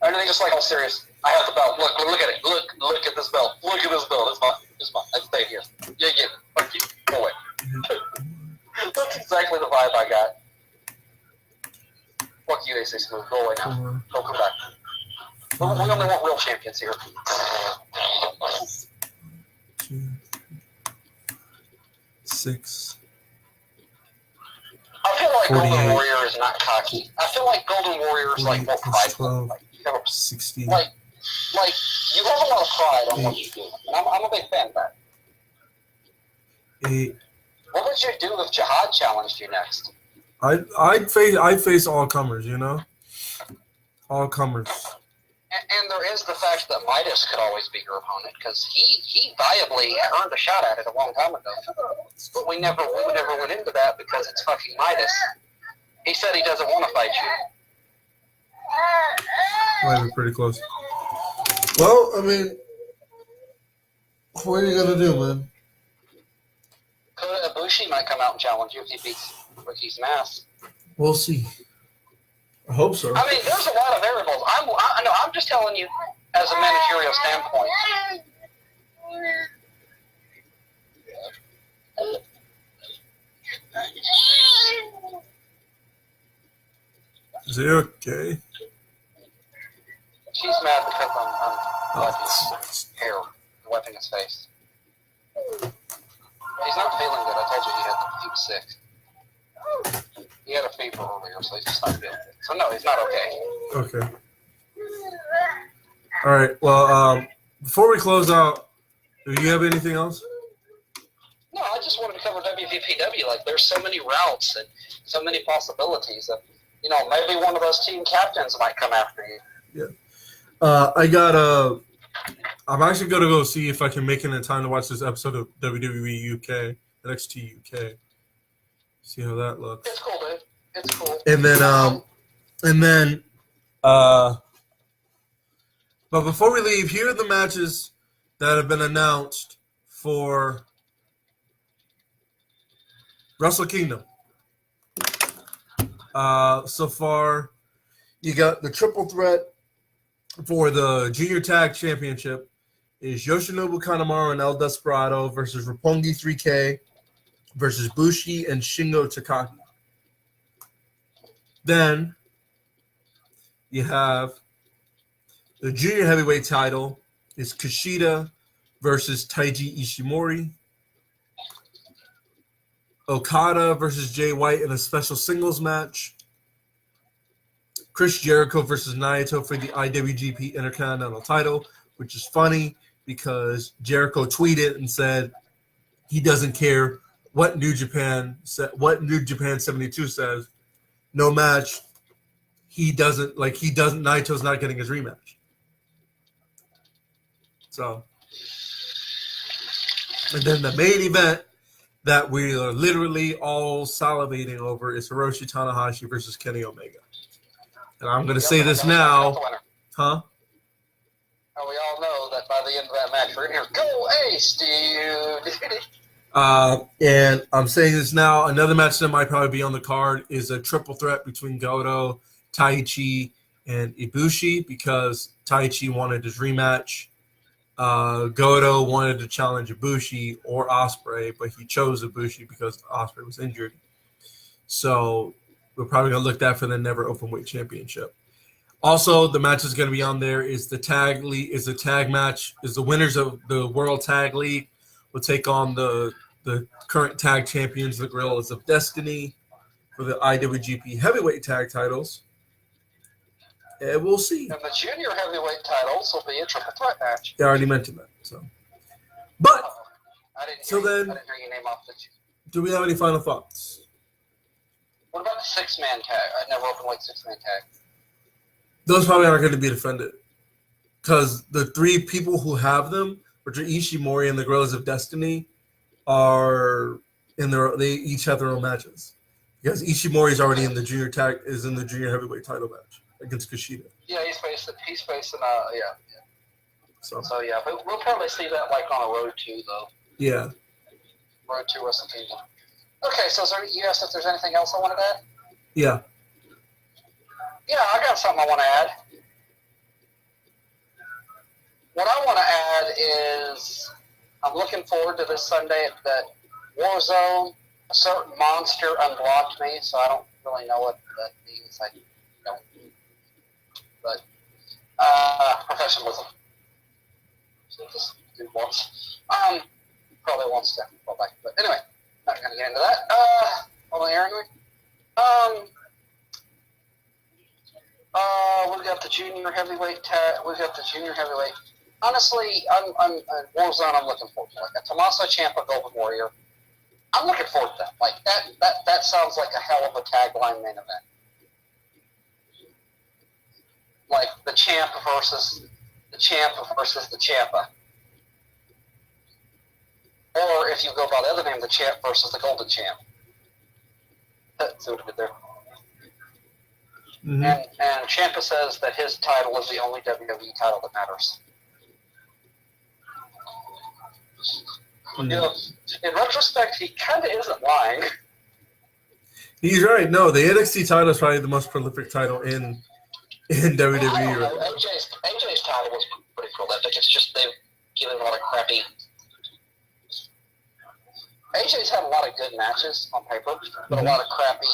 And then he just like all serious. I have the belt. Look at it. Look at this belt. Look at this belt. It's mine. I stay here. Yeah. Fuck you. Go away. That's exactly the vibe I got. Fuck you, AC Smooth. Go away now. Go come back. We only want real champions here. 2, 6. I feel like 48. Golden Warrior is not cocky. I feel like Golden Warrior is like more 48 plus prideful. 12, Like, you have 60. like you have a lot of pride on what you do, and I'm a big fan of that. 8. What would you do if Jihad challenged you next? I'd face all comers, you know? All comers. And there is the fact that Midas could always be your opponent because he viably earned a shot at it a long time ago. But we never went into that because it's fucking Midas. He said he doesn't want to fight you. Might be pretty close. Well, I mean, what are you gonna do, man? Kota Ibushi might come out and challenge you if he beats Ricky's Mass. We'll see. I hope so. I mean, there's a lot of variables. I'm just telling you as a managerial standpoint. Is it okay? She's mad because I'm wiping Oh, his hair, wiping his face. He's not feeling good. I told you he was sick. He had a fever earlier, so he's just not feeling good. So no, he's not okay. okay. All right. Well, before we close out, do you have anything else? No, I just wanted to cover WVPW. Like, there's so many routes and so many possibilities that, maybe one of those team captains might come after you. Yeah. I'm actually going to go see if I can make it in time to watch this episode of WWE UK, NXT UK. See how that looks. It's cool, dude. It's cool. And then, but before we leave, here are the matches that have been announced for Wrestle Kingdom. So far, You got the triple threat. for the Junior Tag Championship is Yoshinobu Kanemaru and El Desperado versus Roppongi 3K versus Bushi and Shingo Takagi. Then you have the Junior Heavyweight title is Kushida versus Taiji Ishimori. Okada versus Jay White in a special singles match. Chris Jericho versus Naito for the IWGP Intercontinental title, which is funny because Jericho tweeted and said he doesn't care what New Japan 72 says. No match. Naito's not getting his rematch. So, and then the main event that we are literally all salivating over is Hiroshi Tanahashi versus Kenny Omega. And I'm going to say this now. Huh? And we all know that by the end of that match, we're going to hear, "Go Ace, dude!" And I'm saying this now. Another match that might probably be on the card is a triple threat between Goto, Taichi, and Ibushi because Taichi wanted his rematch. Goto wanted to challenge Ibushi or Ospreay, but he chose Ibushi because Ospreay was injured. So we're probably going to look that for the Never Openweight Championship. Also, the match is going to be on there is the tag league, is the tag match, is the winners of the World Tag League will take on the current tag champions, the Guerrillas of Destiny, for the IWGP Heavyweight Tag titles. And we'll see. And the junior heavyweight titles will be a triple threat match. I already mentioned that. So, but I didn't So hear, then- I didn't hear your name off the. do we have any final thoughts? What about the six-man tag? I never Openweight six-man tag. Those probably aren't going to be defended because the three people who have them, which are Ishimori and the Guerrillas of Destiny, are they each have their own matches because Ishimori is already in the junior heavyweight title match against Kushida. Yeah, he's facing yeah. So So yeah, but we'll probably see that like on a road to though. yeah, Road to Wrestle Kingdom. Okay, so you asked if there's anything else I wanted to add? yeah. Yeah, I got something I want to add. What I want to add is I'm looking forward to this Sunday at that Warzone certain monster unblocked me, so I don't really know what that means. I don't. But professionalism. So this dude wants. Probably wants to go back, but anyway, not gonna get into that. Hold on, Aaron. We got the junior heavyweight. We got the junior heavyweight. Honestly, I'm Warzone. I'm looking forward to like a Tommaso Ciampa Golden Warrior. I'm looking forward to that. Like that sounds like a hell of a tagline main event. Like the champ versus the Ciampa. Or if you go by the other name, the champ versus the golden champ. See what I did there? Mm-hmm. And Ciampa says that his title is the only WWE title that matters. Mm-hmm. You know, in retrospect, he kind of isn't lying. He's right. No, the NXT title is probably the most prolific title in WWE. Well, I don't know. AJ's title was pretty prolific. It's just they've given a lot of crappy. AJ's had a lot of good matches on paper, but a lot of crappy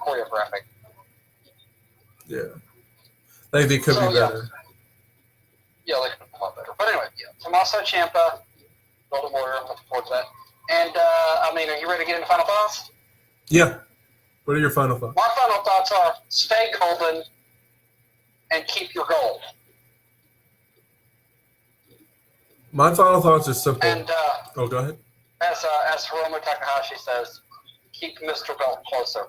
choreographic. Yeah. Like they could be better. Yeah, they could be a lot better. But anyway, Tommaso Ciampa, Golden Warrior, I'm looking forward to that. And, are you ready to get into final thoughts? Yeah. What are your final thoughts? My final thoughts are stay golden and keep your gold. My final thoughts are simple. And, go ahead. As Hiromu Takahashi says, keep Mr. Belt closer.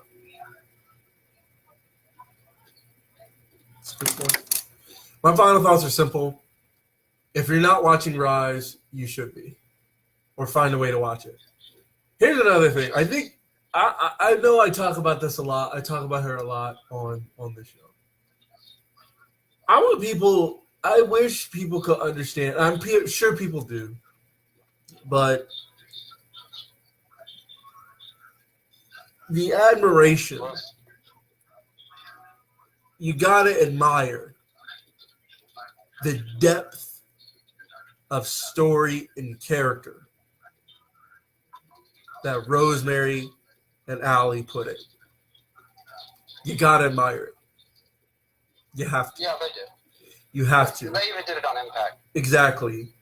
That's a good point. My final thoughts are simple. If you're not watching Rise, you should be. Or find a way to watch it. Here's another thing. I think I know I talk about this a lot. I talk about her a lot on the show. I wish people could understand. I'm sure people do. But the admiration, you gotta admire the depth of story and character that Rosemary and Allie put in. You gotta admire it. You have to. Yeah, they did. You have to. They even did it on Impact. Exactly.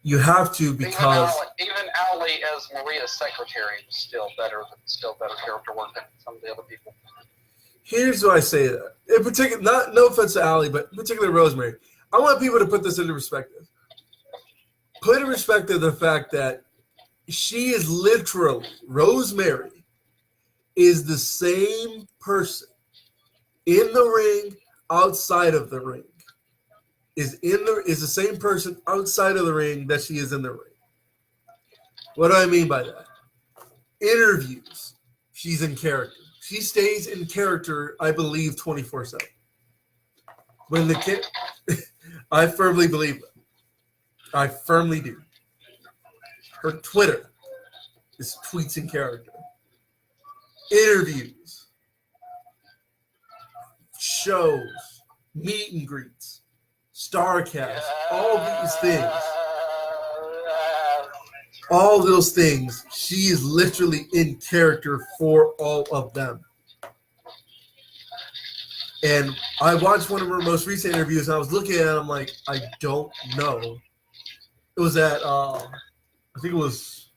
You have to because even Allie as Maria's secretary is still better character work than some of the other people. Here's why I say that. In particular, no offense to Allie, but particularly Rosemary. I want people to put this into perspective. Put in perspective the fact that she is literally, Rosemary is the same person in the ring, outside of the ring. Is the same person outside of the ring that she is in the ring. What do I mean by that? Interviews, she's in character. She stays in character, I believe, 24/7. When the kid, I firmly believe it. I firmly do. Her Twitter is tweets in character. Interviews, shows, meet and greets. Starcast, all those things, she is literally in character for all of them. And I watched one of her most recent interviews, and I was looking at it, and I'm like, I don't know. It was at, I think it was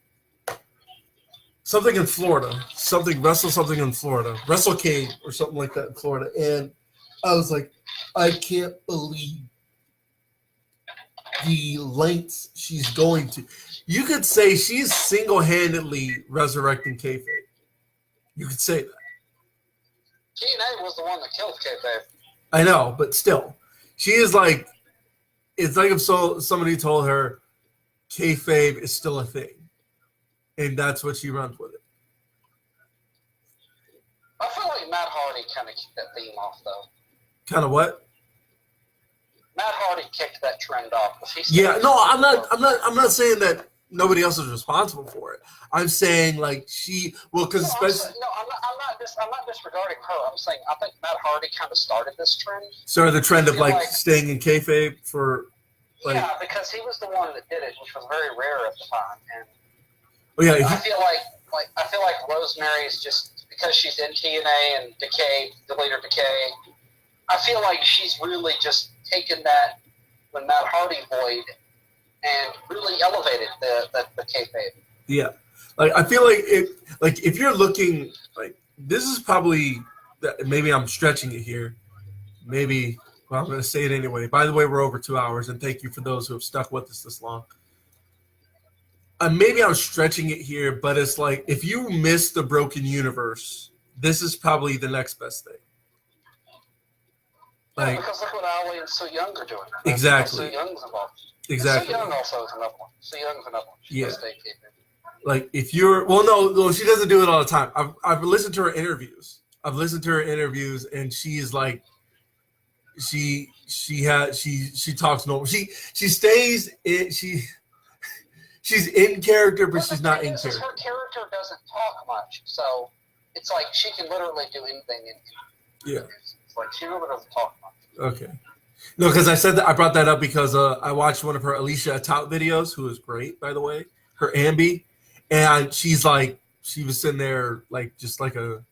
something in Florida, something in Florida, WrestleCade or something like that in Florida. And I was like, I can't believe the lengths she's going to. You could say she's single-handedly resurrecting kayfabe. You could say that. TNA was the one that killed kayfabe. I know, but still, she is like. It's like if somebody told her kayfabe is still a thing, and that's what she runs with it. I feel like Matt Hardy kind of kicked that theme off, though. Kind of what? Matt Hardy kicked that trend off. Yeah, no, I'm not saying that nobody else is responsible for it. I'm saying because especially. I'm not disregarding her. I'm saying I think Matt Hardy kind of started this trend. So the trend of staying in kayfabe for. Yeah, because he was the one that did it, which was very rare at the time. And I like I feel like Rosemary is just because she's in TNA and Decay, the leader Decay. I feel like she's really just taken that when Matt Hardy void and really elevated the kayfabe. Yeah, like I feel like if you're looking like this is probably maybe I'm stretching it here, maybe. Well, I'm going to say it anyway. By the way, we're over 2 hours, and thank you for those who have stuck with us this long. Maybe I'm stretching it here, but it's like if you miss the Broken Universe, this is probably the next best thing. Like, because look what Ali and Su Young are doing. Exactly. Su Young's involved. Exactly. And Su Young also is another one. Su Young's another one. Yeah. Like if you're no, she doesn't do it all the time. I've listened to her interviews. And she's like. She talks normal. She stays in she's in character, but she's not in character. Her character doesn't talk much, so it's like she can literally do anything. Yeah, it's like she really doesn't talk much. Okay, no, because I said that I brought that up because I watched one of her Alicia Tout videos, who is great by the way, her Ambi, and she's like she was sitting there like just like a.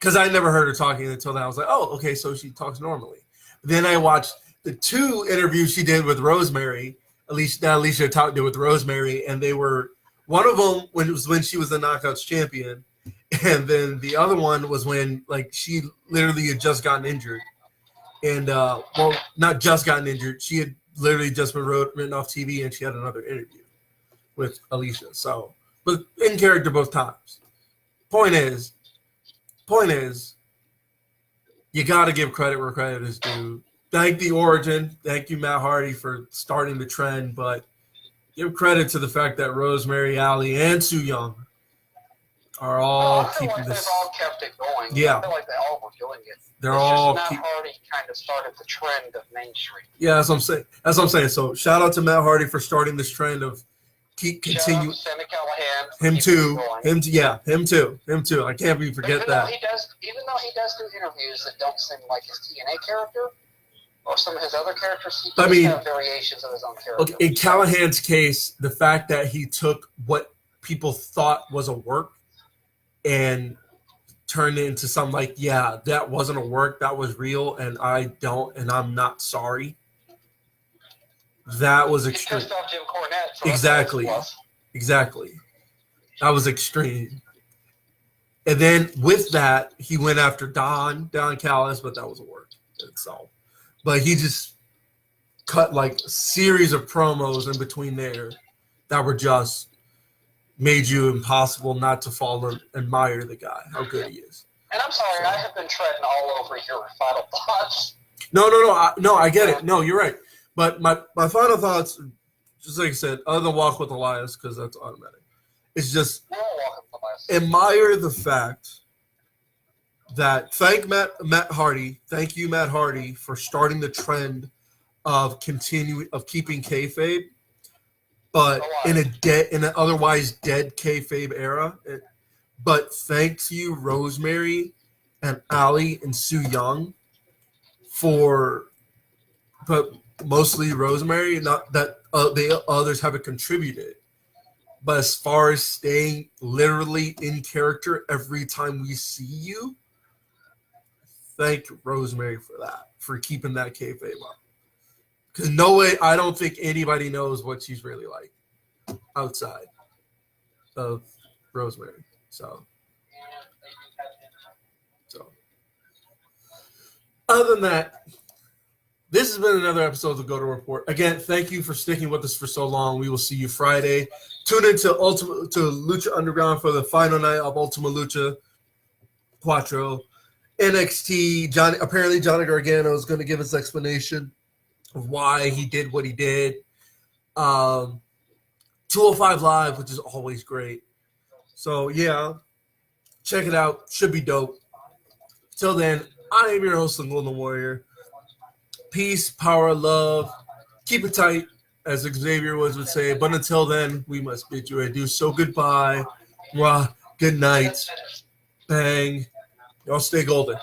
Because I never heard her talking until then. I was like, oh, okay, so she talks normally. Then I watched the 2 interviews she did with Rosemary, Alicia Tout did with Rosemary, and they were one of them when she was the Knockouts champion, and then the other one was when like she literally had just gotten injured, and well, not just gotten injured, she had literally just been written off TV, and she had another interview with Alicia. So, but in character both times. Point is, you got to give credit where credit is due. Thank the Origin. Thank you, Matt Hardy, for starting the trend. But give credit to the fact that Rosemary, Ali, and Su Young are all keeping this. They've all kept it going. Yeah. I feel like they all were doing it. They're all Matt Hardy kind of started the trend of mainstream. Yeah, that's what I'm saying. So shout out to Matt Hardy for starting this trend of continue. Sami Callihan. Him too. Him too. I can't even forget that. Even though he does do interviews that don't seem like his TNA character or some of his other characters, he does have variations of his own character. Okay, in Callahan's case, the fact that he took what people thought was a work and turned it into something like, yeah, that wasn't a work, that was real, and I'm not sorry. That was extreme. He pissed off Jim Cornette. So Exactly. That was extreme. And then with that, he went after Don Callis, but that was a work itself. But he just cut like a series of promos in between there that were just made you impossible not to fall and admire the guy, how good he is. And I'm sorry, I have been treading all over your final thoughts. No, I get it. No, you're right. But my final thoughts, just like I said, other than Walk with Elias, because that's automatic, it's just admire the fact that thank you, Matt Hardy, for starting the trend of keeping kayfabe, but in an otherwise dead kayfabe era. But thanks you, Rosemary and Ali and Su Young, but mostly Rosemary, not that the others haven't contributed. But as far as staying literally in character every time we see you, thank Rosemary for that, for keeping that kayfabe up. Because I don't think anybody knows what she's really like outside of Rosemary. So other than that, this has been another episode of the Go to Report. Again, thank you for sticking with us for so long. We will see you Friday. Tune in to Lucha Underground for the final night of Ultima Lucha Cuatro. NXT, apparently Johnny Gargano is going to give his explanation of why he did what he did. 205 Live, which is always great. So, yeah, check it out. Should be dope. Till then, I am your host, the Golden Warrior. Peace, power, love. Keep it tight, as Xavier Woods would say. But until then, we must bid you adieu. So goodbye. Good night. Bang. Y'all stay golden.